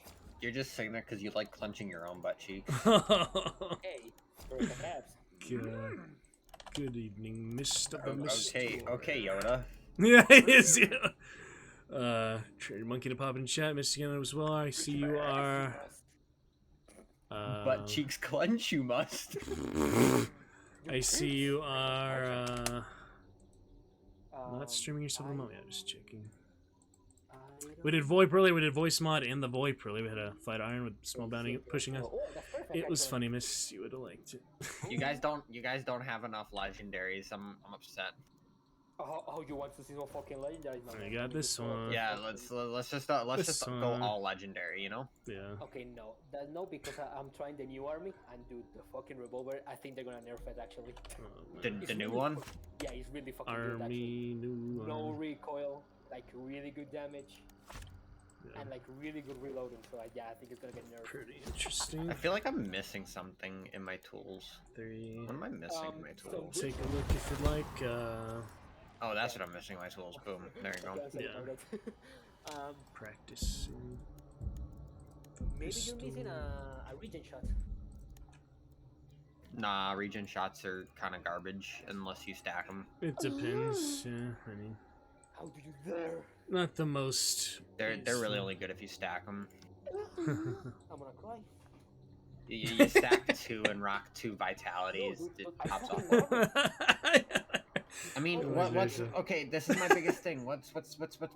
You're just saying that because you like clenching your own butt cheek. Hey, for the cabs. Good evening, Mr. Okay, Yoda. Yeah, it is. Yeah. Trader Monkey to pop in chat. Mr. Gannon as well. I see you are. Butt cheeks clench, you must. I see you are. Not streaming yourself at the moment. Yeah, just checking. We did VoIP earlier. We did voice mod and the VoIP earlier. We had a fight iron with small bounty pushing us. Oh, that's perfect. It was actually. funny, miss. You would have liked it. You guys don't have enough legendaries. I'm upset. Oh, you want to see some fucking legendary? I got this one. Yeah, let's just This go one. all legendary, you know? Yeah. Okay, no, because I'm trying the new army, and dude, the fucking revolver, I think they're gonna nerf it actually. Oh, The, man. the It's new really one? Yeah, it's really fucking good actually. Army new No one. recoil, like really good damage, Yeah. and like really good reloading. So yeah, I think it's gonna get nerfed. Pretty interesting. I feel like I'm missing something in my tools. 3. What am I missing in my So tools? Take a look if you'd like. Oh, that's what I'm missing, my tools. Boom. There you go. Yeah, sorry Yeah. about that. Practicing. Maybe you're missing a regen shot. Nah, regen shots are kind of garbage unless you stack them. It depends. Yeah, I mean, How do you dare? not the most. They're really only good if you stack them. I'm gonna cry. You stack 2 and rock 2 vitalities, No, dude, it but I pops off. fucking I mean, Oh, what's Jesus. okay? This is my biggest thing. What's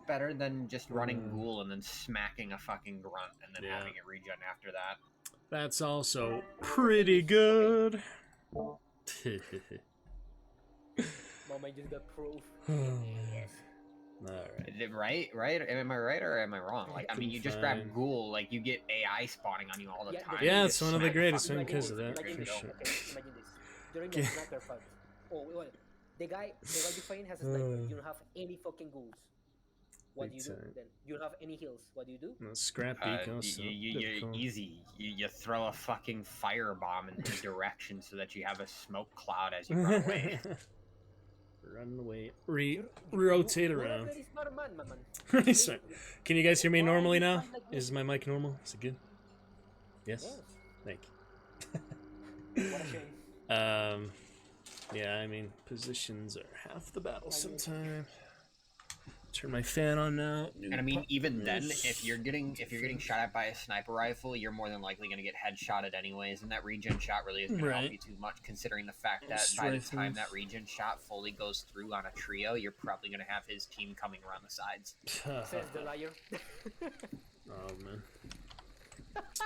better than just running Mm. ghoul and then smacking a fucking grunt and then Yeah. having it regen after that? That's also pretty good. Mom, I just got proof. Alright. Right? Am I right or am I wrong? Like, I mean, you just grab Fine. ghoul, like you get AI spawning on you all the Yeah, time. Yeah, you it's just one of the smack greatest fucking things because of ghoul, that, you're for good to go. sure. Okay, imagine this. During Okay. the sniper fight. Oh, wait. The guy you fighting has a sniper. You don't have any fucking ghouls. What do you do Big time. then? You don't have any heals. What do you do? No, scrap Uh, beak also. you're Difficult. easy. You throw a fucking firebomb in his direction so that you have a smoke cloud as you run away. Run away. You- Rotate you're a around. very smart man, my man. Right, sorry. Can you guys hear me Why normally you now? sound like me? Is my mic normal? Is it good? Yes? Yes. Thank What a shame. you. Yeah, I mean, positions are half the battle sometime. Turn my fan on now. And I mean, even then, if you're getting shot at by a sniper rifle, you're more than likely going to get headshotted anyways, and that regen shot really isn't going to Right. help you too much, considering the fact that Most by the time rifles. that regen shot fully goes through on a trio, you're probably going to have his team coming around the sides. Says the liar. Oh man.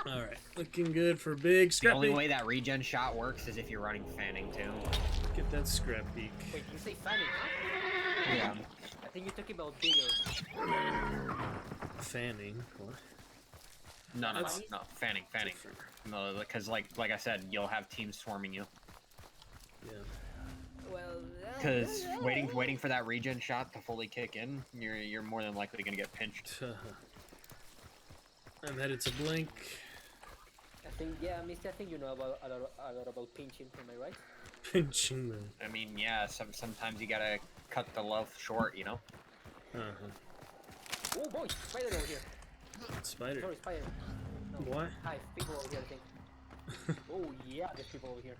Alright, looking good for big The scrap only beak. way that regen shot works is if you're running fanning too. Get that scrap beak. Wait, you say fanning, huh? Yeah. I think you're talking about bigger. Fanning. What? No, That's- fanning. Different. No, because like I said, you'll have teams swarming you. Yeah. Well, Because waiting for that regen shot to fully kick in, you're more than likely going to get pinched. I'm headed to Blink. I think, yeah, Misty, I think you know about a lot about pinching, am I right? Pinching them. I mean, yeah, sometimes you gotta cut the love short, you know? Oh boy, spider over here. Spider. Sorry, spider. No. What? Hi, people over here, I think. Oh yeah, there's people over here.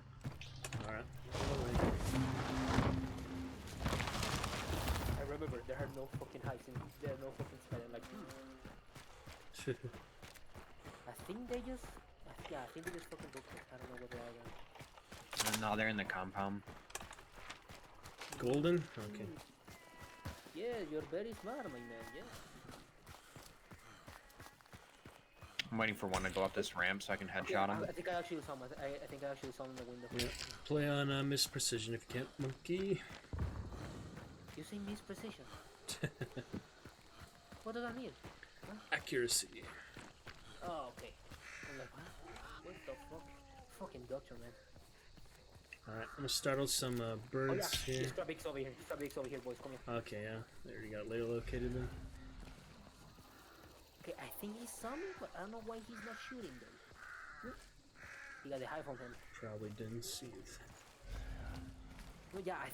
Alright. I remember there are no fucking hives in there are no fucking spider like I think they just yeah, I think they just fucking broke it. I don't know what they are then. No, they're in the compound. Golden? Okay. Yeah, you're very smart, my man, yeah. I'm waiting for one to go up this ramp so I can headshot him. I think I actually saw him. I think I actually saw him in the window. Yeah. Play on Miss Precision if you can't, monkey. You say miss precision. What does that mean? Accuracy. Oh, okay. I'm like, what the fuck? Fucking doctor, man. Alright, I'm gonna startle some Oh yeah, birds here. Strabix over here. Strabix over here, boys. Come here. Okay, yeah. There you got layer located then. Okay, I think he saw me, but I don't know why he's not shooting them. He got the hive on him. Probably didn't see it. No, yeah, I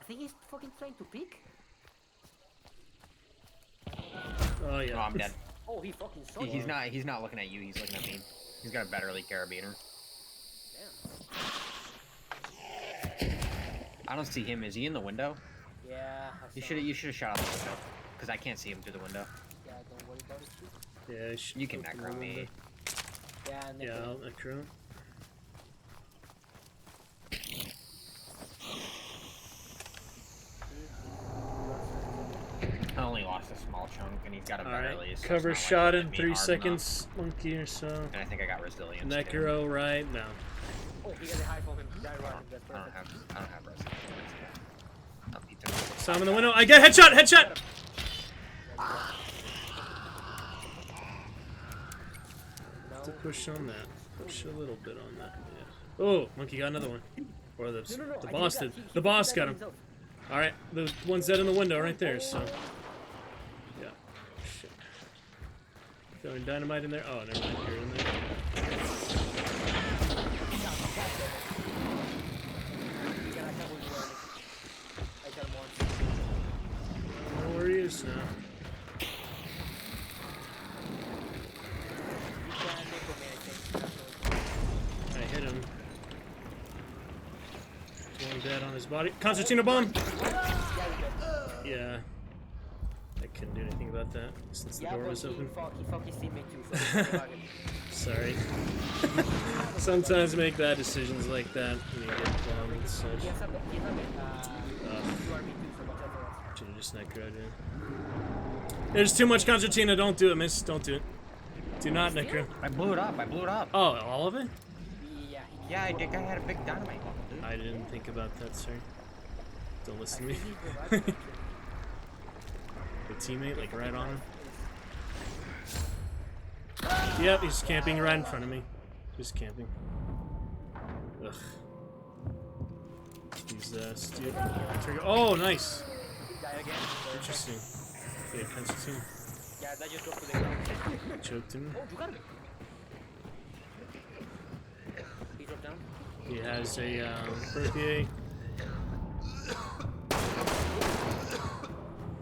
think he's fucking trying to peek. Oh yeah. Oh, I'm dead. Oh, he fucking saw He's me. not looking at you, he's looking at me. He's got a better elite carabiner. Damn. I don't see him. Is he in the window? Yeah. I You saw should him. have shot out the window. Because I can't see him through the window. Yeah, don't worry about it. Too. Yeah, I should You can open necro the me. window. Yeah, and Yeah, I'll necro. I only lost a small chunk and he's got a better Alright, elite. So cover it's not shot like in he hit me 3 hard seconds, monkey or so. enough. And I think I got resilience. too. Necro right now. Oh, he got the hive on him. Yeah, right. That's I don't perfect. have resilience. Oh, he took it. Saw him in the window. I get headshot! Headshot! To push on that. Push a little bit on that. Yeah. Oh, monkey got another one. Or the boss did. The boss got him. Alright, the one's dead in the window right there, so. Yeah. Shit. Throwing dynamite in there. Oh, never mind. You're in there. I know where he is now. I hit him. One dead on his body. Concertina bomb! Yeah. I couldn't do anything about that since the door was open. He fucked his teammate too, so Sorry. Sometimes make bad decisions like that when you get bombed and such. Should've just necroed in. There's too much concertina, don't do it, miss. Don't do it. Do not necro. I blew it up. I blew it up. Oh, all of it? Yeah, I did. I had a big dynamite bomb, dude. I didn't think about that, sir. Don't listen to me. The teammate, like right on him. Yep, he's camping right in front of me. Just camping. Ugh. He's steel. Oh, nice. Interesting. Yeah, concertina. Yeah, that just dropped to the ground. Choked him. Oh, you got him. He dropped down. He has a Berthier.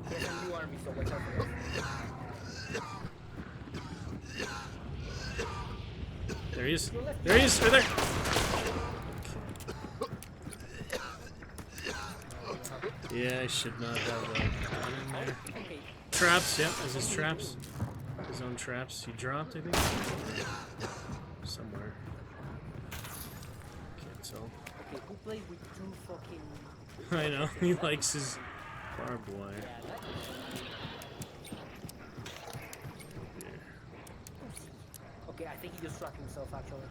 He has a new army, so watch out for that. There he is. There he is. Right there. Yeah, I should not have got in there. Traps. Yep, there's his traps. His own traps. He dropped, I think. Somewhere. Can't tell. Okay, who played with two fucking... I know, he likes his barbed wire. Okay, I think he just struck himself actually.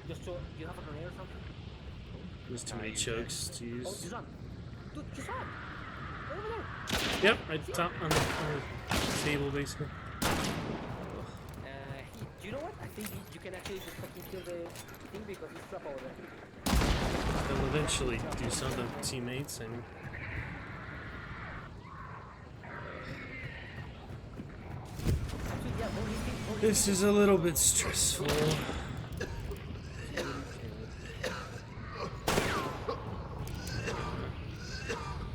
Just to... You have a grenade or something? There's too many chokes to Oh, use. Juzan! Dude, Juzan! Over there! Yep, right top on the table basically. Do you know what? I think you can actually just fucking kill the thing because he's trapped over there. They'll eventually do some of the teammates, I mean. Actually, yeah, no, he's This is a little bit stressful.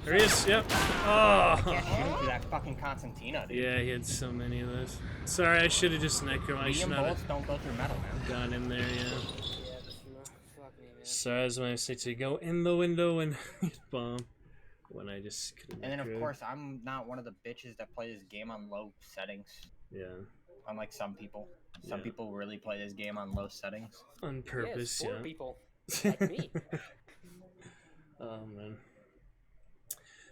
There he is, yep. Oh! Can't shoot through that fucking concertina, dude. Yeah, he had so many of those. Sorry, I should have just necro. I should Medium not bolts have don't go through metal, man. gone in there, yeah. Yeah, that's true. Fuck me, man. Sorry, I was going to say to go in the window and bomb when I just couldn't. And then, of necro. course, I'm not one of the bitches that play this game on low settings. Yeah, Unlike some people. Some Yeah. people really play this game on low settings. on purpose, yes, poor yeah. people like me. Oh man.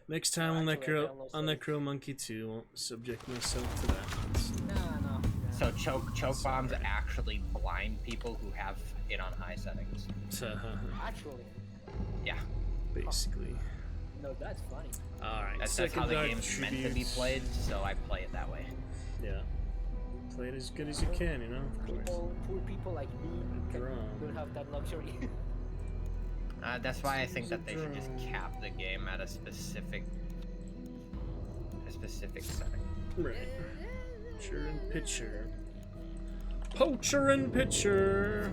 Next time I'll Actually, I necro. download I'll settings. necro monkey too. Won't subject myself to that. No. So choke bombs actually blind people who have it on high settings. Actually, Yeah. Basically. no, that's funny. All right. That's second how the Dark game's meant to be Tributes. played, so I play it that way. Yeah. Play it as good as you can, you know. Of course. Poor people like me Drum. don't have that luxury. That's why I think that they should just cap the game at a specific setting. Right. Poacher and pitcher. Poacher and pitcher.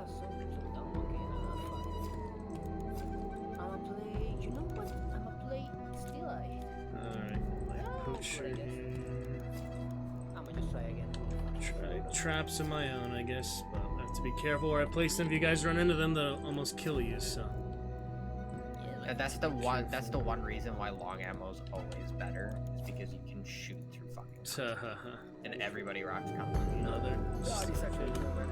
So okay, I'ma play. You know what? I'ma play Still Eye. Alright. Like poacher here. I'ma just try again. Try traps of my own, I guess, but I have to be careful where I place them. If you guys run into them, they'll almost kill you. So. And that's the one. That's the one reason why long ammo is always better, is because you can shoot through fucking. And everybody rocks combo. Another. God, it's actually good, man.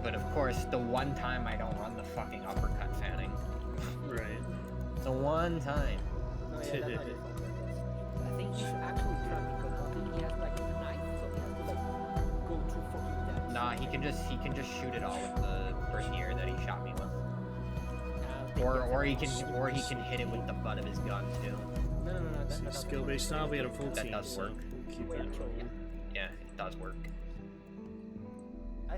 But of course, the one time I don't run the fucking uppercut fanning. Right. The one time. No, yeah, that's not your fault. I think you should actually try because I think he has like a knife, so he has to like go through fucking that. Nah, he can just shoot it all with the Berthier that he shot me with. Or he can hit it with the butt of his gun too. No. That's Skill based style, we had a full That team, does so work. we'll keep Wait, that actually, rolling. Yeah, it does work. I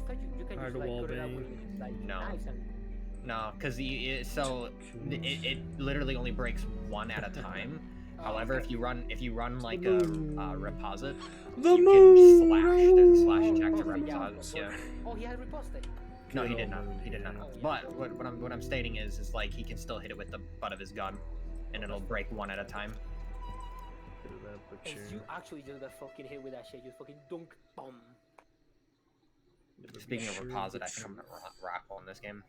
thought you can Hard just like wall cut it out bang. with like No. knives and No, because it literally only breaks one at a time. However, if you run like a reposit, The you moon can slash. There's a slash check to Oh, yeah. reposit. Yeah. Oh, he had reposted. No, he Good did not. old He did not. moon, yeah. But what I'm stating is like he can still hit it with the butt of his gun, and it'll break one at a time. Bit of that And butcher. you actually just got fucking hit with that shit. You fucking dunk bomb. Never Speaking be of sure reposit, the I think I'm truth. gonna rock on this game.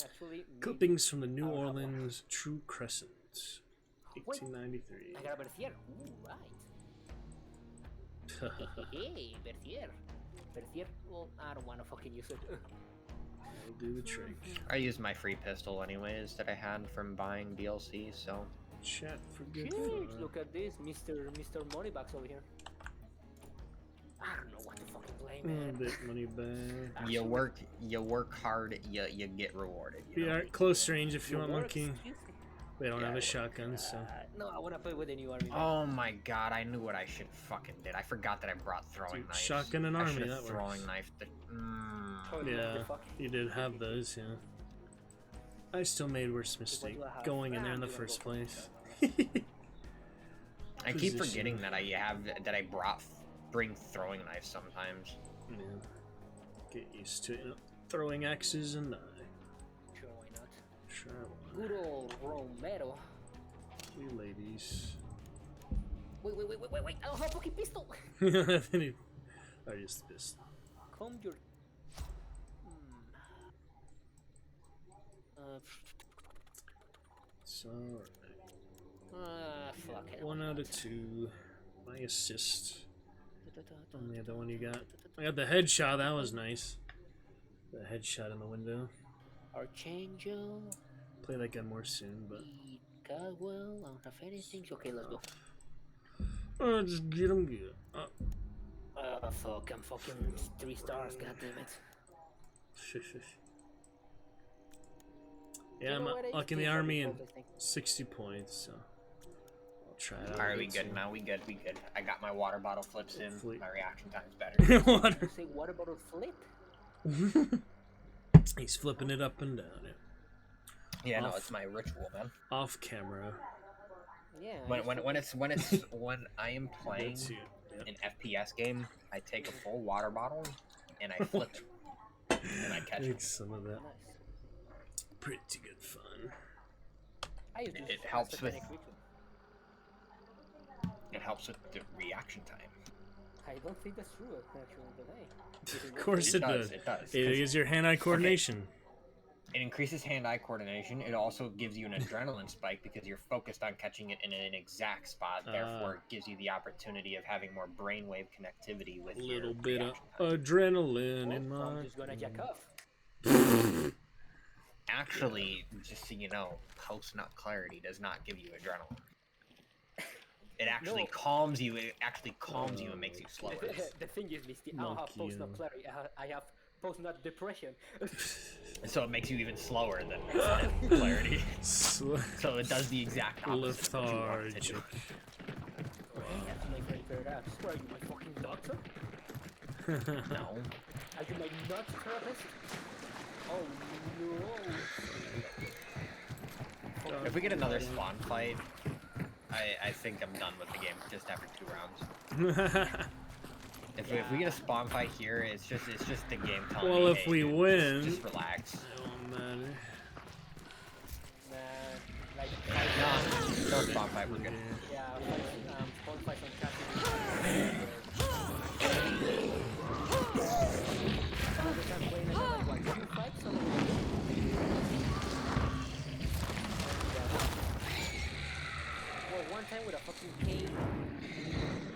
Actually, maybe. Clippings from the New I'll have one. Orleans True Crescent, Wait. 1893. I got a Berthier. Ooh, right. Hey, Berthier. Berthier. Well, I don't want to fucking use it. That'll do the trick. I used my free pistol anyways that I had from buying DLC, so Chat for good Jeez, fun. look at this, Mr. Moneybags over here. I don't know what to fucking play, A man. bit money back. you work hard, you get rewarded. You We know? are at close range if you want, Works, Monkey. excuse me. We don't Yeah, have a it shotgun, so. No, I want to play with the new army. man. Oh my god, I knew what I should fucking did. I forgot that I brought throwing Dude, knives. shotgun and I army, should've that throwing works. knife. Oh, what the Yeah, fuck? you did have those, yeah. I still made worse mistake do I have? going in there in the I'm gonna first go for place. I keep Position. forgetting that I bring throwing knives sometimes. Yeah. Get used to it. You know, throwing axes and Sure, why not? try Good old Romero. you ladies. Wait. I don't have a fucking pistol. I just pissed. Come your. So, Fuck it. 1 out of 2. My assist. And the other one you got. I got the headshot, that was nice. The headshot in the window. Archangel. Play that guy more soon, but. Caldwell. I don't have anything. Okay, let's go. Oh, just get him good. Fuck, I'm fucking 3 stars, goddammit. Yeah, I'm up in the army and 60 points, so I'll try it out. Alright, a we bit good soon. now. We good. I got my water bottle flips in. Hopefully- My reaction time's better. Water. Say, what about a flip? He's flipping it up and down. Yeah. Yeah, no, Off. it's my ritual, man. Off camera. Yeah. When I am playing That's you. an FPS game, I take a full water bottle and I flip it and I catch Need it. some of that. Nice. Pretty good fun. I use It this helps as a with- technique ritual. It helps with the reaction time. I don't think that's true, actually, but hey. Of course it does. It does. It 'cause is your hand-eye coordination. It increases hand-eye coordination. It also gives you an adrenaline spike because you're focused on catching it in an exact spot. Therefore, it gives you the opportunity of having more brainwave connectivity with A your little bit of reaction time. adrenaline in So I'm my. just gonna jack off. Actually, just so you know, post-nut clarity does not give you adrenaline. It actually No. calms you. It actually calms you and makes you slower. The thing is, Misty, I don't have Monkey, post-nut yeah. clarity. I have post-nut depression. So it makes you even slower than clarity. So it does the exact opposite of what you want it to do. Lethargic. Hey, that's my very favorite apps. What are you, my fucking doctor? No. Are you my nut therapist? Oh no. If we get another spawn fight, I think I'm done with the game just after 2 rounds. If we get a spawn fight here, it's just the game telling me, Well, if hey, we dude, win- just relax. It won't matter. Like, No spawn fight, we're good. yeah, spawn fights on Castle. Well, one time with a fucking cane,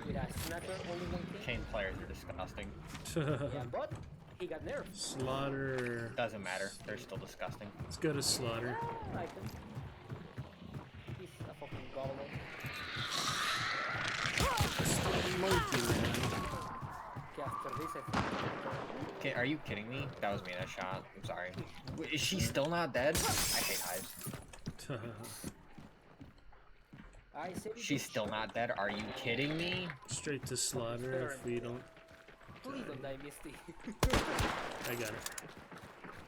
with a sniper, only one cane. Chain players are disgusting. Yeah, but he got nerfed. Slaughter. Doesn't matter. They're still disgusting. Let's go to Slaughter. I like him. He's a fucking goblin. Monkey man. Okay, after this, I think. Okay, are you kidding me? That was me that shot. I'm sorry. Wait, is she still not dead? I hate hives. I said She's still not dead. Are you kidding me? Straight to slaughter if we don't. Please don't die, Misty. I got it.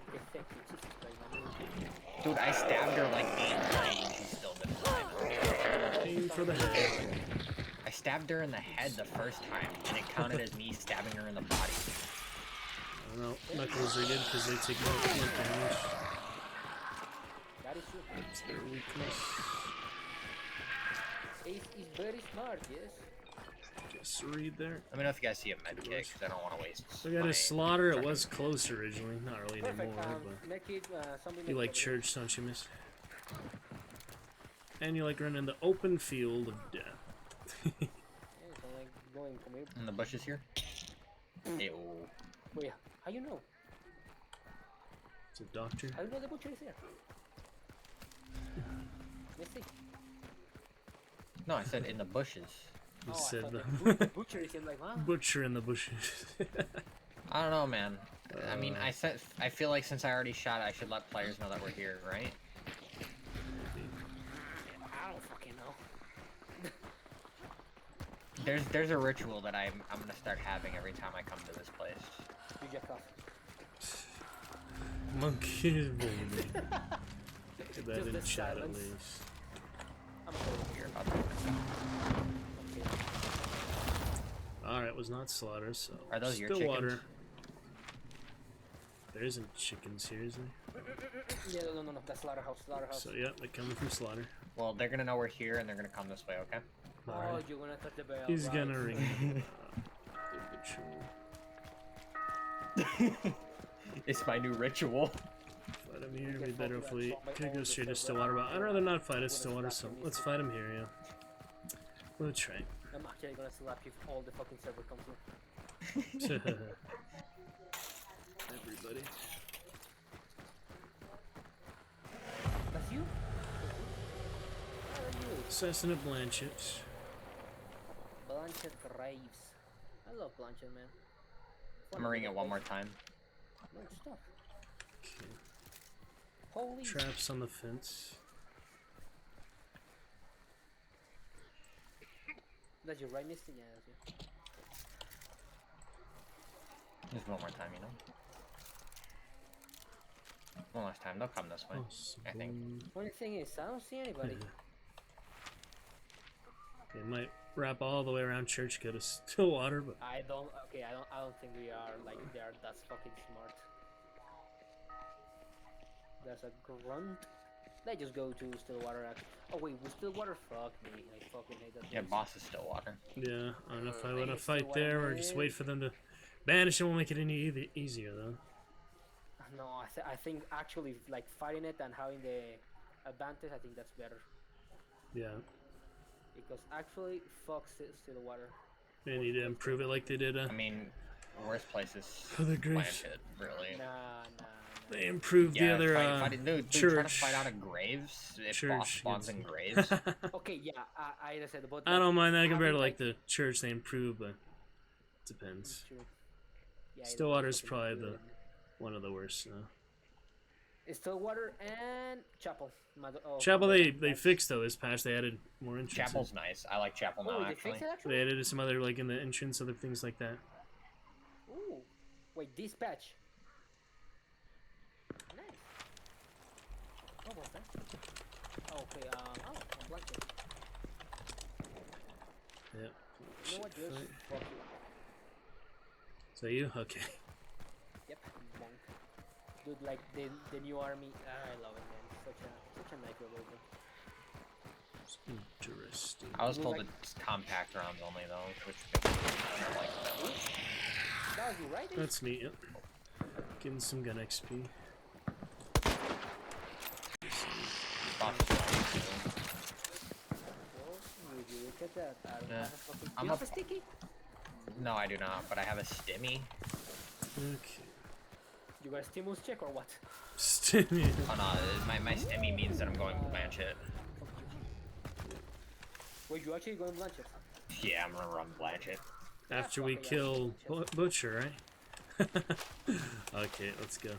Okay, thank you. Jesus Christ, man. Dude, I stabbed her like 8 times and she's still been alive. Aim for the head. I stabbed her in the head the first time, and it counted as me stabbing her in the body. I don't know. Knuckles are good because they take more damage. That is true. It's their weakness. Ace is very smart, yes. Just read there. Let me know if you guys see a med kit, because I don't want to waste. We got my a slaughter. It second- was close originally. Not really anymore, Perfect. but. Make it something You like that- church, don't you, miss? And you like running the open field of death. Yeah, so like going from here. In the bushes here? Ew. Wait, how you know? It's a doctor. How you know the butcher is here? Misty. No, I said in the bushes. You Oh, I said thought the the butcher is here. Like, wow. butcher in the bushes. I don't know, man. I mean, I feel like since I already shot, I should let players know that we're here, right? I don't fucking know. There's a ritual that I'm gonna start having every time I come to this place. You jack off. Monkey is booming. Get that Just in the chat at silence. least. I'm sorry. You're about to. Okay. Alright, was not slaughter, so. Are those your Stillwater. chickens? There isn't chickens here, is there? Yeah, no. That's slaughterhouse. Slaughterhouse. So, yeah, they're coming from slaughter. Well, they're gonna know we're here, and they're gonna come this way, okay? Oh, Alright. you're gonna touch the bell. He's right. gonna ring. The ritual. It's my new ritual. Fight him here, we better if we could go straight to Stillwater, but I'd rather not fight at Stillwater, so let's fight him here, yeah. We'll try. I'm actually gonna slap you if all the fucking server comes here. Everybody. That's you? How are you? Assassinate Blanchett. Blanchett Graves. I love Blanchett, man. I'm gonna ring it one more time. No, stop. Okay. Holy Traps on the fence. That's your right, Misty? Yeah, that's you. Just one more time, you know? One last time. They'll come this way. I think. Only thing is, I don't see anybody. It might wrap all the way around church, go to Stillwater, but I don't think we are like they are that fucking smart. There's a grunt. Let's just go to Stillwater. Oh wait, we Stillwater? Fuck me, I fucking hate that. Yeah, place. boss is Stillwater. yeah, I don't know if I Maybe want to it's fight Stillwater, there or just man. wait for them to banish. It won't make it any easier though. No, I think actually like fighting it and having the advantage, I think that's better. Yeah, Because actually, fuck Stillwater. they need to improve it like they did. I mean, worst place is For the graves. Blanchett, really. Nah. They improved Yeah, the other dude, trying to church. fight out of graves if boss Church spawns gets- in graves. Okay, yeah, I said, but I don't mind that compared having, to like the church they improved, but it depends. True. Yeah, it Stillwater's fucking probably good. one of the worst. It's Stillwater and Chapel. Oh, Chapel they that's- fixed though this patch. They added more entrances. Chapel's nice. I like Chapel Oh, now, they actually. fixed it actually? They added some other like in the entrance, other things like that. Ooh. Wait, this patch. Nice. What was that? Okay, I'm blanking. Yep. You know what, just Fight. fuck you. Is that you? Okay. Yep, bonk. Dude, like the new army, I love it, man. Such a nice reloading. Interesting. I was You told like- it's compact rounds only, though, which makes me not like that much. That was you, right? That's neat. Yep. Getting some gun XP. Boss is nice, too. Well, would you look at that? I don't Yeah. have a fucking... I'm You have a- a sticky? No, I do not, but I have a stimmy. Okay. You got a stimulus check or what? Stimmy. Oh no, my stimmy means that I'm going Blanchett. Wait, you actually going Blanchett? Yeah, I'm gonna run Blanchett. After we fuck it, yeah, kill chill. Butcher, right? Okay, let's go.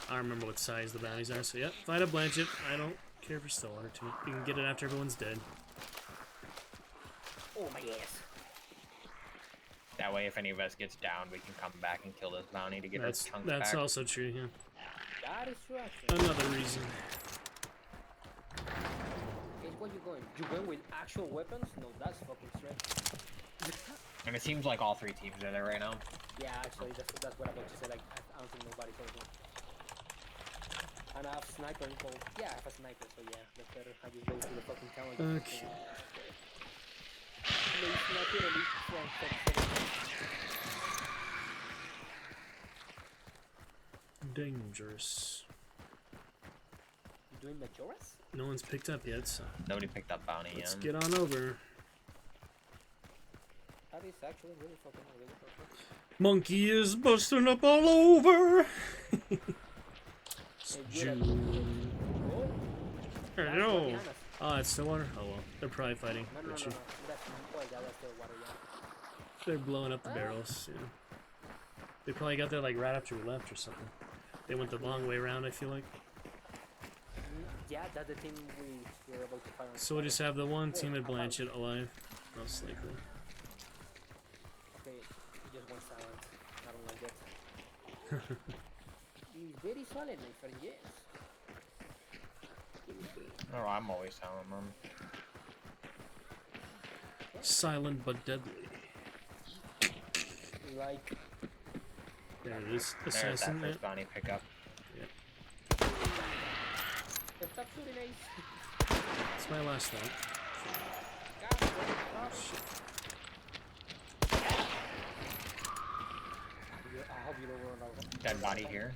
I don't remember what size the bounties are, so yep, fight a Blanchett. I don't care for Stillwater too much. You can get it after everyone's dead. Oh my ass. That way, if any of us gets down, we can come back and kill this bounty to get our chunks That's back. also true, yeah. That is true actually. Another reason. Guess where you going? You going with actual weapons? No, that's fucking straight. And it seems like all 3 teams are there right now. Yeah, actually, that's what I'm about to say. Like, I don't think nobody's over here. And I have sniper. Well, yeah, I have a sniper, so yeah, that's better. I just go to the fucking town. Okay. Dangerous. You doing Majora's? No one's picked up yet, so Nobody picked up bounty let's yet. get on over. That is actually really fucking. Monkey is busting up all over. It's Hey, good. June. Oh, that's Hello. one behind us. Oh, it's Stillwater? Oh well. They're probably fighting. No, no, no, no, Butcher. no. That's the water, yeah. They're blowing up the barrels, yeah. They probably got there like right after we left or something. They went the long way around, I feel like. Yeah, that's the team we were about to fight on. So we just have the one team at Blanchett alive, most likely. Okay, he just went silent. I don't like that. He's very silent, my friend, yes. Oh, I'm always telling them. Silent but deadly. Like, There it is. There's that Assassin. first bounty pickup. stop shooting, Ace. It's my last one. I hope you don't run out. Dead body here.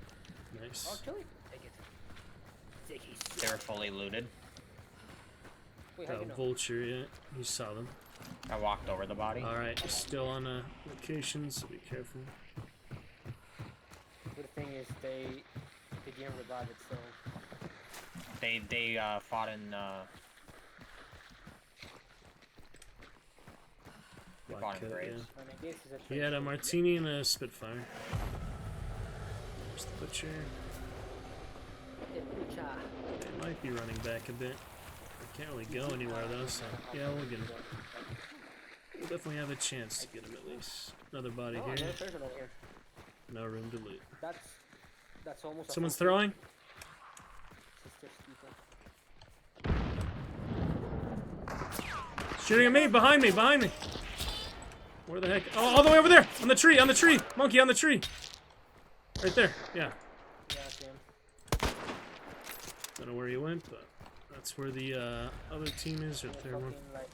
Oh, Nice. kill it. Take it. Take it. They were fully looted. Wait, how do you know? Vulture, yeah. You saw them. I walked over the body. Alright, still on a location, so be careful. Good thing is they didn't revive it, so They fought in Black fought in Cat, graves. yeah. and I guess it's a He had a martini and a spitfire. There's the butcher. They might be running back a bit. I can't really go anywhere though, so yeah, we'll get him. We'll definitely have a chance to get him at least. Another body Oh, here. another person over here. No room to loot. That's almost. a Someone's full throwing? team. Sisters, people. Shooting at me! Behind me! Behind me! Where the heck? Oh, all the way over there! On the tree! On the tree! Monkey on the tree! Right there. Yeah. Yeah, Tim. Don't know where he went, but that's where the other team is, or third one. Fucking, like,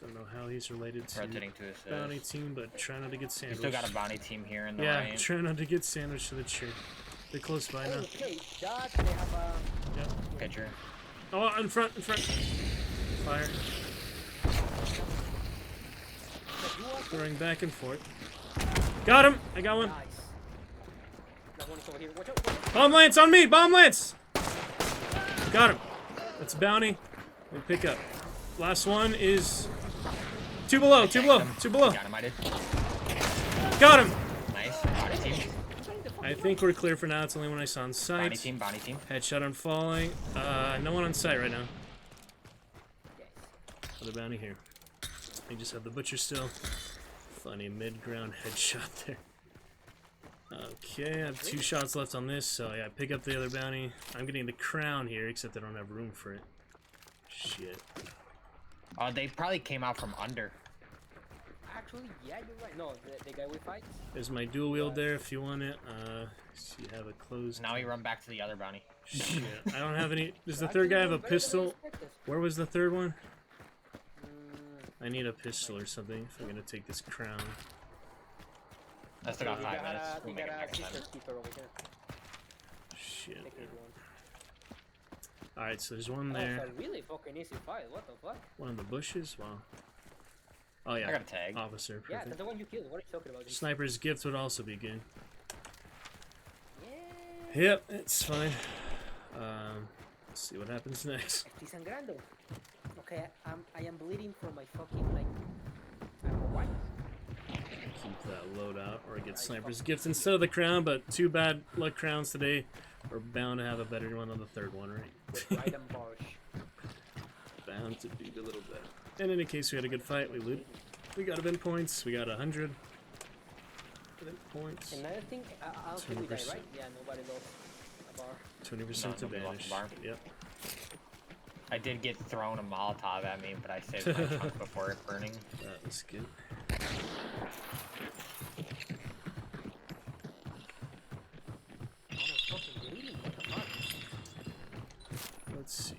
Don't know how he's related to Rotating to assist. bounty team, but try not to get We sandwiched. still got a bounty team here in the Yeah, right. try not to get sandwiched to the tree. They're close by now. okay, that they have a. Yep. Pitcher. Oh, in front, in front. Fire. Throwing back and forth. Got him! I got one. Nice. That one is over here. Watch out! Watch out. Bomb lance on me! Bomb lance! Got him. That's a bounty. We pick up. Last one is two below, two below, two below. Dynamited. Got him! Nice. Bounty team. I think we're clear for now. It's the only one I saw on Bounty sight. team. Bounty team. Headshot on falling. No one on site right now. Other bounty here. We just have the butcher still. Funny mid-ground headshot there. Okay, I have 2 shots left on this, so yeah, pick up the other bounty. I'm getting the crown here, except I don't have room for it. Shit. They probably came out from under. Actually, yeah, you're right. No, the guy we fight. There's my dual wield there if you want it. So you have a closed. Now we run back to the other bounty. Shit, I don't have any. Does the third guy have a pistol? Where was the third one? I need a pistol or something if I'm gonna take this crown. I still got 5 minutes. We We'll make got it a next time. sister keeper over here. Shit. Take it one. Alright, so there's one Oh, there. it's a really fucking easy fight. What the fuck? One in the bushes? Wow. Oh I yeah. got a tag. Officer, Yeah, perfect. that's the one you killed. What are you talking about? Sniper's gift would also be good. Yeah. Yep, it's fine. Let's see what happens next. Estoy sangrando. Okay, I am bleeding from my fucking like. I'm keep that loadout or get sniper's gifts instead of the crown, but two bad luck crowns today. We're bound to have a better one on the third one, right? Right and Barsh. Bound to be a little better. In any case, we had a good fight. We looted. We got event points. We got 100 event points. Another thing, I don't think we died, 20%. right? Yeah, nobody lost a bar. 20% to nobody lost vanish. a bar. Yep. I did get thrown a Molotov at me, but I saved my chunk before it burning. That was good. Oh, no, fucking bleeding, what the fuck? Let's see.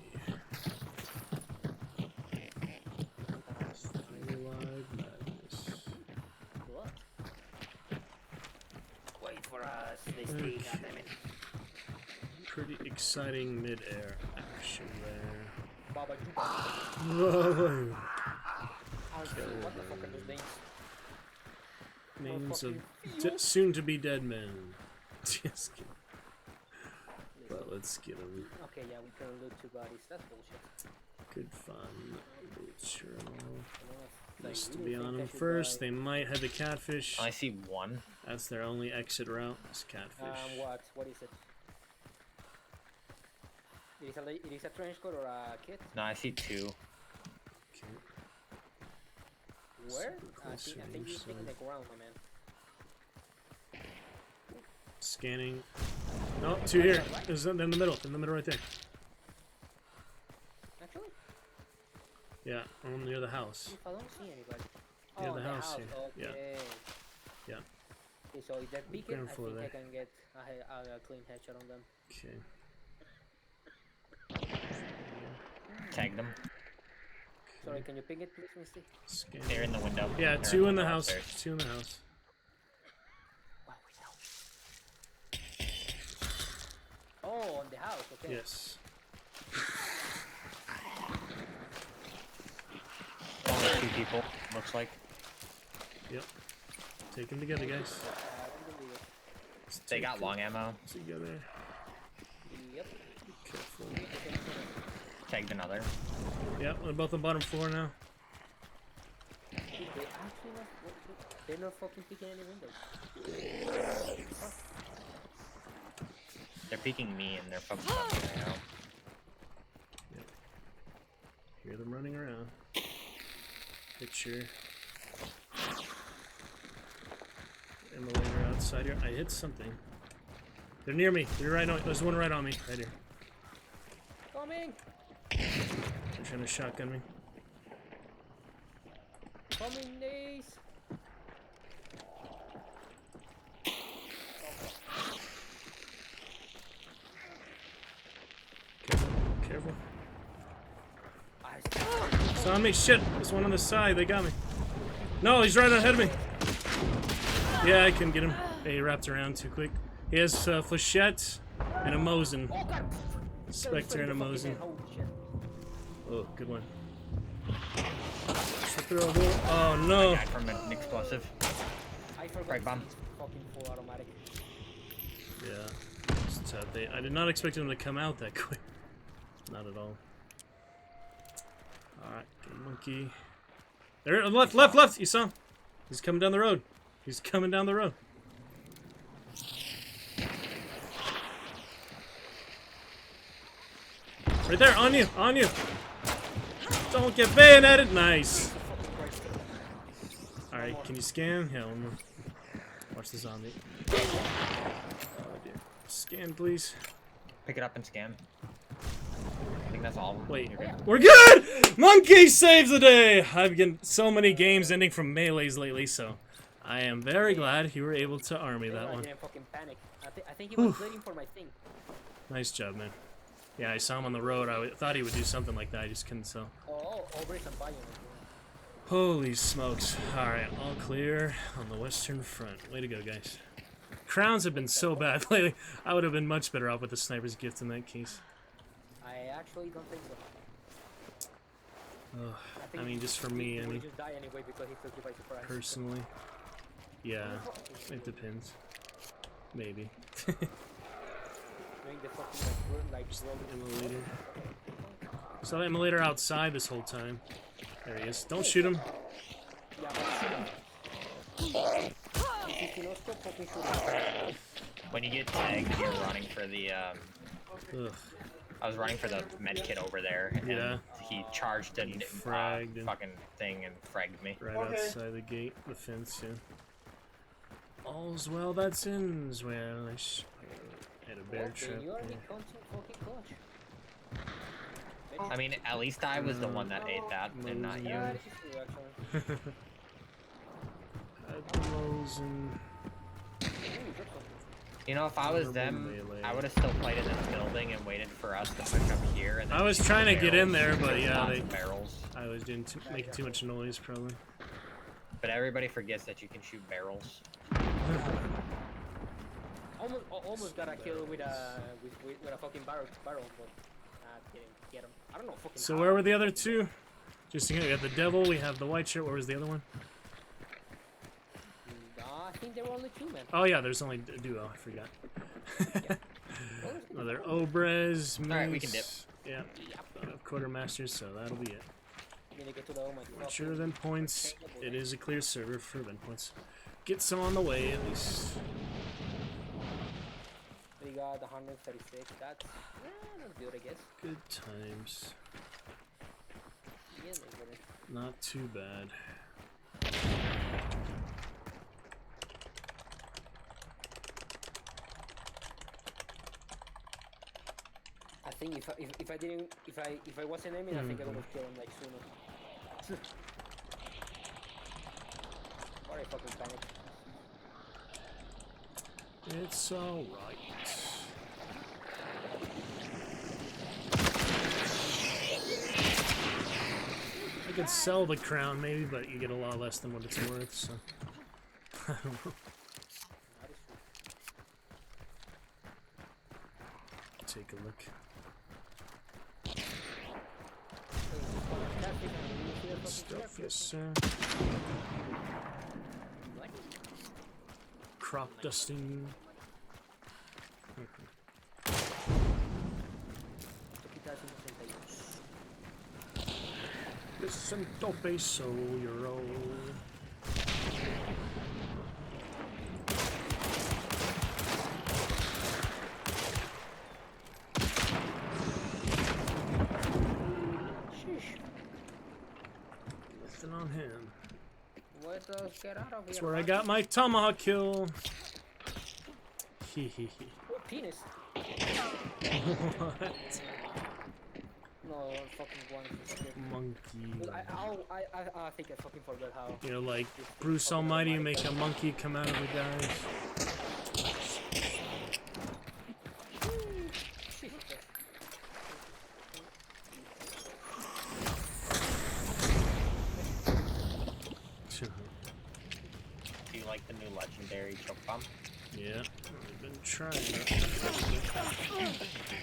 Live madness. What? Wait for us, they stay, Okay. goddammit. Pretty exciting mid-air action there. Baba Juba. Whoa. I was thinking, what the fuck are those names? Names of Motherfucking soon-to-be dead men. Just kidding. But let's get a loot. Okay, yeah, we can loot two bodies. That's bullshit. Good fun. Loot sure. You know, Just like, to you be think on I them should first. buy- They might head to catfish. I see one. That's their only exit route. Is catfish. What? What is it? It is a trench coat or a kit? No, I see two. Okay. Where? Super I close think range, you're taking so- the ground, my man. Scanning. No, two here. There's in the middle. In the middle right there. Actually, Yeah, near the house. if I don't see anybody. Near Oh, the the house house. here. Yeah. Okay. Yeah. Okay, so if they're peeking, I Ground floor think I there. can get a clean headshot on them. Okay. Tagged them. Sorry, can you ping it, please, Misty? Scan. They're in the window. Yeah, They're two in the window house. upstairs. Two in the house. Wow, we know. Oh, on the house. Okay. Yes. Only two people, looks like. Yep. Take them together, guys. I don't believe it. Let's They take got them long ammo. together. Yep. Be careful. Tagged another. Yep, they're both on bottom floor now. They actually not. They're not fucking peeking any windows. They're peeking me and they're focused on me right now. Hear them running around. Picture. Emulator outside here. I hit something. They're near me. They're right on. There's one right on me. Right here. Coming! They're trying to shotgun me. Coming, days! Careful. Careful. I It's on me. Shit. There's one on the side. They got me. No, he's right ahead of me. Yeah, I can get him. He wrapped around too quick. He has Flechette and a Mosin. Oh god! Spectre and a Mosin. Holy shit. Oh, good one. Should throw a ball. Oh no. Died from an explosive. I forgot Right, bomb. it's fucking full automatic. Yeah. Just, I did not expect him to come out that quick. Not at all. Alright, good monkey. There, left, left, left! You saw him. He's coming down the road. He's coming down the road. Right there, on you, on you. Don't get bayoneted. Nice. Alright, can you scan? Hell no. Watch the zombie. Oh dear. Scan, please. Pick it up and scan. I think that's all. Wait, You're good. we're good! Monkey saves the day! I've been so many games ending from melees lately, so I am very glad you were able to army that I one. didn't fucking panic. I think he was waiting for my thing. Nice job, man. Yeah, I saw him on the road. I thought he would do something like that. I just couldn't tell. Oh, over some biome. Holy smokes. Alright, all clear on the Western Front. Way to go, guys. Crowns have been so bad lately. I would have been much better off with the sniper's gift in that case. I actually don't think so. Ugh, think I mean, just for he me, I would mean, just die anyway because he took you by surprise. personally. Yeah, it depends. Maybe. Doing the fucking like rolling. Emulator. Saw the emulator outside this whole time. There he is. Don't shoot him. Yeah, but If you know, stop fucking shooting. When you get tagged, you're running for the. Ugh. I was running for the med kit over there. And Yeah. He charged and fragged and- fucking thing and fragged me. Right outside the gate, the fence, yeah. All's well that ends well. I had a bear Okay, trap. you are Yeah. the content fucking clutch. I mean, at least I was the one that ate that, and not you. Yeah, this is true, actually. Had the rolls and Ooh, drop something. You know, if I was them, Melee. I would have still played in this building and waited for us to push up here. And then I was shoot trying to get in barrels. there, but There's yeah, lots they- of barrels. I was doing making too much noise, probably. But everybody forgets that you can shoot barrels. Almost got a kill with a fucking barrel, but didn't get him. I don't know fucking. So how. where were the other two? Just to we got the devil, we have the white shirt. Where was the other one? I think there were only two, man. Oh yeah, there's only a duo. I forgot. Another Obrez. Alright, we can dip. Mace. Yeah. Quartermasters. So that'll be it. Gonna get to the Sure, event points. It is a clear server for event points. Get some on the way at least. We got 136. That's good, I guess. Good times. Yeah, they got it. Not too bad. I think if I wasn't aiming, I think I would have killed him like sooner. Or I fucking panic. It's alright. I could sell the crown maybe, but you get a lot less than what it's worth, so I don't know. That is true. Take a look. Stuff, yes, sir. Crop dusting. Listen, peso euro. Sheesh. Nothing on him. What does get out of here? That's where I got my tomahawk kill. Hee hee hee. Oh, penis. What? No, fucking one. Monkey. I think I fucking forgot how. You know, like Bruce Almighty make a monkey come out of the guys. Do you like the new legendary choke bomb? Yeah, I've been trying that.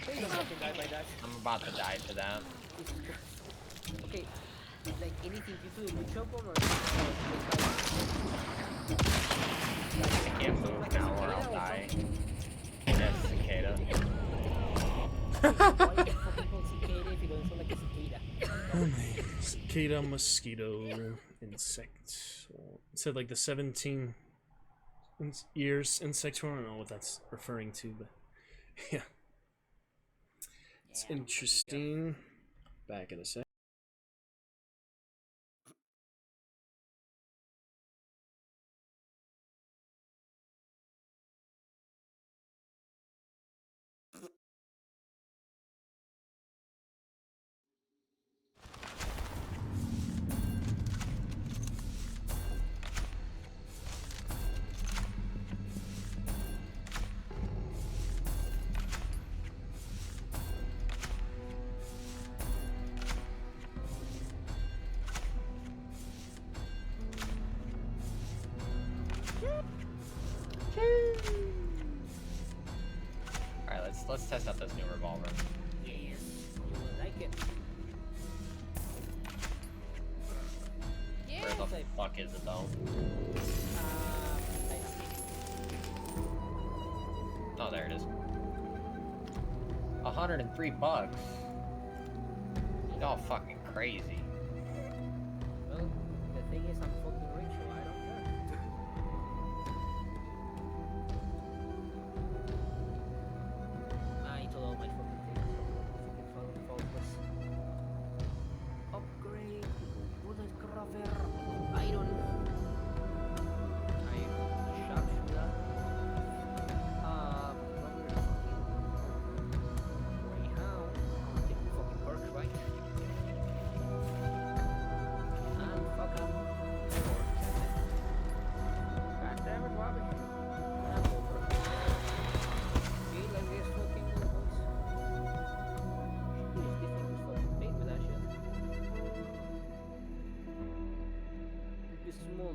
Please don't fucking die by that. I'm about to die to that. Okay, is like anything you do with choke bomb or? I can't move now or I'll die. That's cicada. Why you fucking call cicada if you don't sound like a cicada? Oh my. Cicada, mosquito, insect. It said like the 17 years insect form. I don't know what that's referring to, but yeah. It's interesting. Back in a sec. Alright, let's test out this new revolver. Yes, I like it. Where the fuck is it though? Oh, there it is. $103. Y'all fucking crazy. Well, the thing is, I'm fucking rich, so I don't care.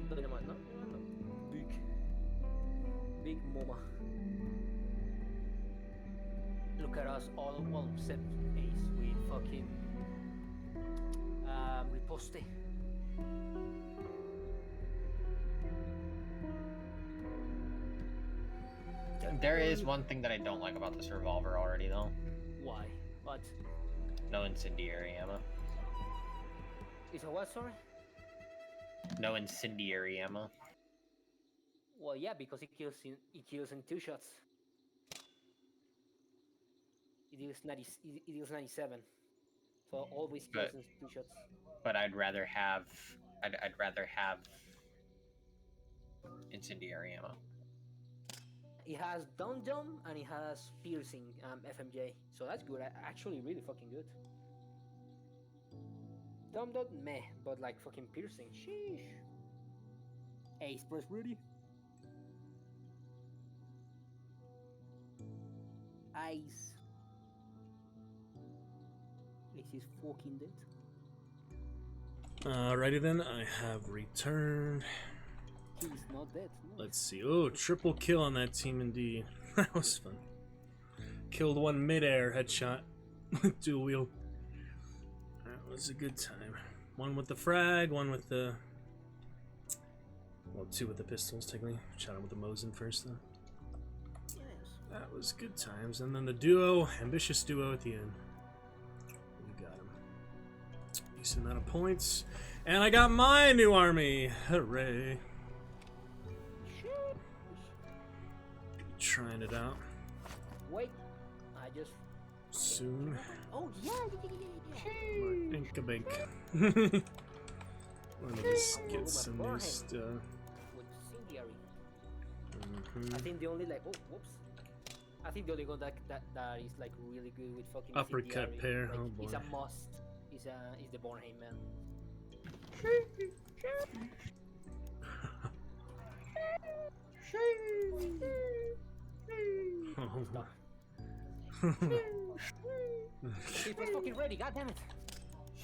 Dynamite, no? No. Big Mama. Look at us all, well, except Ace with fucking Riposte. There is one thing that I don't like about this revolver already, though. Why? What? No incendiary ammo. Is a what, sorry? No incendiary ammo. Well, yeah, because it kills in 2 shots. It deals 97. So always kills But- in 2 shots. But I'd rather have incendiary ammo. It has Dum and it has piercing FMJ. So that's good. Actually, really fucking good. Dum meh, but like fucking piercing. Sheesh. Ace, press ready. Ice. Ace is fucking dead. Alrighty then, I have returned. He's not dead. No. Let's see. Oh, triple kill on that team indeed. That was fun. Killed one mid-air headshot with dual wheel. That was a good time. One with the frag, one with the... Well, 2 with the pistols, technically. Shot him with the Mosin first, though. Yes. That was good times. And then the duo, ambitious duo at the end. We got him. Decent amount of points. And I got my new army. Hooray. Trying it out Wait, I just. soon. Oh yeah. Inka Bink. Let me just Oh, get my some new forehead. stuff. With incendiary. Mhm. I think the only like whoops. I think the only one that is like really good with fucking Uppercut incendiary, pair, like, oh is a boy. must. Is the Bornheim man. It was fucking ready. God damn it.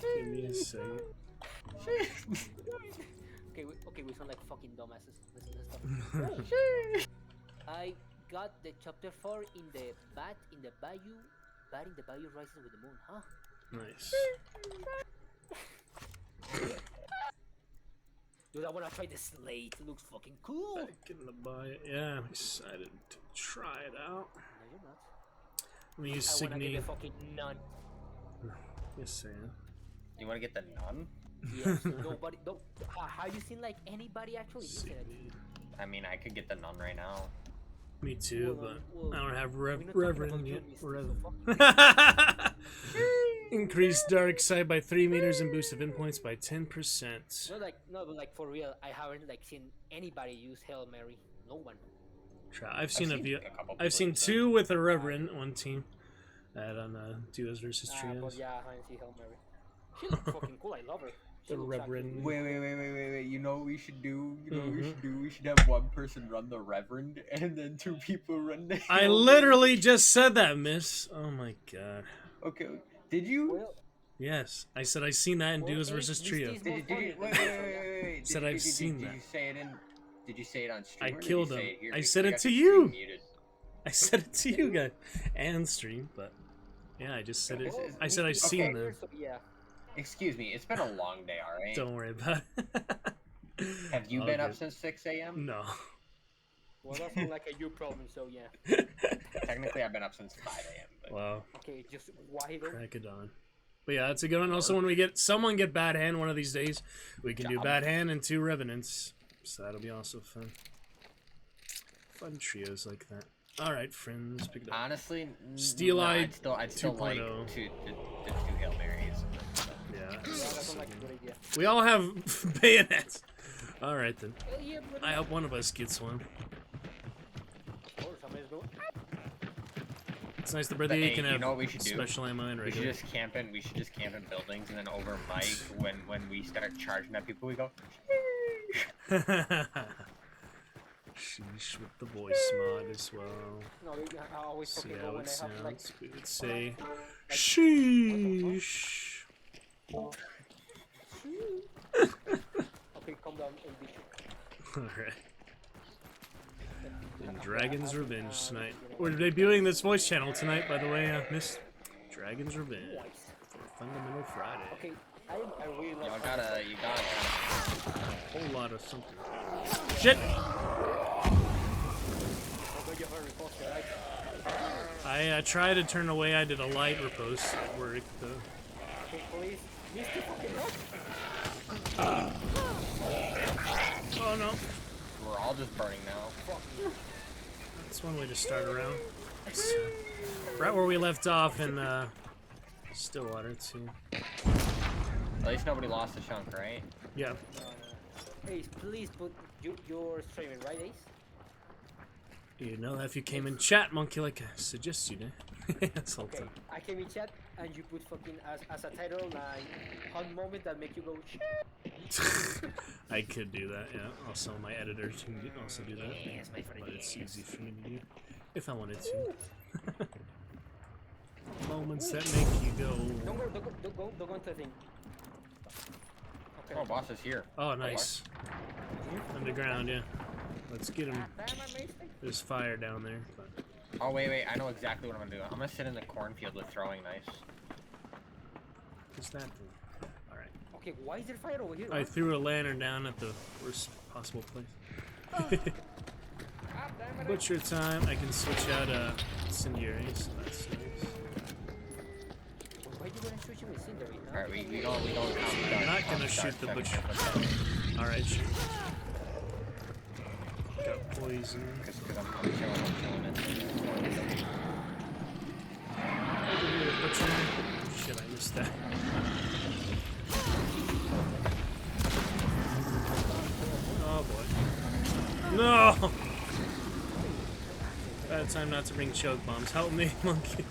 Give me a second. Okay, we sound like fucking dumbasses. Let's stop. I got the chapter 4 in the Bat in the Bayou. Bat in the Bayou rises with the moon, huh? Nice. Dude, I wanna try the Slate. It looks fucking cool. Back in the buy. Yeah, I'm excited to try it out. No, you're not. Let me use I wanna get Signy. the fucking nun. Yes, Sam. You want to get the nun? Yes, nobody. No, have you seen like anybody actually using it? I mean, I could get the nun right now. Me too, Well, but well, I don't have we're not talking Reverend about yet. you, Mr. Increase dark side by 3 meters and boost event points by 10%. No, but like for real, I haven't like seen anybody use Hail Mary. No one. I've seen a few. couple I've people seen use 2 with a Reverend, one team. That on duos versus But trios. yeah, I haven't seen Hail Mary. She looks fucking cool. I love her. She The looks actually Reverend. really Wait. You know what we should do? You know what we Mhm. should do? We should have one person run the Reverend and then 2 people run the I Hail literally just said that, miss. Oh my god. Mary. Okay. Did you? Well, Yes, I said I seen that in well, duos Ace, versus this trio. is Did more you? funny than Wait. this, so yeah. Said I've seen Did that. you say it in? Did you say it on stream? I or did killed you say him. it here? I Because said we it got to your you. stream muted. I said it to you guys and stream, but yeah, I just said it. Well, I said I okay. seen them. So, yeah. Excuse me. It's been a long day. All right. Don't worry about it. Have you All been up good. since 6 a.m.? No. Well, that's not like a you problem. So yeah. Technically, I've been up since 5 a.m. But Wow. Okay, just why though? Crack of dawn. But yeah, that's a good one. Also, when we get someone get Bad Hand one of these days, we can do Job. Bad Hand and 2 Revenants. So that'll be also fun. Fun trios like that. All right, friends, pick it up. honestly, Steel-eyed I'd still like 2.0. the 2 Hail Marys. Yeah. Yeah, that sounds like a good idea. We all have bayonets. All right then. Hell yeah, brother. I hope one of us gets one. Of course, I may as well. It's nice the birthday But, you hey, can you have know what we should do? special ammo and We should regular. just camp in. We should just camp in buildings, and then over mic, when we start charging at people, we go. Sheesh with the voice mod as well. No, I always See fucking how go when it I have like. sounds. We would say, sheesh. Okay, calm down, bitch. Alright. In Dragon's Revenge tonight. We're debuting this voice channel tonight, by the way, Miss Dragon's Revenge for Fundamental Friday. Okay, I really love. You gotta. Whole lot of something. Shit! Although you have a repulsor, right? I tried to turn away. I did a light riposte. It worked though. Okay, please. Misty, fucking help. Oh no! We're all just burning now. That's one way to start around. Right where we left off in Stillwater too. At least nobody lost a chunk, right? Yeah. Ace, please put your streaming, right, Ace? You know that if you came in chat, monkey, like I suggest you did. That's all Okay, time. I came in chat and you put fucking as a title like hot moment that make you go shit. I could do that, yeah. Also, my editor can also do that. Yes, my friend. But it's easy for me to do if I wanted to. Moments that make you go. Don't go into the thing. Okay. Oh, boss is here. Oh, nice. Underground, yeah. Let's get him. Damn, I missed it. There's fire down there. But Oh, wait. I know exactly what I'm gonna do. I'm gonna sit in the cornfield with throwing knives. what's that thing? Alright. Okay, why is there fire over here? I threw a lantern down at the worst possible place. God damn it. Butcher time. I can switch out incendiary, so that's nice. Why you gonna shoot him with Cindery, huh? Alright, we don't count I'm not gonna shoot the butcher. Alright, shoot. Got poison. Because I'm chilling it. Over here, butcher. Shit, I missed that. Oh boy. No! Bad time not to bring choke bombs. Help me, monkey.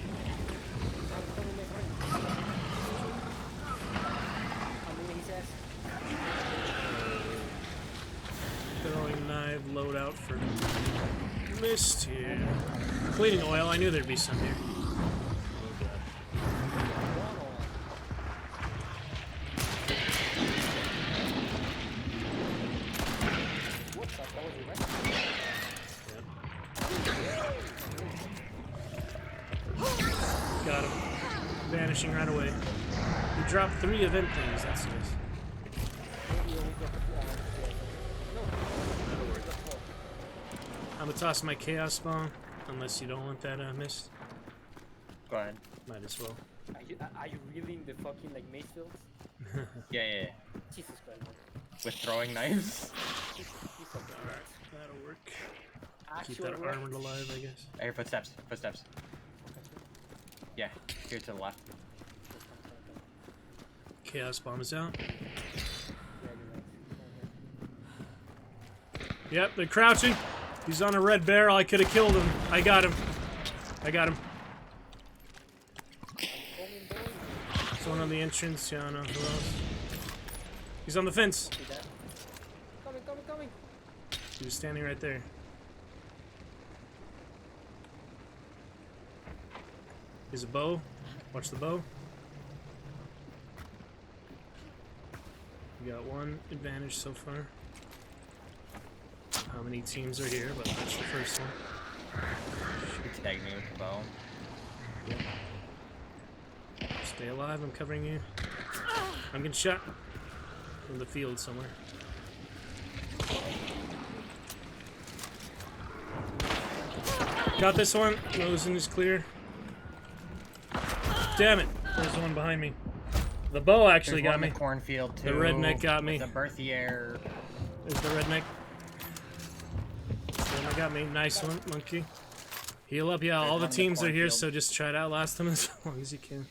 Throwing knife, loadout for mist here. Cleaning oil, I knew there'd be some here. Oh god. Yep. Got him. Vanishing right away. He dropped 3 event things, that's nice. I'm gonna toss my chaos bomb, unless you don't want that mist. Go ahead. Might as well. Are you really in the fucking like maze fields? Yeah. Jesus Christ. Man. With throwing knives. He's fucking Alright, that'll work. Keep actual that wreck. armored alive, I guess. I hear footsteps. Yeah, here to the left. Chaos bomb is out. Yeah, you're right. Yep, they're crouching. He's on a red barrel. I could have killed him. I got him. Someone on the entrance. Yeah, I don't know who else. He's on the fence. See that? Coming. He was standing right there. Here's a bow. Watch the bow. We got 1 advantage so far. How many teams are here, but that's the first one. You can tag me with the bow. Stay alive, I'm covering you. I'm getting shot from the field somewhere. Got this one. Nose is clear. Damn it. There's one behind me. The bow actually There's got one me. in the cornfield too. The redneck got me. The Berthier. There's the redneck. Redneck got me. Nice one, monkey. Heal up. Yeah, There's all one the in the teams are here, cornfield. so just try to outlast them as long as you can.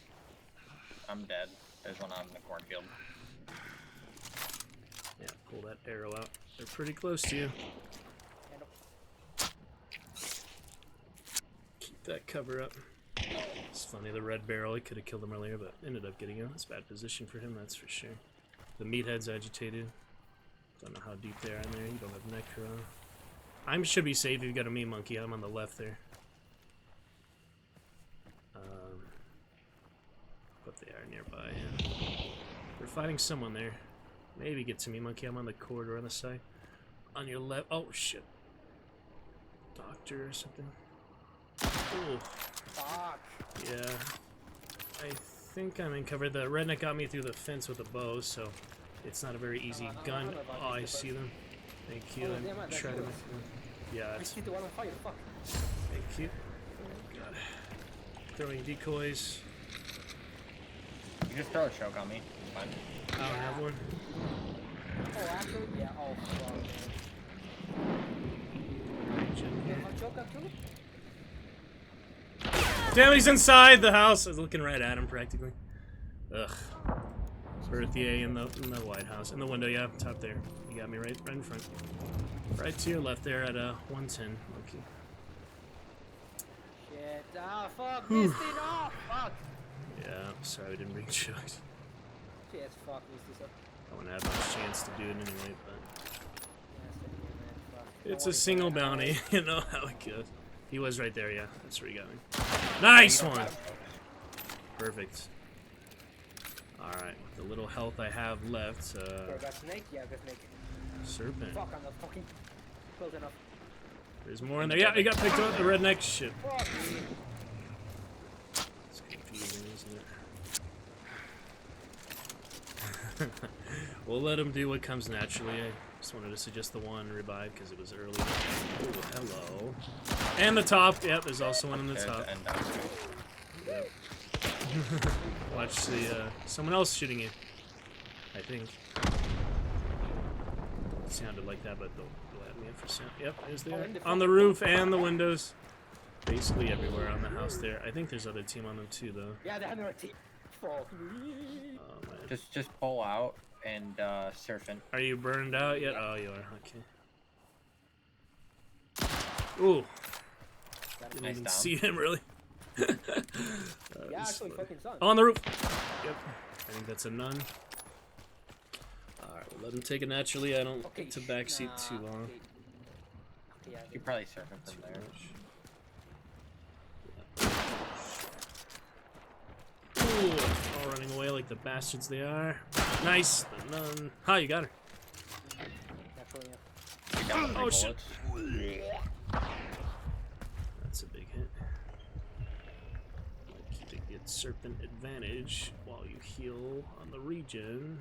I'm dead. There's one out in the cornfield. Yeah, pull that arrow out. They're pretty close to you. Keep that cover up. It's funny, the red barrel, he could have killed him earlier, but ended up getting him. It's a bad position for him, that's for sure. The meathead's agitated. Don't know how deep they are in there. You don't have Necro. I should be safe if you got a meat monkey. I'm on the left there. But they are nearby. Yeah. We're fighting someone there. Maybe get to me monkey. I'm on the corridor on the side. On your left. Oh shit. Doctor or something. Oh. Fuck. Yeah. I think I'm in cover. The redneck got me through the fence with a bow, so it's not a very easy gun. Oh, I see them. Thank you. Oh, I'm damn it, that's trying to yours. make them. Yeah, I it's see the one on fire. Fuck. thank you. Oh god. Throwing decoys. You just throw a choke on me. It's fine. I don't have one. Oh, actually, yeah. Oh, fuck. You have a choke actually? Damn, he's inside the house. I was looking right at him practically. Ugh. Berthier in the White House. In the window, yeah, top there. You got me right in front. Right to your left there at 110. Okay. Shit. Ah, fuck. Whew. Misty, no. Fuck. Yeah, sorry we didn't bring chucks. Shit, fuck. Misty, so. I wouldn't have much chance to do it anyway, but Yeah, same here, man. Fuck. it's Don't a single worry about it. bounty. You know how it goes. He was right there, yeah. That's where he got me. Nice one! Perfect. Alright, the little health I have left, Yeah, I got snake? Yeah, I got snake. serpent. Fuck, I'm not fucking close enough. There's more in there. Yeah, he got picked up. The redneck shit. Fuck me. It's confusing, isn't it? We'll let him do what comes naturally. I just wanted to suggest the one revive because it was early. Ooh, hello. And the top. Yep, there's also one in the There's top. the end downstairs. Yep. Watch the someone else shooting you. I think. It sounded like that, but they'll let me in for sound. Yep, there's the in the on the roof and the windows. Basically everywhere on the house there. I think there's other team on them too, though. Yeah, they have another team. Fuck me. Oh man. Just pull out and surfing. Are you burned out yet? Oh, you are. Okay. Ooh, didn't Nice even down. see him really. That Yeah, was actually, funny. fucking son. On the roof. Yep. I think that's a none. Alright, we'll let him take it naturally. I don't Okay, get to backseat nah, too long. okay. Okay, yeah, You're probably surfing from there. Ooh, all running away like the bastards they are. Nice. The none. Ha, you got her. actually, yeah. You're down to Oh, 3 shit. bullets. That's a big hit. Like you to get serpent advantage while you heal on the regen.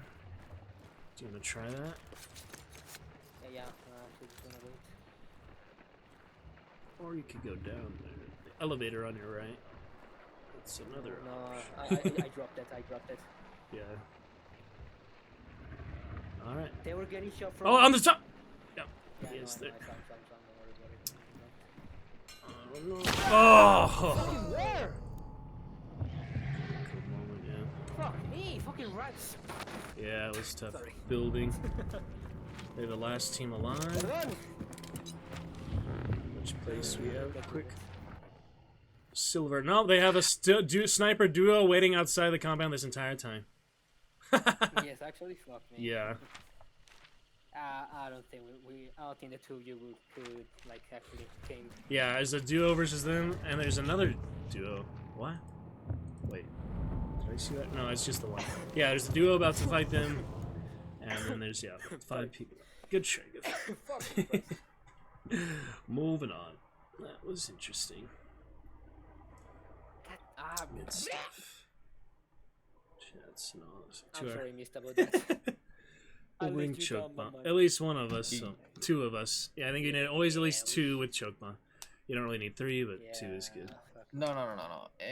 Do you want to try that? Yeah, actually just gonna wait. Or you could go down there. The elevator on your right. That's another No, option. I dropped that. I dropped it. Yeah. Alright. They were getting shot from. Oh, on the top! Yep. Yeah, Yes, no, I there. know, don't worry about it. Oh! Fucking where? Good moment, yeah. Fuck me, fucking rats. Yeah, it was tough. Sorry. Building. They're the last team alive. Run! Which place we have? Quick. Silver. No, they have a sniper duo waiting outside the compound this entire time. Yes, actually, fuck me. Yeah. I don't think I don't think the two of you could like actually came. Yeah, there's a duo versus them, and there's another duo. What? Wait. Did I see that? No, it's just the one. Yeah, there's a duo about to fight them, and then there's, yeah, 5 people. Good try, good try. Fuck me. Moving on. That was interesting. I'm Good stuff. Chats and all this. sorry, missed about that. We'll I bring let you choke down, my bomb. man. At least one of us. So 2 of us. Yeah, I think you need always at least 2 with choke bomb. You don't really need 3, but 2 is good. fuck. No.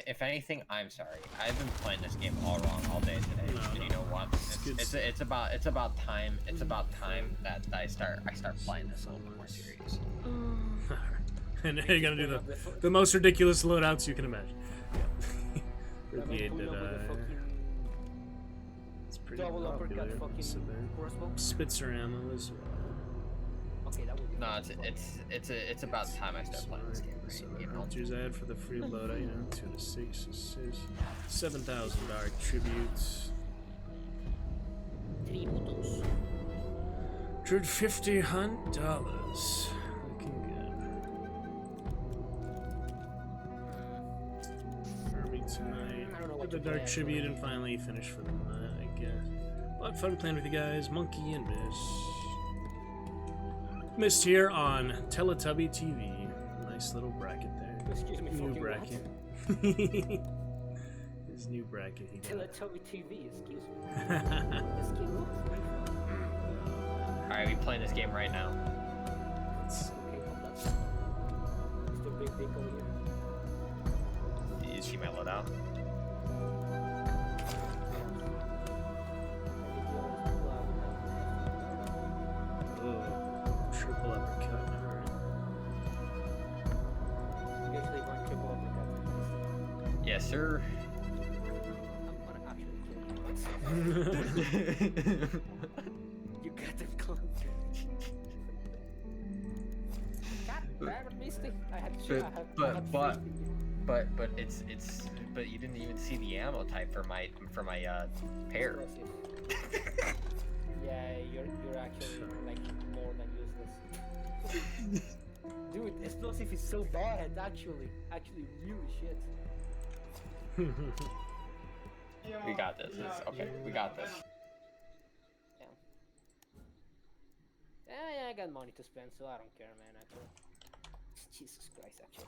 If anything, I'm sorry. I've been playing this game all wrong all day today. No, and no. you know what? good It's about time. It's about time that I start playing this a little bit more serious. And you're gonna do the most ridiculous loadouts you can imagine. Yeah. I'm Brigade going did, over the fucking it's pretty double uppercut popular. fucking So then, crossbow. Spitzer ammo as well. Okay, that would be. No, it's about time I start playing this game. Right? So You the know? hunters I had for the free loadout, you know, 2 to 6 assists, $7,000 tributes, Tributos. $150 hunt dollars. Looking good. Army tonight. I don't know what Did the to dark play, tribute and finally finish for the night, I guess. A lot of fun playing with you guys. Monkey and Miss. Missed here on Teletubby TV. Nice little bracket there. Excuse me, New fucking bracket. His new bracket he got. Teletubby TV, excuse me. This game looks pretty fun. Alright, we playing this game right now. Okay, hold up. Mr. Big Dick over here. You see my loadout? Oh, triple uppercut. Alright. Usually one triple uppercut. Yes, sir. I'm gonna actually kill you. You got them close. God damn it, Misty. I had to But but you didn't even see the ammo type for my pair. Yeah, you're actually like more than useless. Dude, explosive is so bad actually really shit. We got this. Okay, we got this. Yeah, I got money to spend, so I don't care, man. Actually, Jesus Christ, actually.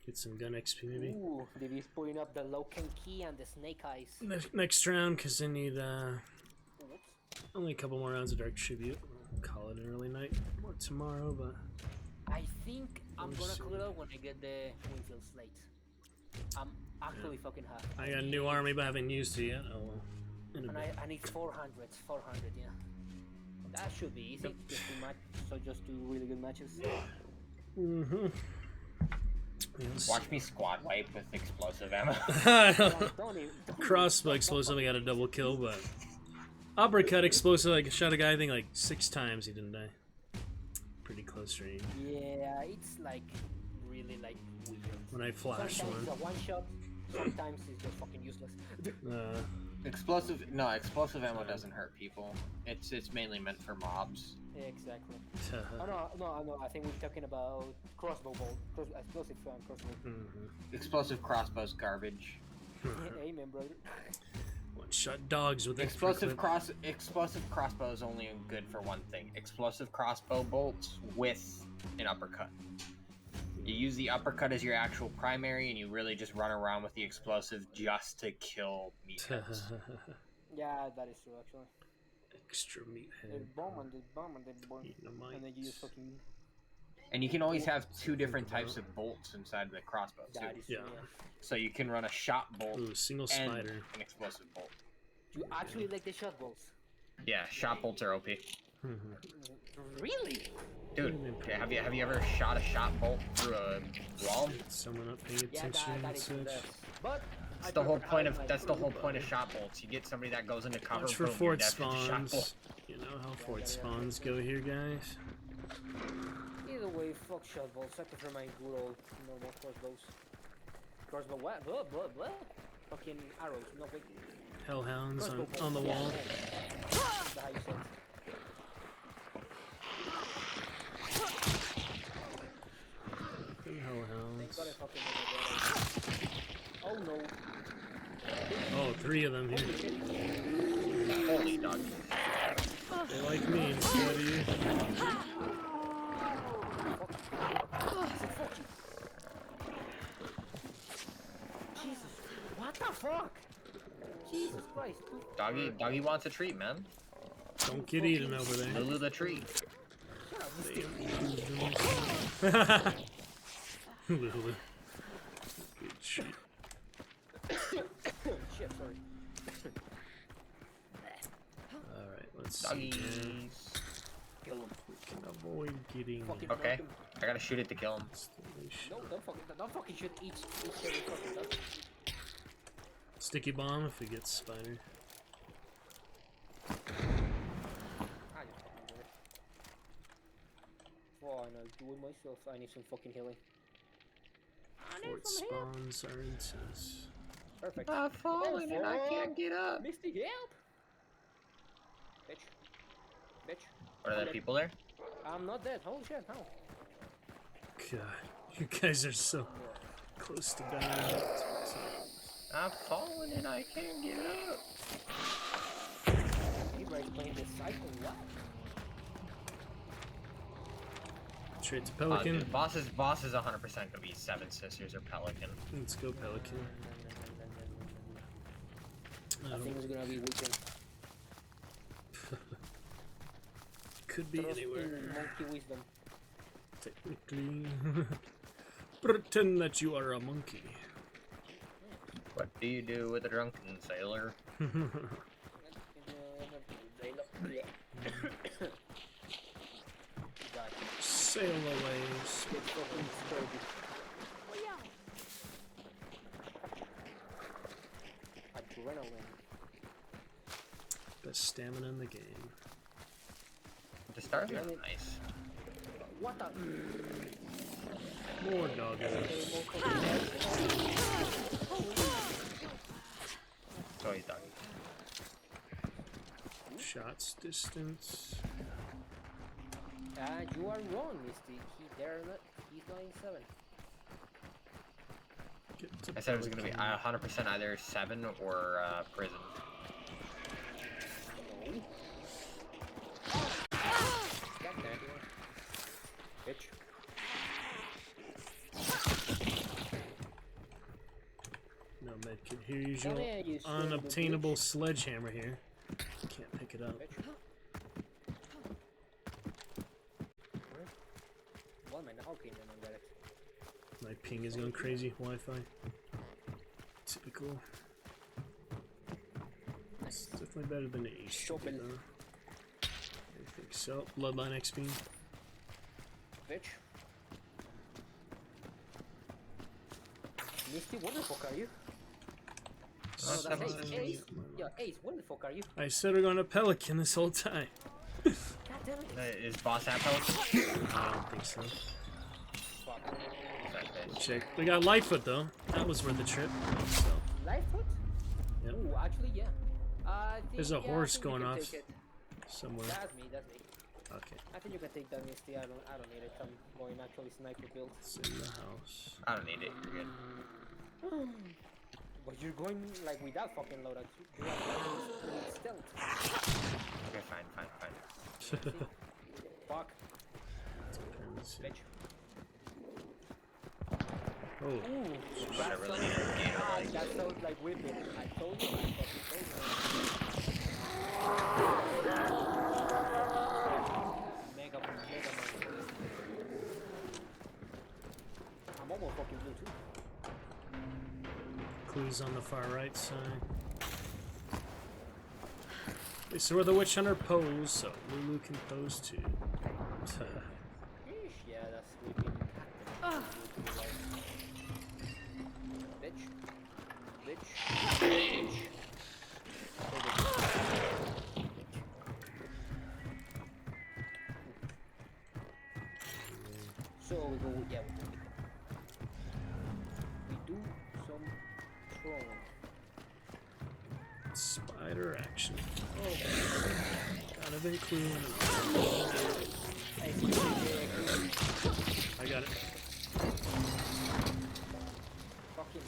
Get some gun XP maybe. Ooh, Divi's putting up the Loken key and the snake eyes. Next round, because I need Oops. only a couple more rounds of Dark Tribute. I'll call it an early night or tomorrow, but I think I'm We'll gonna see. clear out when I get the Winfield slate. I'm actually fucking happy. I got a new army, but I haven't used it yet. Oh well. In a And bit. I need 400, yeah. That should be easy. Just do match, so just do really good matches. Mm-hmm. Watch me squad wipe with explosive ammo. Don't even- Crossbow explosive, I got a double kill, but uppercut explosive, I shot a guy I think like 6 times, he didn't die. Pretty close range. Yeah, it's like really like weird. When I flashed Sometimes one. it's a one shot, sometimes it's just fucking useless. Explosive ammo doesn't hurt people. It's mainly meant for mobs. Exactly. Oh no, I think we're talking about crossbow bolt, explosive crossbow. Explosive crossbow's garbage. Amen, brother. One shot dogs with Explosive crossbow is only good for one thing. Explosive crossbow bolts with an uppercut. You use the uppercut as your actual primary, and you really just run around with the explosive just to kill meatheads. Yeah, that is true actually. Extra They meathead. bomb and they bomb and they bomb, Eating the and then you mites. just fucking. And you can always have 2 different types of bolts inside the crossbow too. That is Yeah. true. So you can run a shot bolt Ooh, single and spider. an explosive bolt. You actually like the shot bolts? Yeah, shot bolts are OP. Really? Dude, yeah, have you ever shot a shot bolt through a wall? Someone not paying Yeah, attention that and is such. best. But That's the whole point of shot bolts. You get somebody that goes into cover. Watch for boom, fort you're dead with the shot bolt. spawns. You know how fort spawns go here, guys. Either way, fuck shot bolts. I prefer my good old normal crossbows. Crossbow what? Blah blah blah. Fucking arrows. No wait. Hellhounds Crossbow bolts. on the Yeah, wall. yeah. That's how you say it. Fucking Thank hellhounds. God I fucking never got it. Oh no. Oh, 3 of them here. Holy dog. They like me instead of you. Jesus. What the fuck? Jesus Christ. Doggy wants a treat, man. Don't get eaten over there. Lulu the treat. Shut up, Misty. Lulu. Good shit. Shit, sorry. Alright, let's see. Doggies. here. Kill him. We can avoid getting Fucking Okay, knock him. I gotta shoot it to kill him. installation. No, don't fucking shoot each every fucking dog. Sticky bomb if we get spider. I just fucking do it. Oh, I know, do it myself. I need some fucking healing. I need Fort some help. spawns are intense. Perfect. I've fallen and I can't get up. Misty, help! Bitch. Bitch. Are there people there? I'm not dead. Holy shit, how? God, you guys are so close to dying. I've fallen and I can't get up. Everybody's playing this cycle. What? Straight to Dude, Pelican. boss is 100% gonna be Seven Sisters or Pelican. Let's go Pelican. I think it's gonna be weekend. Could be Trust anywhere. in monkey wisdom. Technically. Pretend that you are a monkey. What do you do with a drunken sailor? Sail away. Adrenaline. Best stamina in the game. The stars are nice. What the? More doggos. So he's done. Shots distance. You are wrong, Misty. He's going 7. Get to I said it was gonna be Pelican. 100% either 7 or prison. No. Got that. Bitch. No medkit here. Usual yeah, you stupid unobtainable bitch. sledgehammer here. Can't pick it up. Bitch. Well, man, how can I get it? My ping is going crazy. Wi-Fi. Typical. It's definitely better than Ace. Shovel. though. I think so. Bloodline XP. Bitch. Misty, what the fuck are you? Oh, No, that's Ace. seven. Ace. Yeah, Ace, what the fuck are you? I said we're going to Pelican this whole time. God damn it. Is boss at Pelican? I don't think so. Fuck. Check. We got Lightfoot though. That was worth the trip. So Lightfoot? Yep. Ooh, actually, yeah. I think, There's a yeah, I horse think you going can off take it. somewhere. That's me, that's me. Okay. I think you can take that, Misty. I don't need it. I'm going actually sniper build. It's in the house. I don't need it. You're good. But you're going like without fucking loadout. You have like stealth. Okay, fine. Fuck, Depends. bitch. Oh, Ooh, I really need a gator light. that sounds like whipping. I told you. I fucking told you. Mega man. I'm almost fucking blue too. clues on the far right side. Okay, so we're the Witch Hunter pose, so Lulu can pose too. Yeesh, yeah, that's whipping. Bitch. Bitch. Bitch. So we go, yeah, we do some throwing. Spider action. Oh, gotta be clue. I got it. Fucking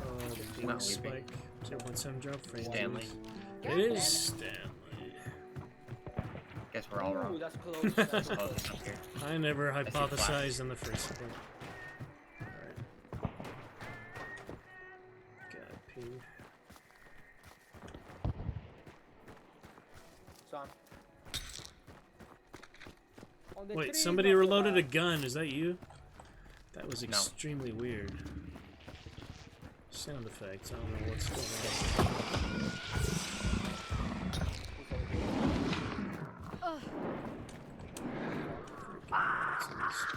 Oh, the Not beam spike. 0.7 drop for Stanley. It is Stanley. Guess we're all Ooh, wrong. that's close. That's Let's close. close this up here. I never see flash. hypothesized in the first one. Alright. Got ping. Son. On the Wait, tree, somebody not the reloaded a back. gun. Is that you? That was No. extremely weird. Sound effects. I don't know what's going on.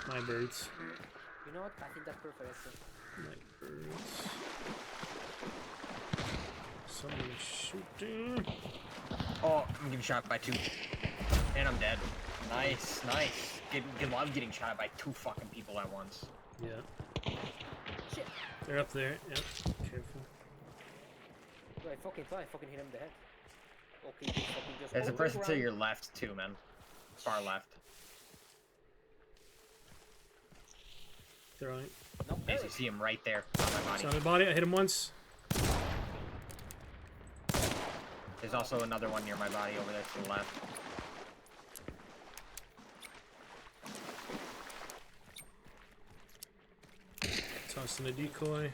My birds. You know what? I think that's perfect. Actually. My birds. Someone shooting. Oh, I'm getting shot by 2. And I'm dead. Nice, nice. Love getting shot by 2 fucking people at once. Yeah. Shit. They're up there. Yep. Careful. I fucking thought I fucking hit him in the head. Okay, just fucking just. There's a look person to around. your left too, man. Far left. Throwing. No, As you see him right there on my body. It's on the body. I hit him once. There's also another one near my body over there to the left. Tossing a decoy.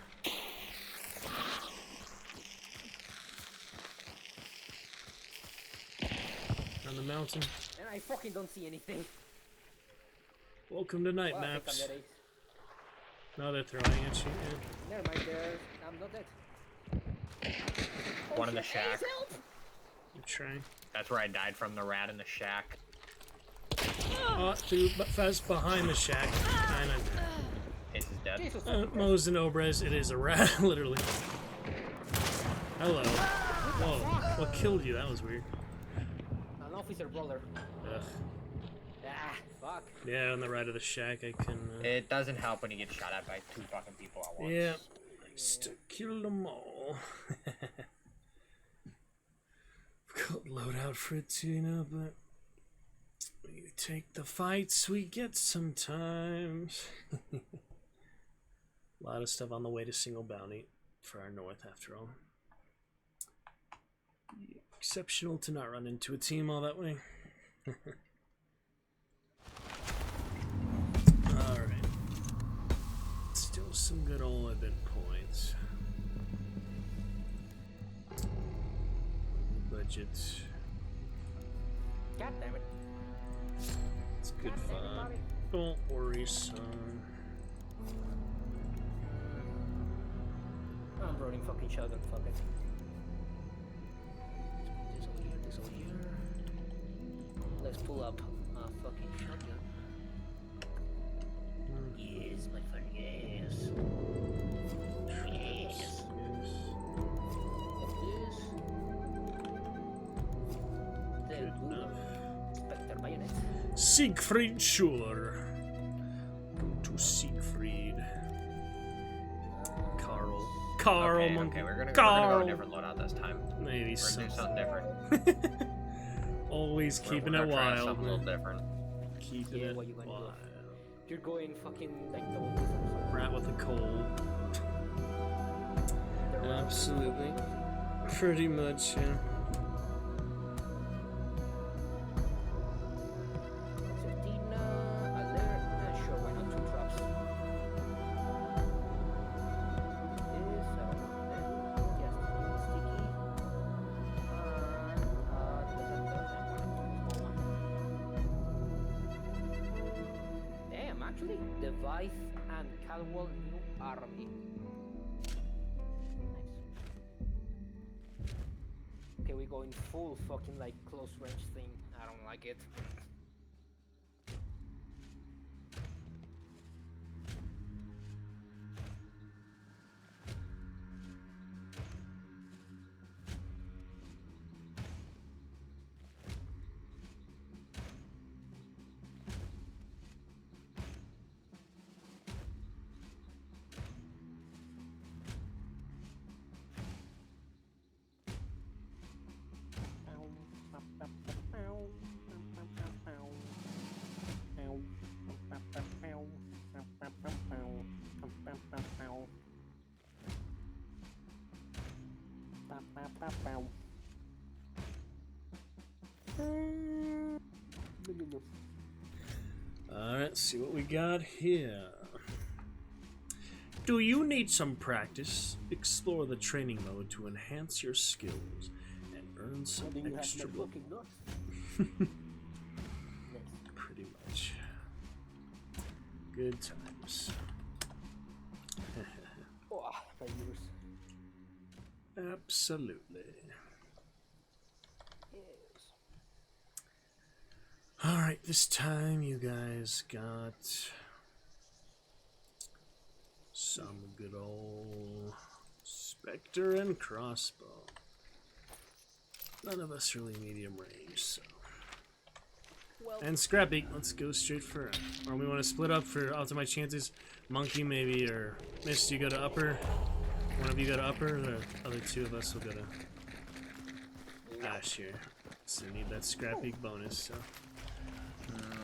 On the mountain. And I fucking don't see anything. Welcome to night Well, I think maps. I'm dead, No, they're throwing at you. Never mind, I'm not dead. One in the shit, shack. Ace, help! I'm trying. That's where I died from, the rat in the shack. Oh, dude, but fast behind the shack. Kinda. Ace is dead. Jesus fucking Christ. Mose and Obrez, it is a rat, literally. Hello. Whoa, what killed you? That was weird. An officer brother. Ugh. Ah, fuck. Yeah, on the right of the shack, I can. It doesn't help when you get shot at by 2 fucking people at once. Yeah. Still killed them all. Got loadout for it too, you know, but we take the fights we get sometimes. A lot of stuff on the way to single bounty for our north, after all. Exceptional to not run into a team all that way. Alright. Still some good old event points. Budget. God damn it. It's good God damn it, fun. Bobby. Don't worry, son. I'm running fucking shotgun, fuck it. This over here. Let's pull up a fucking shotgun. Yes, my friend, yes. Yes. Good enough. Spectre bayonet. Siegfried Schuler. Go to Siegfried. Carl Okay, Monkey. okay, we're gonna go Carl. a different loadout this time. Maybe We're gonna do something. something different. Always We're keeping gonna it try wild. something a little different. Keeping Yeah, it what you gonna do? wild. You're going fucking like double different. Rat with a cold. Absolutely. Pretty much, yeah. Certina, alert, sure, why not 2 traps? This, yes, sticky. And, damn, actually, Device and Calwell New Army. Nice. Okay, we're going full fucking like close range thing. I don't like it. Alright, let's see what we got here. Do you need some practice? Explore the training mode to enhance your skills and earn some extra blood. Pretty much. Good times. Oh, my ears. Absolutely. Yes. Alright, this time you guys got some good old Spectre and crossbow. None of us really medium range, so. Well, And Scrappy, let's go straight for it. Or we want to split up for optimize chances. Monkey maybe, or Mist, you go to upper. One of you go to upper, the other 2 of us will go to Ash here. So we need that Scrappy bonus, so.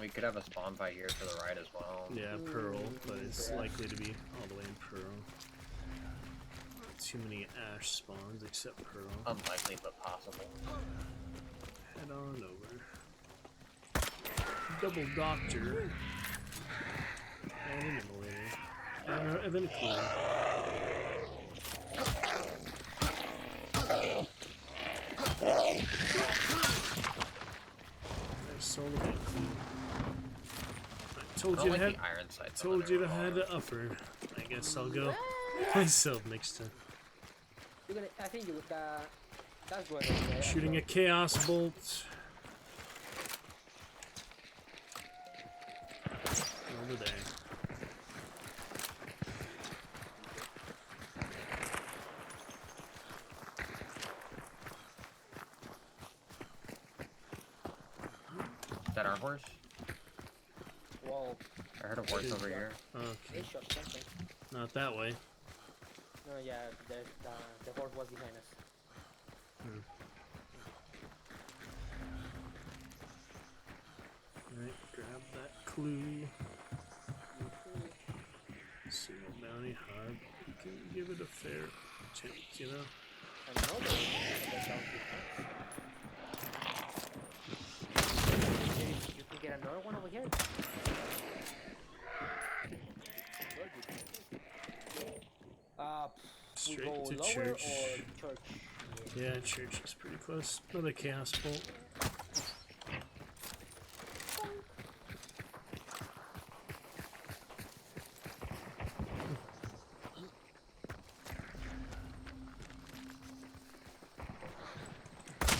We could have a spawn fight here to the right as well. Yeah, Pearl, but it's likely to be all the way in Pearl. Not too many Ash spawns except Pearl. Unlikely, but possible. Head on over. Double Doctor. And an Immolator. I don't have any clue. I sold it. I told I you don't to like head. the iron sights. Told you to head upper. I guess I'll go myself next time. You're gonna. I think you. That's going over there. Shooting a chaos bolt. Over there. Is that our horse? Whoa. I heard a horse over here. Okay, They shot something. not that way. No, yeah, the horse was behind us. Alright, grab that clue. Single bounty hard. You can give it a fair chance, you know? Another one that sounds different. You can get another one over here. We Straight go to lower church. or church? Yeah, church is pretty close. Another chaos bolt.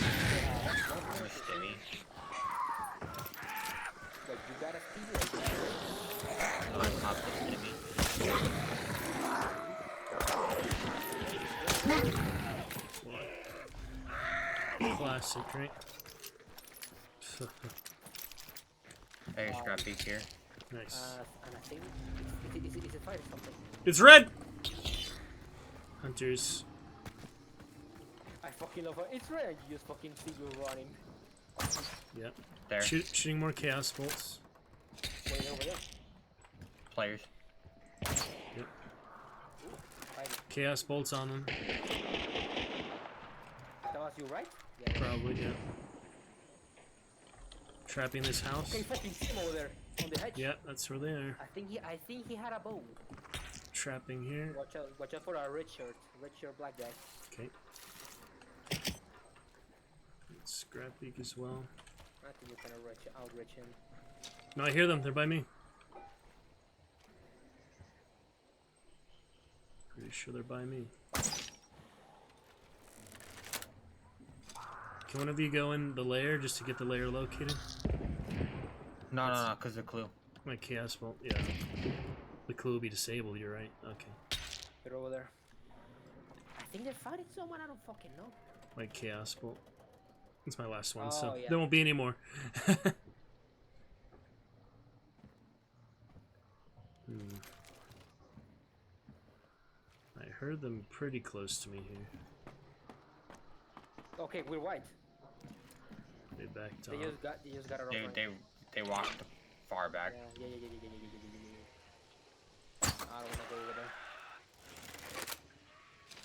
Where's Stimmy? Like you gotta feel like Oh, I popped the Stimmy. What? Classic, right? Hey, scrap beak here. Nice. and I think is it fire or something? It's red! Hunters. I fucking love it. It's red. You just fucking see you running. Yep. There. Shooting more chaos bolts. Wait over there. Players. Yep. Fighting. Chaos bolts on them. That was you, right? Yeah. Probably, yeah. Trapping this house. Okay, fucking see him over there on the hedge. Yeah, that's where they are. I think he had a bow. Trapping here. Watch out for a red shirt black guy. Okay. Scrap beak as well. I think you can outreach him. No, I hear them. They're by me. Pretty sure they're by me. Can one of you go in the lair just to get the lair located? No, because the clue. My chaos bolt. Yeah. The clue will be disabled. You're right. Okay. They're over there. I think they're fighting someone. I don't fucking know. My chaos bolt. It's my last one, Oh, so yeah. there won't be any more. I heard them pretty close to me here. Okay, we're white. They backed They off. just got a rough one. They walked far back. Yeah. I don't wanna go over there.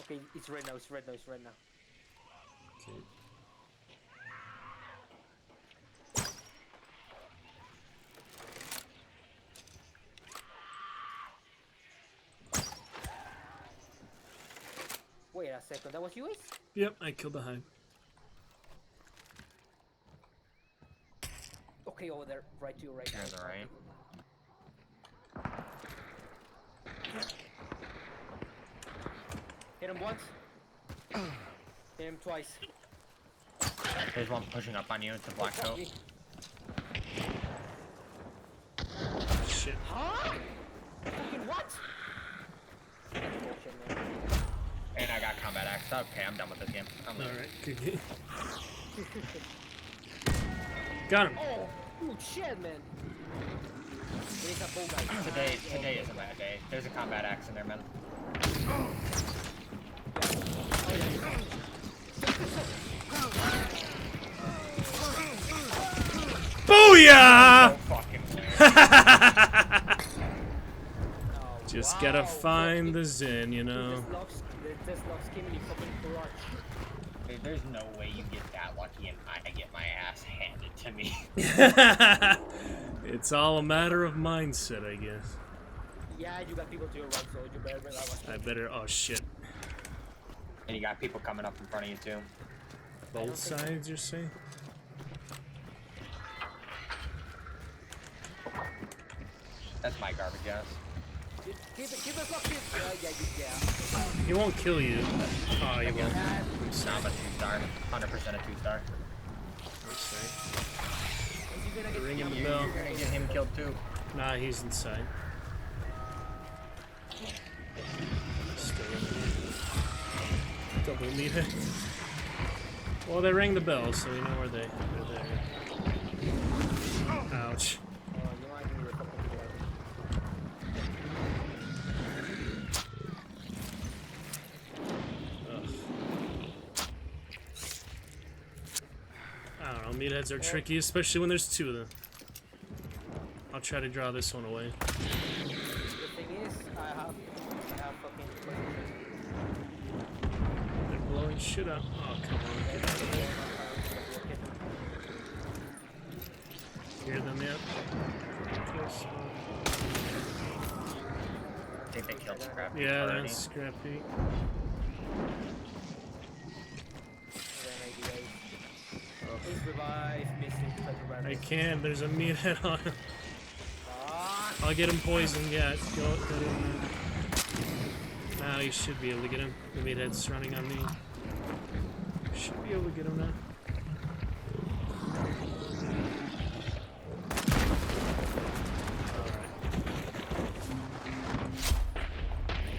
Okay, it's red now. Okay. Wait a second, that was you, Ace? Yep, I killed the hive. Okay, over there, right to your right. Here on the right. Hit him once. Hit him twice. There's one pushing up on you. It's a black coat. Shit. Huh? Fucking what? That's bullshit, man. And I got combat axe. Okay, I'm done with this game. I'm leaving. Alright, good game. Got him. Oh, dude, shit, man. There's a bow guy. Today isn't my day. There's a combat axe in there, man. Booyah! Oh, fucking way. Just gotta find the Zen, you know. This locks came in the fucking garage. Dude, there's no way you get that lucky and I get my ass handed to me. It's all a matter of mindset, I guess. Yeah, you got people to your right, so you better bring that one. I better. Oh shit. And you got people coming up in front of you too. Both sides, you're saying? That's my garbage ass. Keep it fucking. Yeah. He won't kill you. Oh, he won't. Nah, I'm a 2-star. 100% a 2-star. Ringing the bell. You're gonna get him killed too. Nah, he's inside. Stay in there. Double meter. Well, they rang the bell, so we know where they're there. Ouch. Ugh. I don't know, meatheads are tricky, especially when there's two of them. I'll try to draw this one away. The thing is, I have fucking. They're blowing shit up. Oh, come on. Get out of there. Hear them yet? Yes. I think they killed Scrappy. Yeah, already. that's Scrappy. Please revive, missing. I can, there's a meathead on him. I'll get him poisoned, yeah. Go in there. Now you should be able to get him. The meathead's running on me. Should be able to get him now.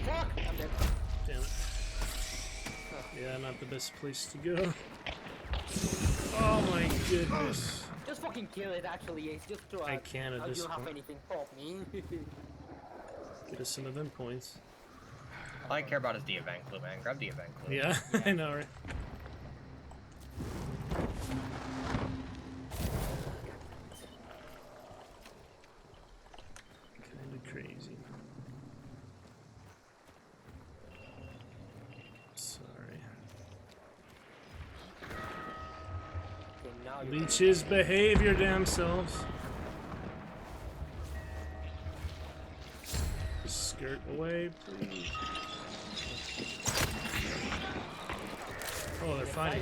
Fuck! I'm dead. Damn it. Yeah, not the best place to go. Oh my goodness. Just fucking kill it, actually, Ace. Just try. I can at I this don't have point. anything. Fuck me. Get us some of them points. All I care about is the event clue, man. Grab the event clue. Yeah, I know, right? Kinda crazy. Sorry. Okay, now you Leeches, behave your damn selves. Skirt away, please. Oh, they're fighting.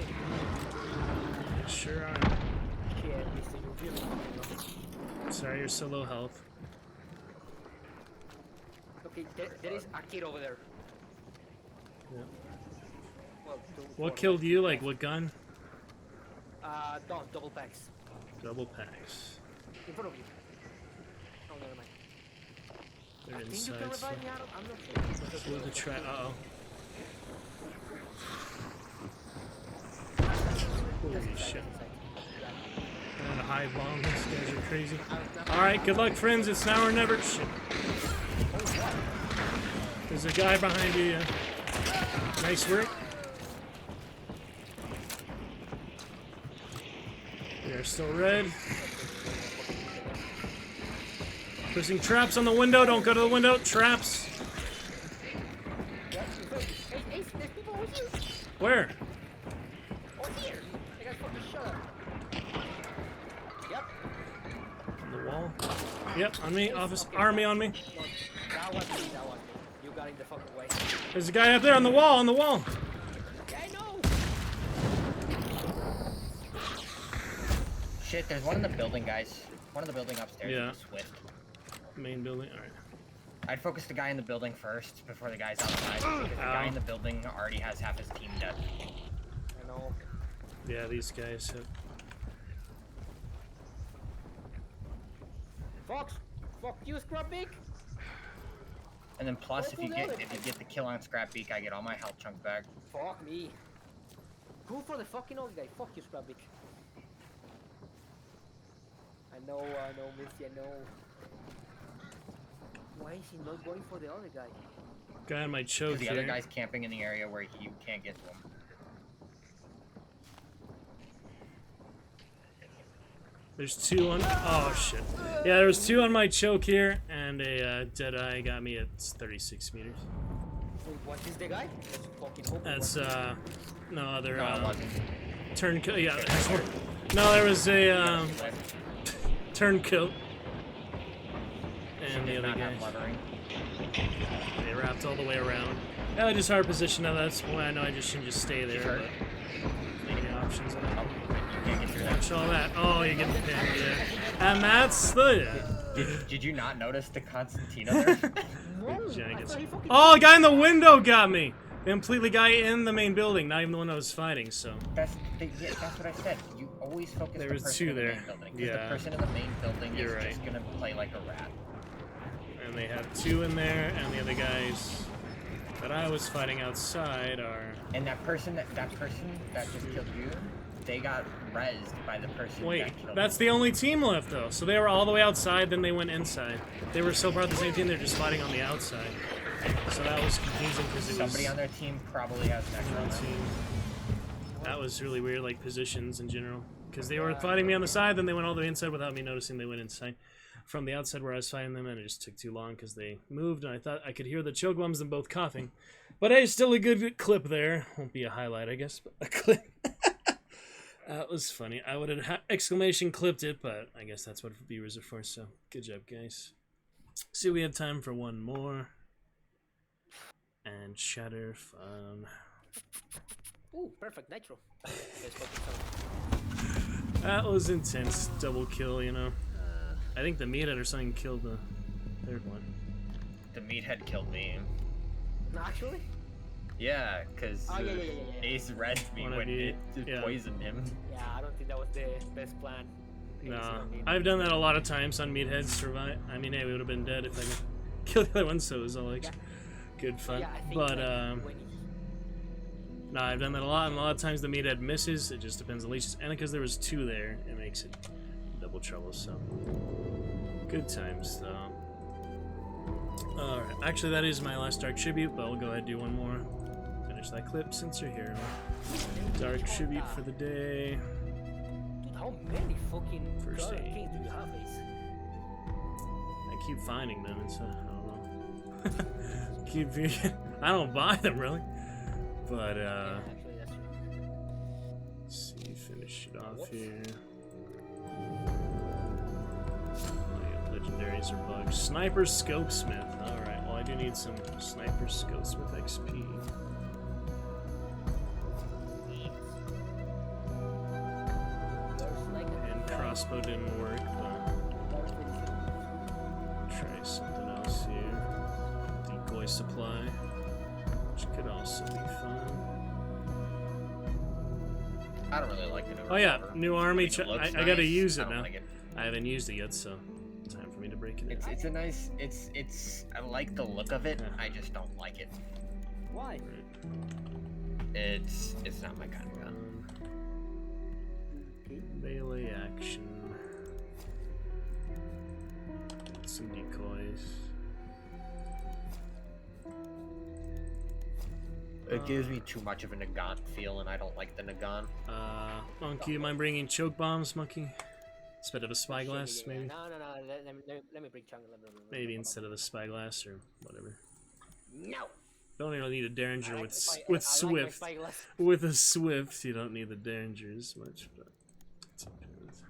They sure are. can't miss it. You're really fucking Sorry, you're so low health. Okay, there is a kid over there. Yeah. Well, What killed you? Like, what gun? Double packs. Double packs. In front of you. Oh, never mind. They're I think you inside. can So revive me. I'm not sure. we'll try. Uh oh. Holy shit. And a high bomb. These guys are crazy. Alright, good luck, friends. It's now or never. Shit. There's a guy behind you. Yeah. Nice work. We are still red. Pushing traps on the window. Don't go to the window. Traps. Hey, Ace, there's people over here. Where? Over here. I got fucking shot. Yep. On the wall. Yep, on me. Office army on me. No, that was me. That was me. You got in the fucking way. There's a guy up there on the wall. On the wall. Yeah, I know. Shit, there's one in the building, guys. One in the building upstairs. Yeah. Swift. Main building. All right. I'd focus the guy in the building first before the guys outside. Because the guy in the building already has half his team dead. I know. Yeah, these guys have. Fox. Fuck you, Scrubbeak. And then plus, if you Where's the get other the kill on Scrapbeak, I get all my health chunk back. Fuck me. Go for the fucking old guy. Fuck you, Scrubbeak. I know, Missy, I know. Why is he not going for the other guy? Guy on my choke The here. other guy's camping in the area where you can't get to him. There's two on. Oh shit. Yeah, there was two on my choke here, and a dead eye got me at 36 meters. Wait, what is the guy? Let's fucking hope it That's wasn't. no other No, it wasn't. turncoat. Yeah, there's one. No, there was a turncoat, and the Did other not guy. have leathering. They wrapped all the way around. Yeah, just hard position. Now that's why I know I just shouldn't just stay there. Sure. But any options? Oh, you can't get through that. Watch all that. Oh, you're getting pinned. Yeah. And that's the. Did you not notice the Constantina there? No, Giant I gets- thought he fucking Oh, the guy in the window got me. The completely guy in the main building, not even the one I was fighting. So That's what I said. You always focus There the was person two in the there. main building. 'Cause Yeah. the person in the main building You're is right. just gonna play like a rat. and they have two in there, and the other guys that I was fighting outside are. And that person that just killed you, they got rezzed by the person Wait, that killed that's you. the only team left though. So they were all the way outside, then they went inside. They were so part of the same team, they're just fighting on the outside. So that was confusing because it was Somebody on their team probably has an one extra. team. That was really weird, like positions in general. Because they were fighting me on the side, then they went all the way inside without me noticing they went inside from the outside where I was fighting them, and it just took too long because they moved, and I thought I could hear the choke bombs them both coughing. But hey, still a good clip there. Won't be a highlight, I guess, but a clip. That was funny. I would have exclamation clipped it, but I guess that's what viewers are for, so good job, guys. See, we have time for one more. And Shatter Fun. Ooh, perfect nitro. Guys, fucking son. That was intense. Double kill, you know. I think the meathead or something killed the third one. The meathead killed me. No, actually? Yeah, because Oh, yeah. Ace rezzed me One of when you- it yeah. poisoned him. Yeah, I don't think that was the best plan. Nah, I've done that a lot of times on meatheads. Survive. I mean, hey, we would have been dead if I could kill the other one, so it was all like good fun. Yeah, I think But when nah, I've done that a lot, and a lot of times the meathead misses. It just depends on leashes, and because there was two there, it makes it double trouble. So good times though. All right, actually, that is my last dark tribute, but I'll go ahead and do one more. Finish that clip since you're here. Dark tribute for the day. Dude, how many fucking First Clara aid. Kings do you have, Ace? I keep finding them, and so I don't know. I don't buy them really, but Yeah, actually, that's true. let's see, finish it off Whoops. here. Oh, yeah, legendaries are bugs. Sniper Scopesmith. All right, well I do need some Sniper Scopesmith XP. There's like a And crossbow didn't work, but there's really try something else here. Decoy supply, which could also be fun. I don't really like the new Oh yeah, revolver. new army. I think it looks I gotta nice. use I it don't now. like it. I haven't used it yet, so time for me to break it in. It's a nice. It's. I like the look of it. Yeah. I just don't like it. Why? It's not my kind of gun. Melee action. Some decoys. It gives me too much of a Nagant feel, and I don't like the Nagant. Monkey, you mind bringing choke bombs, Monkey? Instead of a spyglass, Yeah. maybe? No. Let me bring Jungle. Maybe instead of the spyglass or whatever. No. Don't even need a Derringer I with like with my Swift. spyglass. With a Swift, you don't need the Derringer as much, but it depends.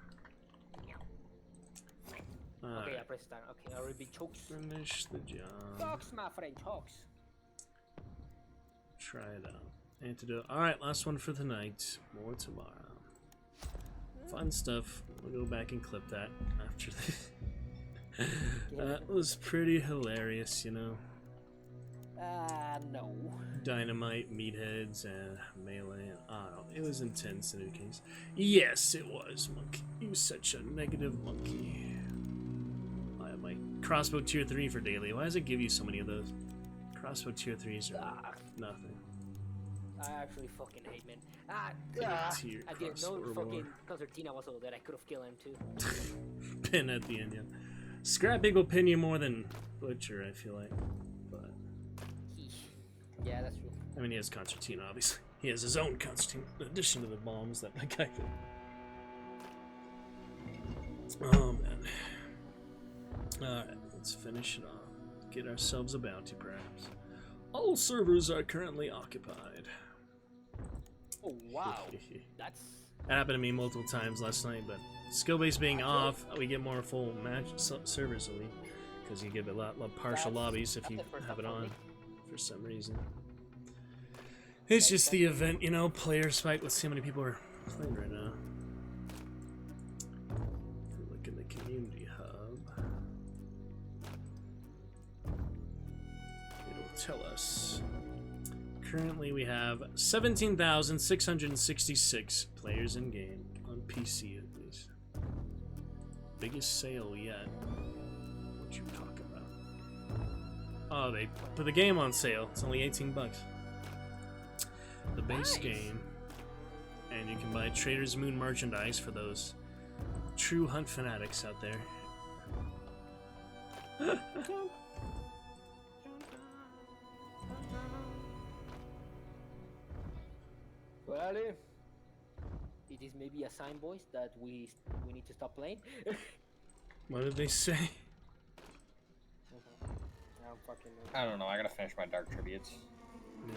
Okay, Alright, I press start. Okay, I already chokes. finish the job. Chokes, my friend, chokes. Try it out. Antidote. Alright, last one for the night. More tomorrow. Fun stuff. We'll go back and clip that after this. That was pretty hilarious, you know. No. Dynamite, meatheads, and melee. I don't know. It was intense in any case. Yes, it was, Monkey. You such a negative monkey. I have my crossbow tier 3 for daily. Why does it give you so many of those? Crossbow tier 3s are nothing. I actually fucking hate men. Tier I didn't know crossbow fucking war. Concertina was all that. I could have killed him too. Pin at the end, yeah. Scrappy will pin you more than Butcher, I feel like. But Yeah, that's true. I mean, he has Concertina, obviously. He has his own Concertina, in addition to the bombs that my guy did. Oh, man. Alright, let's finish it off. Get ourselves a bounty, perhaps. All servers are currently occupied. Oh wow, that's That happened to me multiple times last night, but skill base being off, we get more full match servers elite. because you give it a lot partial That's- lobbies if that's you the first have it time for on me. for some reason. It's just the event, you know, player spike. Let's see how many people are playing right now. Look in the community hub. It'll tell us. Currently, we have 17,666 players in game on PC at least. Biggest sale yet. What you talking about? Oh, they put the game on sale. It's only 18 bucks. The base Nice. game, and you can buy Trader's Moon merchandise for those true hunt fanatics out there. Well, it is maybe a sign, boys, that we need to stop playing. What did they say? I don't fucking know. I don't know. I gotta finish my Dark Tributes. Yeah.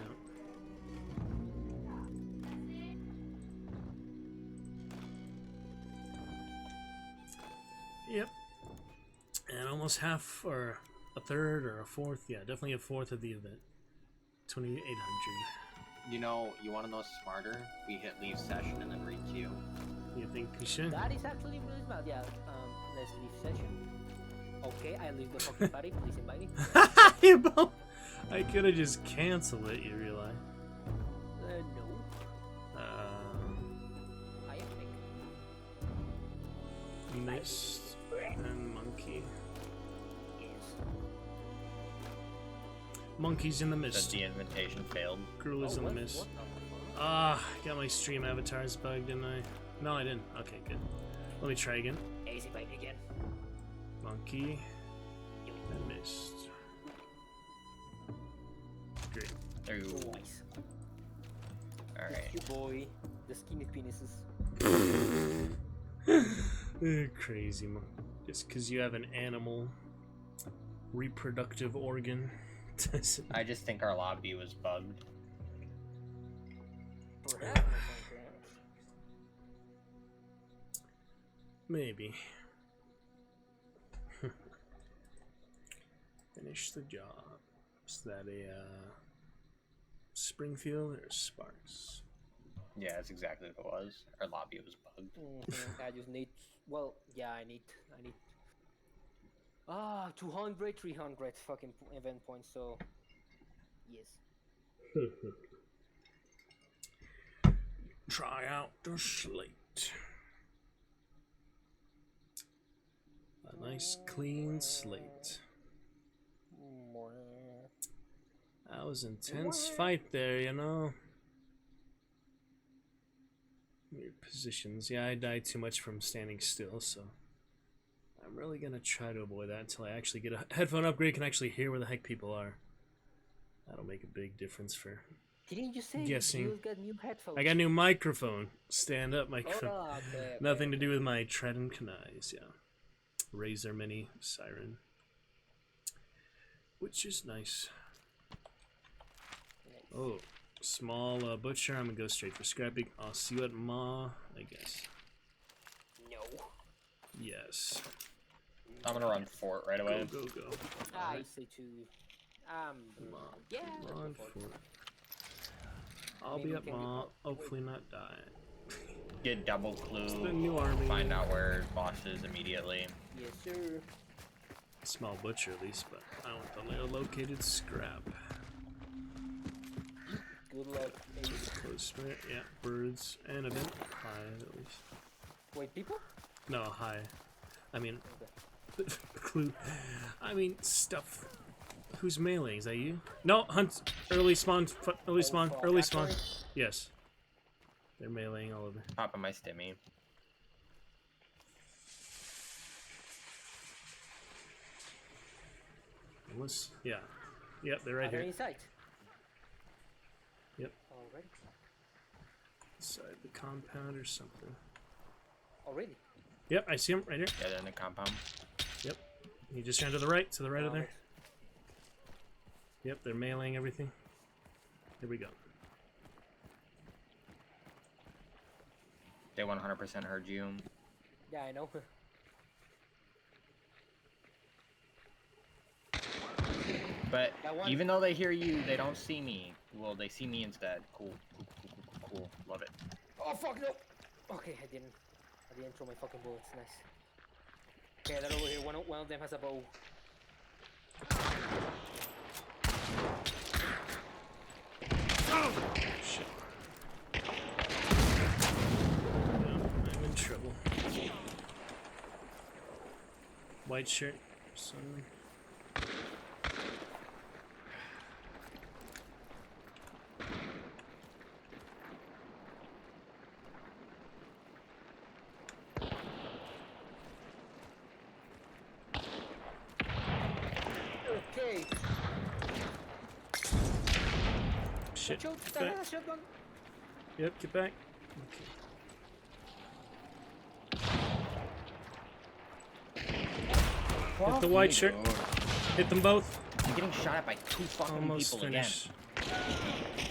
Yep. And almost half, or a third, or a fourth. Yeah, definitely a fourth of the event. 2,800. You know, you want to know smarter? We hit leave session and then re-queue. You think we should? That is actually really smart. Yeah. Let's leave session. Okay, I leave the fucking party. Please invite me. You both- I could have just canceled it, you realize. No. I am Nick. Mist and monkey. Yes. Monkeys in the That mist. the invitation failed. Girl is in the what- mist. what the fuck? Ah, got my stream avatars bugged, didn't I? No, I didn't. Okay, good. Let me try again. Easy bite again. Monkey and mist. Great. Ooh. Nice. Alright. You boy. The skinny penises. Crazy, man. Just because you have an animal reproductive organ doesn't. I just think our lobby was bugged. Perhaps. Maybe. Finish the job. Is that a Springfield or Sparks? Yeah, that's exactly what it was. Our lobby was bugged. I just need. Well, yeah, I need. 200, 300 fucking event points. So, yes. Try out the slate. A nice clean slate. That was intense fight there, you know. Weird positions. Yeah, I died too much from standing still, so I'm really gonna try to avoid that until I actually get a headphone upgrade, can actually hear where the heck people are. That'll make a big difference for. Didn't you say Guessing. you got new headphones? I got a new microphone, stand up microphone. Oh, okay, Nothing to do with my Trident Kanais, yeah. Razer Mini Siren, which is nice. Oh, small butcher. I'm gonna go straight for scrapping. I'll see you at Ma, I guess. No. Yes. I'm gonna run fort right away. Go, go, go. I say to. Ma. Yeah. Come on, let's go for it. fort. I'll Maybe be we at can get Ma. up. Hopefully not die. Get double It's the clue. new army. Find out where boss is immediately. Yes, sir. Small butcher at least, but I want the located scrap. Good luck. Ace. Close sprint, yeah. Birds and a bit high at least. Wait, people? No, high. I mean, Okay. clue. I mean, stuff. Who's mailing? Is that you? No, hunt. Early spawn. Early spawn. fuck. Early spawn. Factory? Yes. They're mailing all over. Popping my stimmy. Unless, yeah. Yep, they're right Are they here. inside? Yep. Already? Inside the compound or something. Already? Yep, I see him right here. Yeah, they're in the compound. Yep. He just ran to the right of there. Alright. Yep, they're mailing everything. Here we go. They 100% heard you. Yeah, I know. But That one- even though they hear you, they don't see me. Well, they see me instead. Cool. Love it. Oh fuck no! Okay, I didn't throw my fucking bullets. Nice. Okay, they're over here. One of them has a bow. Shit. No, I'm in trouble. White shirt, son. Okay. Shit. Shoot! Get That back. has a shotgun. Yep, get back. Okay. Hit the white shirt. Hit them both. I'm getting shot at by 2 fucking Almost people finished. again.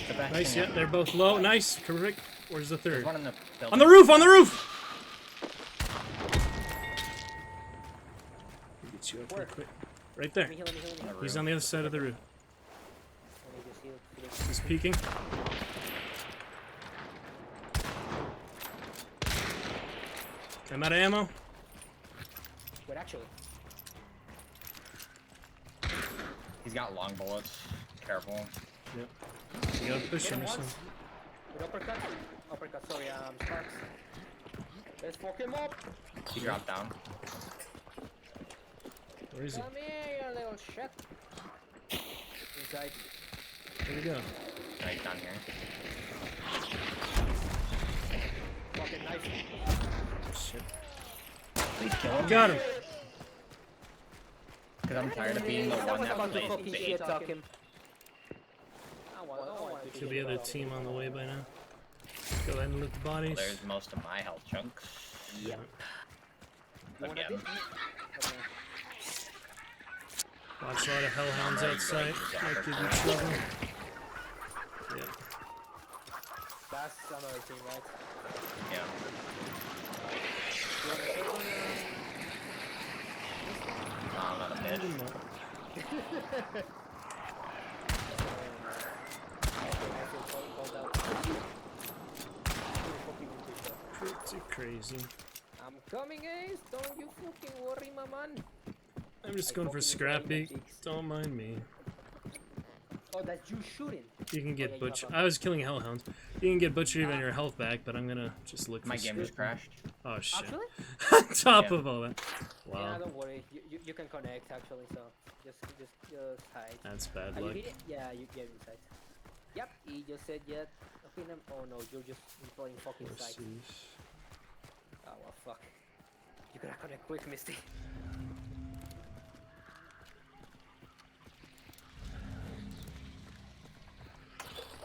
The best Nice, thing yeah, ever. they're both low. Nice, correct. Where's the There's third? one in the building. On the roof! On the roof! Get you up real quick. Right there. Let me heal, let me heal, let me heal. He's on the other side of the roof. Let me just heal. He's peeking. I'm out of ammo. Wait, actually. He's got long bullets. Careful. Yep. You gotta push Hit him him or once. something. With uppercut. Uppercut, sorry, Sparks. Let's fuck him up. He dropped down. Where is he? Come here, you little shit. Inside. Where'd he go? No, he's down here. Fucking knife. Shit. Please kill him. Got him. Because I'm tired of being the one Someone's that about to plays fucking bait. shit talk him. I want to Could be other team on the way by now. Go ahead and loot the bodies. There's most of my health chunks. Yeah. You wanna Again. dip? Okay. Watch a lot of hellhounds Alright, outside. great. Might give you trouble. Yeah. That's another thing, right? Yeah. You wanna take one? No, I'm not a bitch. Pretty crazy. I'm coming, Ace. Don't you fucking worry, my man. I'm just I going for fucking enjoy Scrappy. the cheeks. Don't mind me. Oh, that's you shooting. You can yeah, get you butcher. have a- I was killing hellhounds. You can get butchered even your health back, but I'm gonna just look for My game just Scrappy. crashed. Oh shit. Actually? On top Yeah. of all that. Yeah, Wow. don't worry. You can connect actually, so just hide. That's bad Are you luck. hit it? Yeah, you get inside. Yep, he just said yet. Oh no, you're just playing fucking sight. Horses. Oh well, fuck. You gotta connect quick, Misty.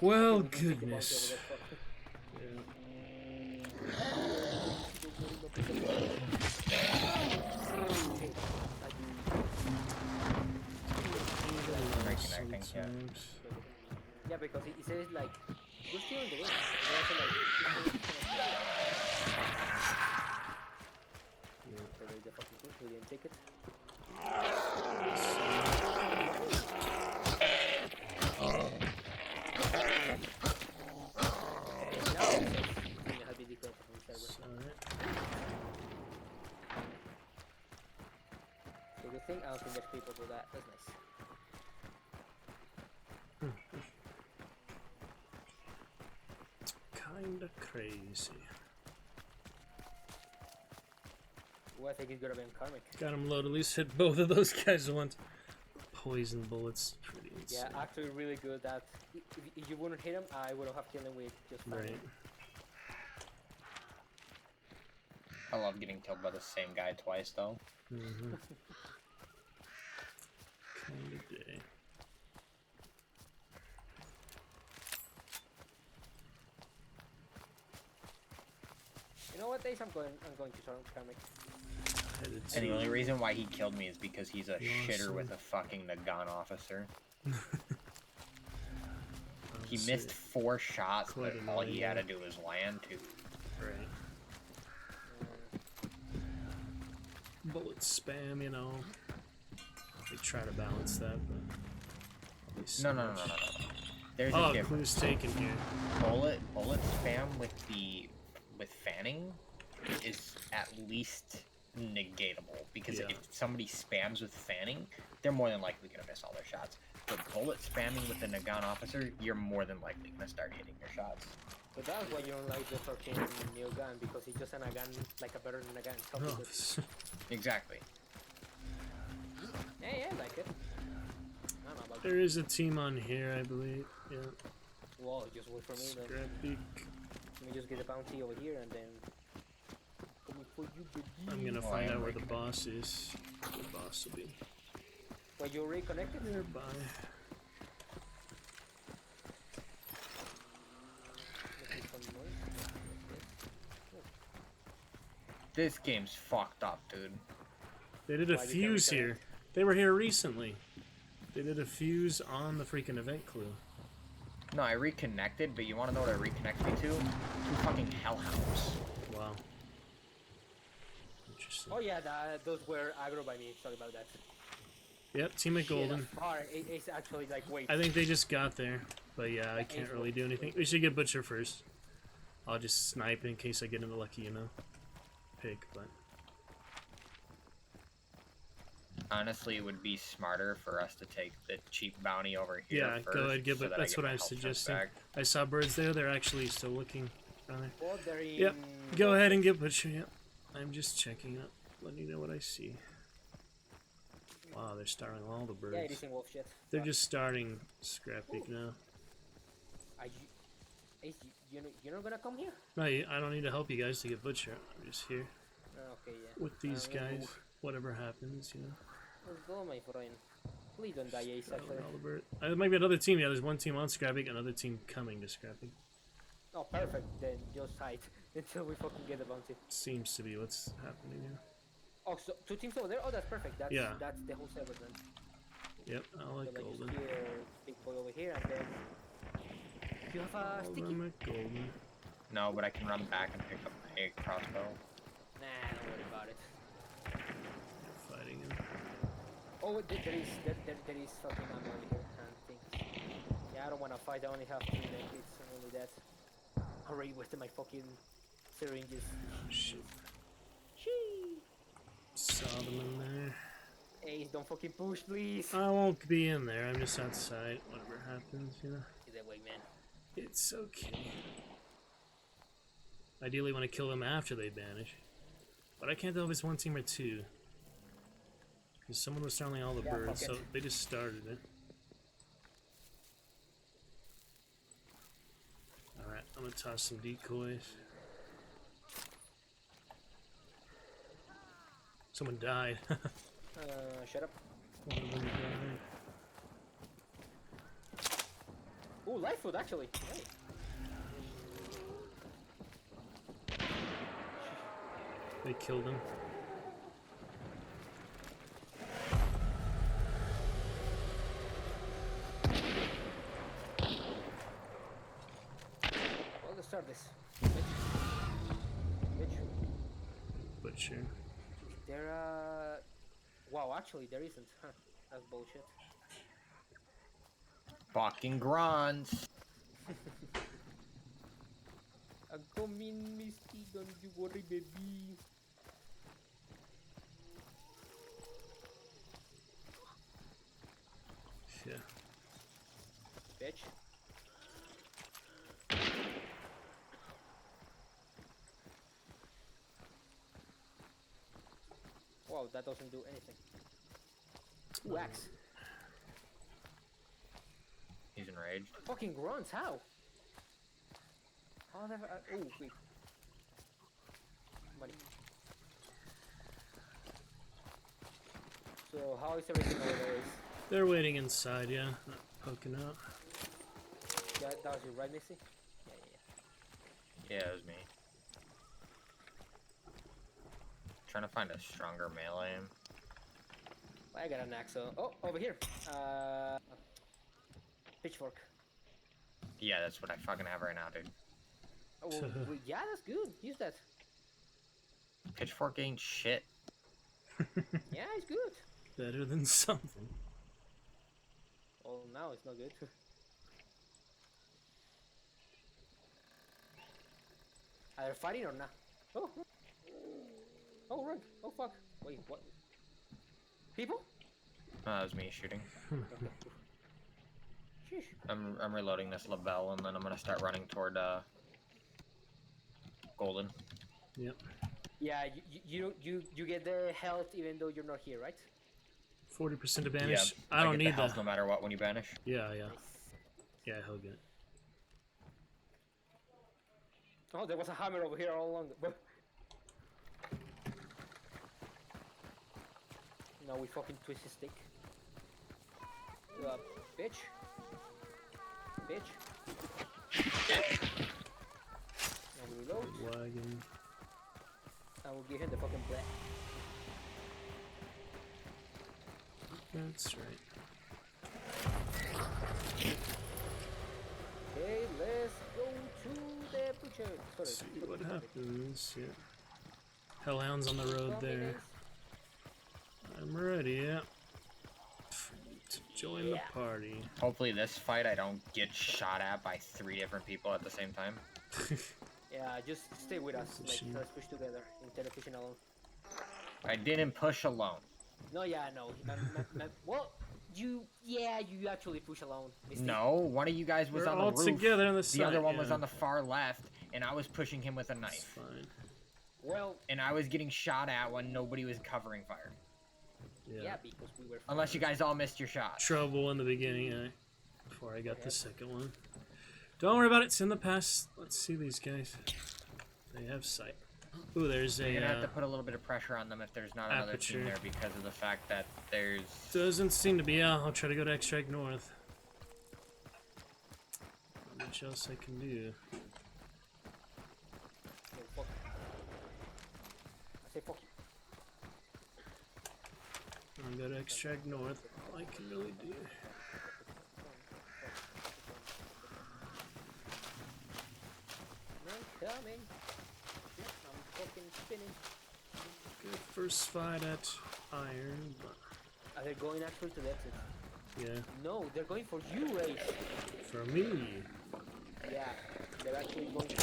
Well, We can think about goodness. it over there, fuck. Reconnecting, yeah. Sometimes. Yeah, because he says like, you're still in the game. And also, like, so the fucking push, we didn't take it. Now it says, you have been declared from the server. Alright. So good thing, I don't think there's people do that. That's nice. Kinda crazy. Well, I think it's gonna be on Karmic. Got him low. At least hit both of those guys once. Poison bullets. Pretty insane. Yeah, actually really good. That if you wouldn't hit him, I would have killed him with just fine. Right. I love getting killed by the same guy twice, though. Mm-hmm. Kinda day. You know what, Days? I'm going to turn Karmic. Headed And the to- only reason why he killed me is because he's a shitter Awesome. with a fucking Nagan officer. He I'll missed say, 4 shots, but Quite all he had to annoying. do was land 2. Right. Bullet spam, you know. They try to balance that, but probably so No. much. There's Oh, a difference. clue's taken here. Bullet spam with fanning is at least negatable, because Yeah. if somebody spams with fanning, they're more than likely gonna miss all their shots. But bullet spamming with the Nagan officer, you're more than likely gonna start hitting your shots. So that's why you don't like the fucking new gun, because it's just a gun, like a better than a gun. Oh, Exactly. Yeah, I like it. I don't know about there is a team on here, I believe. Yeah. Whoa, just wait for me then. Scrappy. Let me just get a bounty over here and then coming for you, baby. I'm gonna Oh, find I am out where the reconnected. boss is. The boss will be Well, you already connected? nearby. Making some noise. This game's fucked up, dude. They did a Why you can't fuse reconnect? here. They were here recently. They did a fuse on the freaking event clue. No, I reconnected, but you wanna know what I reconnected me to? Two fucking hellhounds. Wow. Interesting. Oh yeah, those were aggro by me. Sorry about that. Yep, team at Shit, Golden. far. It's actually like wait. I think they just got there. But yeah, I can't really do anything. We should get Butcher first. I'll just snipe in case I get into lucky, pick, but Honestly, it would be smarter for us to take the cheap bounty over here yeah, first. go ahead, get so it. that I That's get what my I'm health chunk suggesting. back. I saw birds there. They're actually still looking down there. Oh, they're in... Yep, go ahead and get Butcher. Yep, I'm just checking up, letting you know what I see. Wow, they're starting all the birds. Yeah, it is in wolf shit. They're just starting Scrap Peak now. Are you're not gonna come here? No, I don't need to help you guys to get Butcher. I'm just here Okay, yeah. with these let's go. guys. Whatever happens, Let's go, my friend. Please don't die, Ace. Starting Actually. all the birds. There might be another team. Yeah, there's one team on Scrap Peak, another team coming to Scrap Peak. Oh, perfect. Then just hide until we fucking get the bounty. Seems to be what's happening here. Oh, so 2 teams over there. Oh, that's perfect. That's Yeah. That's the whole server then. Yep, I So like like just Golden. here, big boy over here, and then you have a All sticky. them at Golden. No, but I can run back and pick up a crossbow. Nah, don't worry about it. They're fighting him. Oh, there is fucking ammo over here and things. Yeah, I don't wanna fight. I only have 3 medkits and only that. I already wasted my fucking syringes. Shit. Shee. Saw them in there. Ace, don't fucking push, please. I won't be in there. I'm just outside. Whatever happens, Get away, man. It's okay. Ideally, want to kill them after they banish. But I can't tell if it's one team or two. Because someone was starting all the Yeah, birds, fuck so it. they just started it. Alright, I'm gonna toss some decoys. Someone died. Shut up. One of them died. Ooh, life food actually. Hey. They killed him. Well, let's start this. Bitch. Butcher. There, wow, actually, there isn't. Huh. That's bullshit. Fucking grunts. I'm coming, Misty. Don't you worry, baby. Yeah. Bitch. Wow, that doesn't do anything. Wax. He's enraged. Fucking grunts, how? How the oh, wait. Money. So, how is everything over there? They're waiting inside, yeah. Not poking out. That was you, right, Missy? Yeah. Yeah, it was me. Trying to find a stronger melee aim. Well, I got an axe, so... Oh, over here! Pitchfork. Yeah, that's what I fucking have right now, dude. Oh, well, yeah, that's good. Use that. Pitchfork ain't shit. Yeah, it's good. Better than something. Oh, now it's not good. Are they fighting or not? Oh. Oh, run. Oh, fuck. Wait, what? People? That was me shooting. Okay. Sheesh. I'm reloading this Labelle, and then I'm gonna start running toward Golden. Yep. Yeah, you get the health even though you're not here, right? 40% to banish. Yeah, I don't get need the health that. no matter what when you banish. Yeah, yeah. Nice. Yeah, he'll get it. Oh, there was a hammer over here all along. Now we fucking twist his stick. Bitch. Bitch. Now we reload. Wagon. I will give him the fucking black. That's right. Okay, let's go to the butcher. Sorry, See to the what butcher. happens. Yeah. Hellhound's on the road Come there. guys. I'm ready, yeah. To join the party. Hopefully this fight I don't get shot at by 3 different people at the same time. Yeah, just stay with us. Like, Pushing. let's push together instead of pushing alone. I didn't push alone. No, yeah, no. Well, you actually push alone. Misty. No, one of you guys was We're on the all roof. together on the The side. other one was yeah. on the far left, and I was pushing him with a It's knife. fine. Well, And I was getting shot at when nobody was covering fire. Yeah. yeah, because we were. Unless you guys all missed your shots. Trouble in the beginning, before I got the second one. Don't worry about it. It's in the past. Let's see these guys. They have sight. Ooh, there's You're gonna have a. to put a little bit of pressure on them if there's not another Aperture. team there because of the fact that there's... Doesn't seem to be. Yeah, I'll try to go to Extract North. Not much else I can do. Oh, fuck. I say fuck you. I'll go to Extract North. All I can really do. I'm coming. Yep, I'm fucking spinning. Good first fight at Iron, but Are they going actually to the exit? yeah, No, they're going for you, Ray. for me. Yeah, they're actually going to.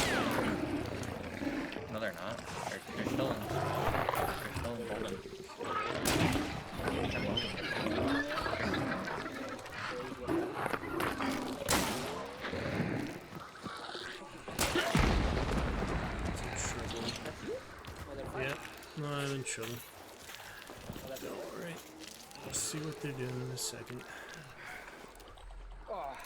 No, they're not. They're still in... They're still in Golden. They're moving. Trouble. Oh, they're fine. Yeah, no, I'm in trouble. Oh, that's Don't worry. We'll see what they're doing in a second. Oh.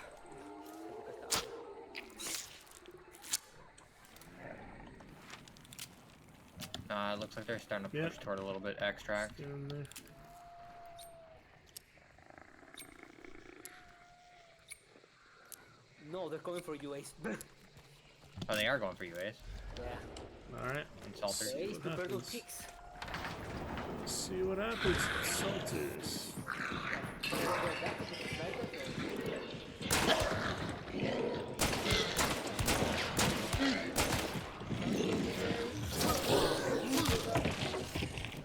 It looks like they're starting to Yeah. push toward a little bit extract. Get in there. No, they're going for you, Ace. Oh, they are going for you, Ace. Yeah. All right. Insulters. See Ace, what prepare those happens. kicks. See what happens. Salters.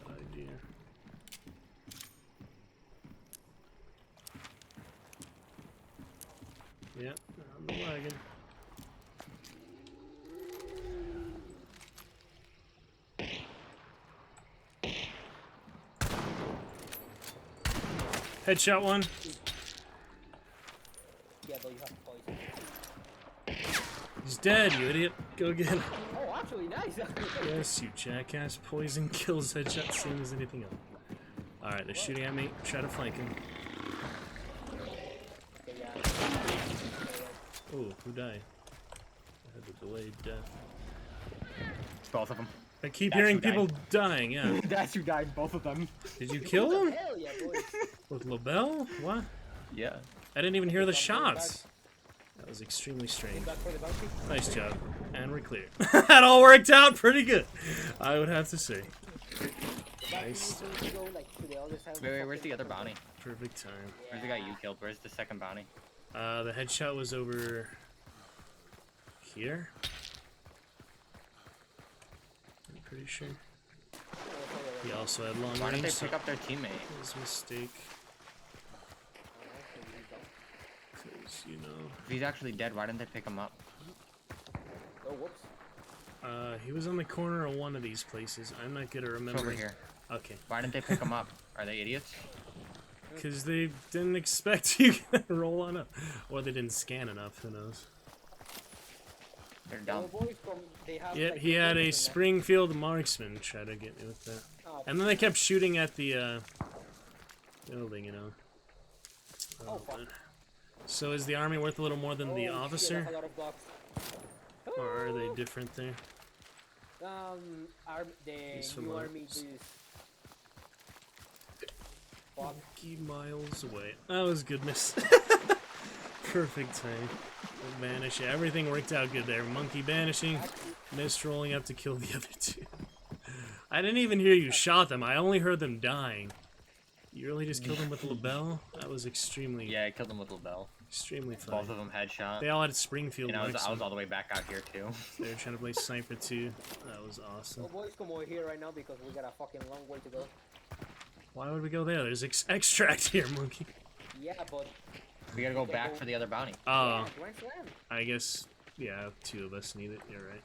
Idea. Yep, on the wagon. Headshot one. Yeah, though you have poison. He's dead, you idiot. Go get him. Oh, actually, nice. Yes, you jackass. Poison kills headshot same as anything else. Alright, they're shooting at me. Try to flank him. Okay, yeah. Oh, who died? I had the delayed death. Both of them. I keep That's hearing who died. people dying, yeah. That's who died, both of them. Did you kill them? Hell yeah, boys. With LaBelle? What? Yeah. I didn't even hear the I'm going shots. That was extremely strange. Back for the bounty. Nice job. And we're clear. That all worked out pretty good, I would have to say. Nice. We go, like, to the other side of Wait, where's fucking- the other bounty? Perfect time. Where's the guy you killed? Where's the second bounty? The headshot was over here. I'm pretty sure. Oh, He also had long Why didn't they range. So pick up their teammate? it was a mistake. I don't know, so we don't. Cause you know, If he's actually dead, why didn't they pick him up? Oh, whoops. he was on the corner of one of these places. I'm not good at It's over remembering. here. Okay. Why didn't they pick him up? Are they idiots? Because they didn't expect you to roll on up. Or they didn't scan enough, who knows. They're The dumb. boys from they have. Yeah, like, he had a weapons and Springfield marksman try to get me with that. that. Oh, And then they kept shooting at the building, you know. Oh, fuck. So is the army worth a little more than the oh, shit, officer? that's a lot of blocks. Or are they different there? The These new from army us. is. Fuck. Monkey miles away. That was good miss. Perfect time. Banish. Yeah, everything worked out good there. Monkey banishing. Mist rolling up to kill the other two. I didn't even hear you shot them. I only heard them dying. You really just killed them with LaBelle? That was extremely, Yeah, I killed him with LaBelle. extremely Both funny. of them headshot. They all had Springfield And I was marksmen. all the way back out here too. They were trying to play sniper too. That was awesome. So boys, come over here right now because we got a fucking long way to go. Why would we go there? There's extract here, monkey. Yeah, but. We gotta go back for the other bounty. Oh, Yeah, Grand Slam. I guess, yeah, two of us need it. You're right.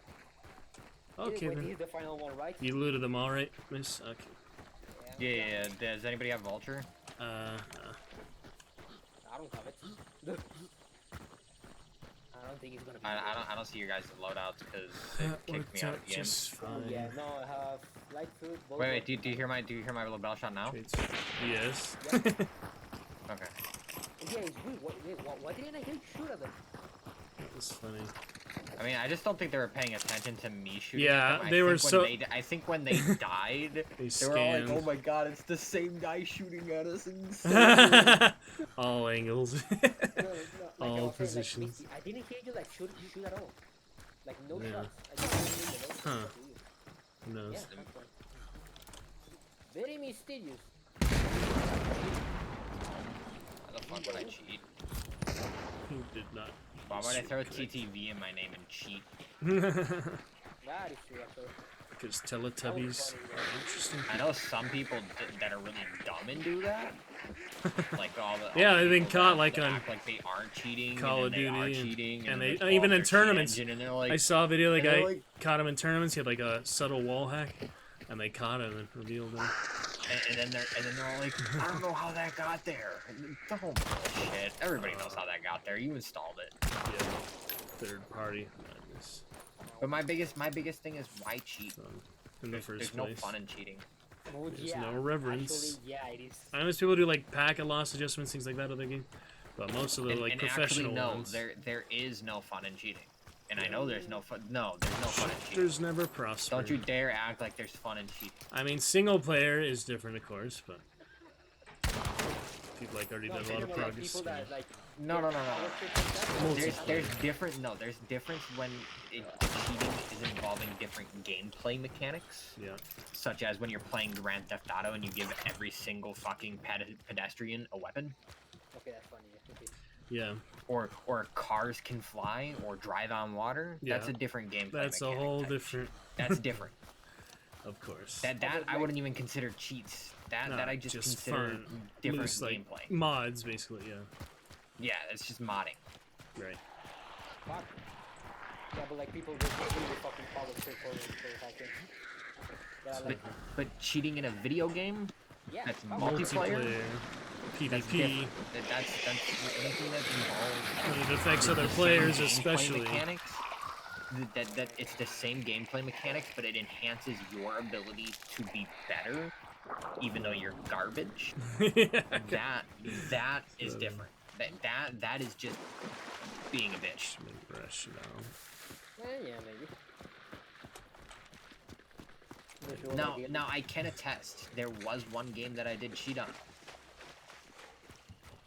Okay, Wait, then. he's the final one, right? You looted them all right, miss? Okay. Yeah. Does anybody have Vulture? I don't have it. I don't think it's gonna be. I don't see your guys' loadouts because they That kicked me worked out out of the game. just Oh, fine. yeah, no, I have light food. Wait, do you hear my LaBelle shot now? Trades. Yes. Okay. Yeah, it's weird. Why didn't I get shoot at them? That was funny. I mean, I just don't think they were paying attention to me shooting. Yeah, at them. they were think when I think when they died, They they were all like, scanned. "Oh my god, it's the same guy shooting at us." All angles. No, like I All was saying, positions. Like, Misty, I didn't hear you like shoot at all. Like no Yeah. shots. I just didn't hear the noise. Huh. That's weird. Who knows? Yeah, that's fine. Very mysterious. How the fuck would I cheat? He did not. Why would I throw TTV in my name and cheat? That is true, actually. Because Teletubbies are interesting. I know some people that are really dumb and do that. Like all the Yeah, all the they've been people caught, that like, on act like they aren't cheating, Call and of then they are Duty cheating, and then they pull even up in their tournaments, engine and they're like, I saw a video. The and they're guy like- caught him in tournaments. He had like a subtle wall hack, and they caught him and revealed him. and then they're all like, I don't know how that got there. The whole bullshit. Everybody knows how that got there. You installed it. Yeah, third party madness. But my biggest thing is why cheat? Fun in the There's first no place. fun in cheating. Oh, There's yeah. no reverence. Actually, yeah, it is. I know people do like packet loss adjustments, things like that other game, but most of the like and professional actually, no, ones. there is no fun in cheating. And I know there's no fun. No, there's no fun in cheating. There's never prosper. Don't you dare act like there's fun in cheating. I mean, single player is different, of course, but people like already No, done a lot of like, progress. people that, like, No. Multi- There's difference when cheating is involving different gameplay mechanics, Yeah, such as when you're playing Grand Theft Auto and you give every single fucking pedestrian a weapon, Okay, that's funny. Yeah. Okay. yeah. or cars can fly or drive on water. That's Yeah. a different gameplay. That's a mechanic whole type. different, That's different. of course. That but, I like- wouldn't even consider cheats. That No, I just consider fun. different Loose, like, gameplay. mods, basically. Yeah, Yeah, it's just modding. right. Fuck. Yeah, but like people just really fucking follow straightforward for hacking. Yeah, like, But cheating in a video game, yeah. that's fuck. multiplayer. That's PvP. different. That's anything that's involved. It affects other the same players, gameplay especially. Mechanics, that it's the same gameplay mechanics, but it enhances your ability to be better, even though you're garbage. That is different. That is just being a bitch. Rationale. Yeah, maybe. Now I can attest there was one game that I did cheat on.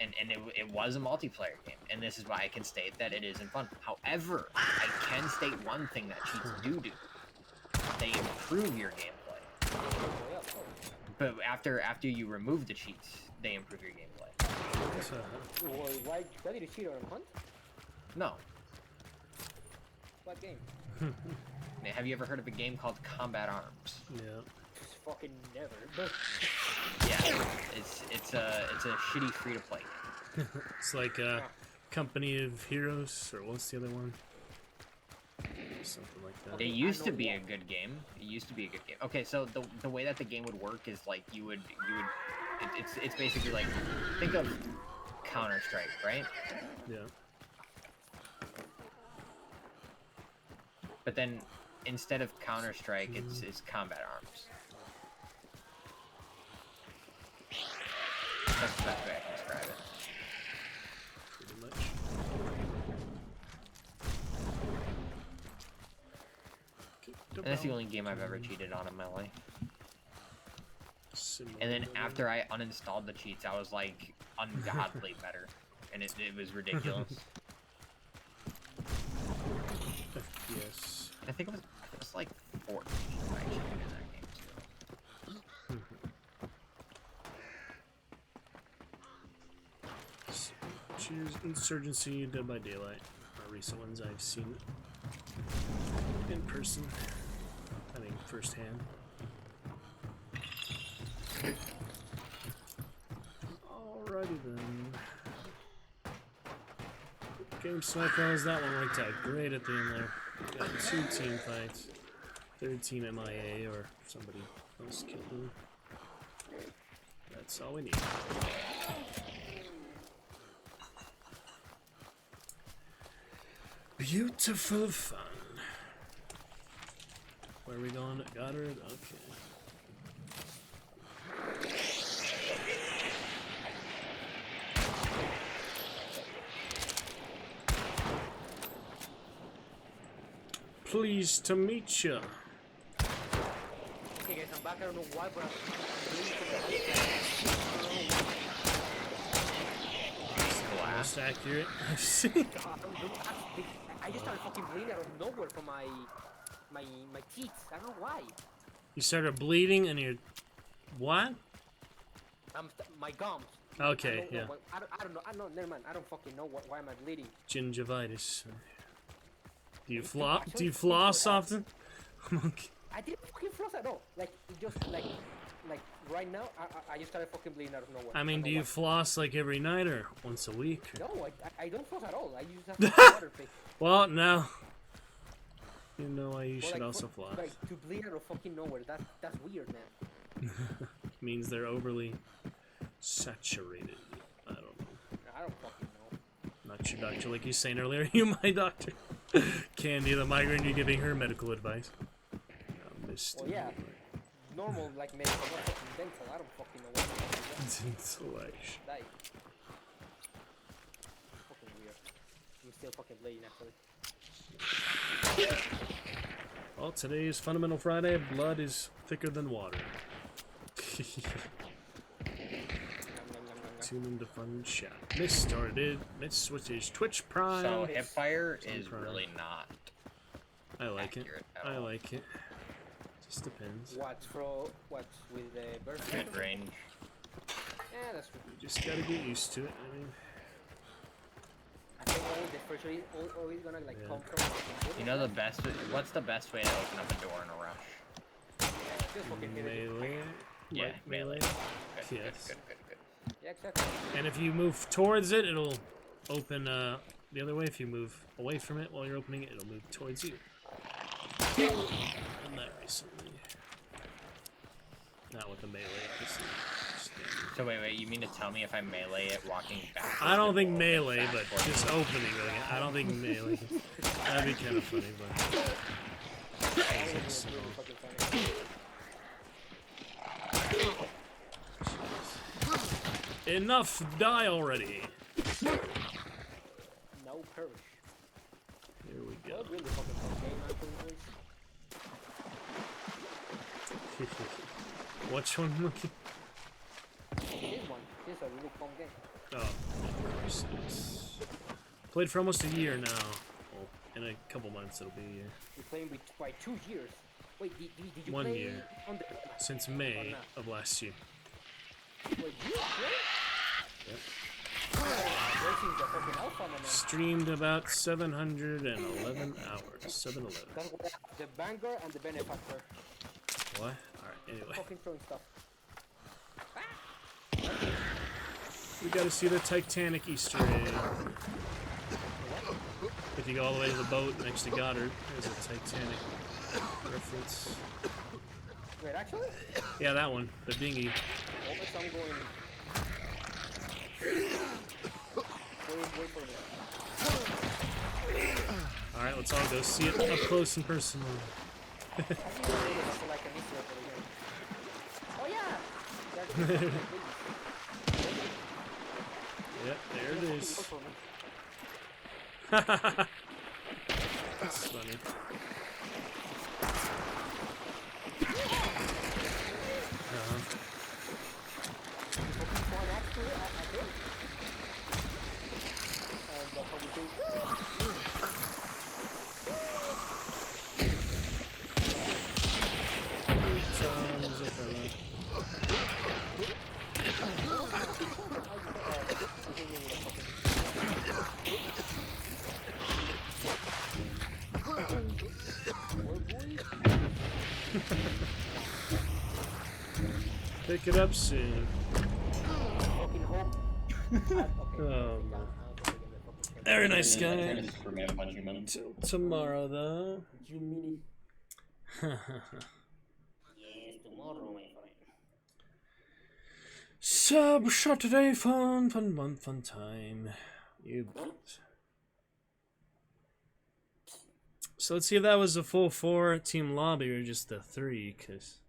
And it was a multiplayer game, and this is why I can state that it isn't fun. However, I can state one thing that cheats do. They improve your gameplay. But after you remove the cheats, they improve your gameplay. So, Why did you cheat on Hunt? No. What game? Have you ever heard of a game called Combat Arms? yeah. fucking never. But Yeah, it's a shitty free to play. It's like Company of Heroes, or what's the other one? Something like that. It used to be a good game. It used to be a good game. Okay, so the way that the game would work is like you would it's basically like, think of Counter-Strike, right? Yeah. But then instead of Counter-Strike, it's Combat Arms. That's the best way I can describe it. Pretty much. And that's the only game I've ever cheated on in my life. And then after I uninstalled the cheats, I was like ungodly better, and it was ridiculous. FPS. I think it was like 14 I cheated in that game too. Choose Insurgency, Dead by Daylight. Our recent ones I've seen in person. I think firsthand. Alrighty then. Game Snowfalls, that one worked out great at the end there. Got 2 team fights. Third team MIA or somebody else killed them. That's all we need. Beautiful fun. Where are we going? Goddard? Okay. Pleased to meet you. okay, guys, I'm back. I don't know why, but I'm Most accurate I've seen. I just started fucking bleeding out of nowhere from my teeth. I don't know why. You started bleeding and you're... What? My gums. Okay, I yeah. don't know. I don't know. Never mind. I don't fucking know why am I bleeding. Gingivitis. Do you floss? Do you floss often? Monkey. I didn't fucking floss at all. Like it just like right now, I just started fucking bleeding out of nowhere. I mean, don't do know you why. floss like every night or once a week? Or... No, I don't floss at all. I use that water thing. Well, now you know why you Well, should like, also floss. Like to bleed out of fucking nowhere. That's weird, man. Means they're overly saturated. I don't know. I don't fucking know. Not your doctor, like you saying earlier. You my doctor. Candy, the migraine, you're giving her medical advice. Well, yeah. Normal like medical, not fucking dental. I don't fucking know what Dental. die. Fucking weird. I'm still fucking bleeding actually. Well, today is Fundamental Friday. Blood is thicker than water. Tune into Fun Chat. Miss started. Miss switches Twitch Prime. So Hipfire is Prime. really not. I like it. accurate at I all. like it. Just depends. What's with the birth? Good range. Yeah, that's true. You just gotta get used to it. I mean, I think always the pressure is always gonna like Yeah. come from. You know the best. What's the best way to open up a door in a rush? Just fucking hit it. melee. Yeah, Like melee. Good, Yes. good. Yeah, exactly. And if you move towards it, it'll open the other way. If you move away from it while you're opening it, it'll move towards you. Done that recently. Not with the melee, obviously. So wait, you mean to tell me if I melee it walking back? I don't think melee, but just opening it. I don't think melee. That'd be kind of funny, but. It's really fucking funny. Enough! Die already! No perish. Here we Well, go. really fucking fun game, actually. Which one, Monkey? This one. This is a really fun game. Oh, of course it is. Played for almost a year now. Well, in a couple months it'll be a year. We're playing by 2 years. Wait, did you 1 play year. on the... Since May of last year. Wait, you play? Yep. Racing's the fucking alpha, my man. Streamed about 711 hours. 711. That's what the banger and the benefactor. What? Alright, Anyway, Fucking throwing stuff. we gotta see the Titanic Easter egg. If you go all the way to the boat next to Goddard, there's a Titanic reference. Wait, actually? Yeah, that one, the dinghy. Almost I'm going. Wait for me. Alright, let's all go see it up close and personal. I think it's like an Easter egg over here. Oh yeah! There's Yep, there it is. for me. That's funny. One up to it, I think. And that's how we do. Pick it up soon. Fucking hope. Oh, man. Very nice guy. Yes, Till tomorrow, though. You mean it? Yes, tomorrow, my friend. Sub Saturday fun time. You bet. So let's see if that was a full 4-team lobby or just a 3, because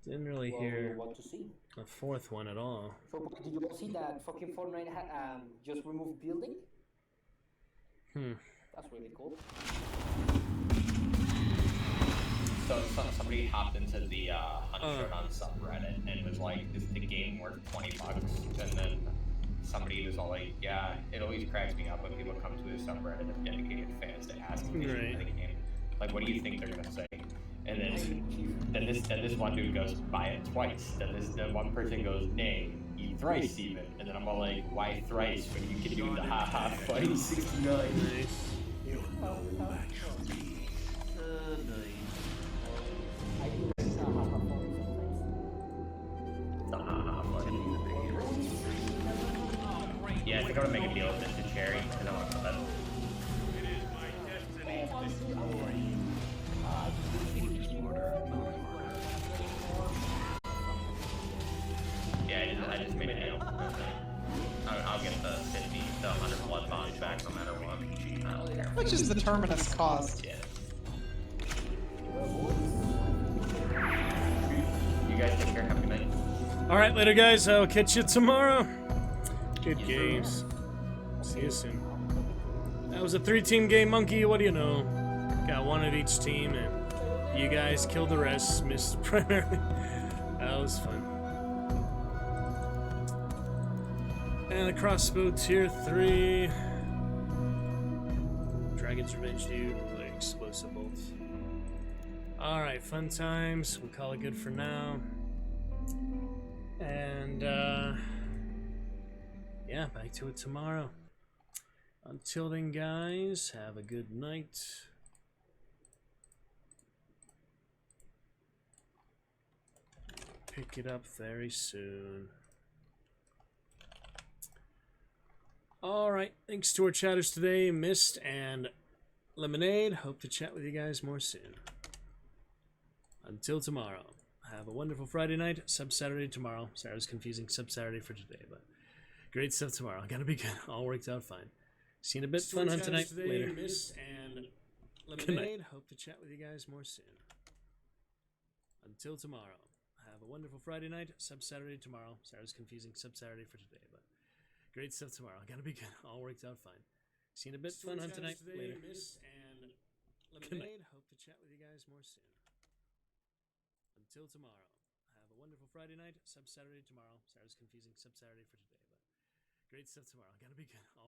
didn't really hear What to see? a 4th one at all. So, did you see that fucking Fortnite just removed building? That's really cool. So somebody hopped into the Hunt Showdown subreddit and was like, "Is the game worth $20?" And then somebody was all like, "Yeah, it always cracks me up when people come to a subreddit of dedicated fans to ask if they should Right. play the game. Like, what do you think they're gonna say?" And then this one dude goes, "Buy it twice." Then one person goes, "Nay, eat thrice even." And then I'm all like, "Why thrice when you can do the haha twice?" 69. Nice. I do this half sometimes. The haha funny. Yeah, I think I'm gonna make a deal with Mr. Cherry because I want to let him. Yeah, I just made a deal. I'll get the 50, the 100 blood bonds back no matter what. I don't care. Which is the terminus cost? Yeah. You guys take care. Have a good night. Alright, later, guys. I'll catch you tomorrow. Good games. See you soon. That was a 3-team game, Monkey. What do you know? Got one of each team, and you guys killed the rest. Missed primarily. That was fun. And the crossbow tier 3. Dragon's Revenge dude, like explosive bolts. Alright, fun times. We'll call it good for now. And, yeah, back to it tomorrow. Until then, guys, have a good night. Pick it up very soon. Alright, thanks to our chatters today, Mist and Lemonade. Hope to chat with you guys more soon. Until tomorrow, have a wonderful Friday night. Sub Saturday tomorrow. Sorry, I was confusing Sub Saturday for today, but great stuff tomorrow. Gotta be good. All worked out fine. See you in a bit. Fun hunt tonight. Later. Mist and Lemonade. Hope to chat with you guys more soon. Until tomorrow, have a wonderful Friday night. Sub Saturday tomorrow. Sorry, I was confusing Sub Saturday for today, but great stuff tomorrow. Gotta be good. All worked out fine. See you in a bit. Fun hunt tonight. Later. Mist and Lemonade. Hope to chat with you guys more soon. Until tomorrow, have a wonderful Friday night. Sub Saturday tomorrow. Sorry, I was confusing Sub Saturday for today, but great stuff tomorrow. Gotta be good. All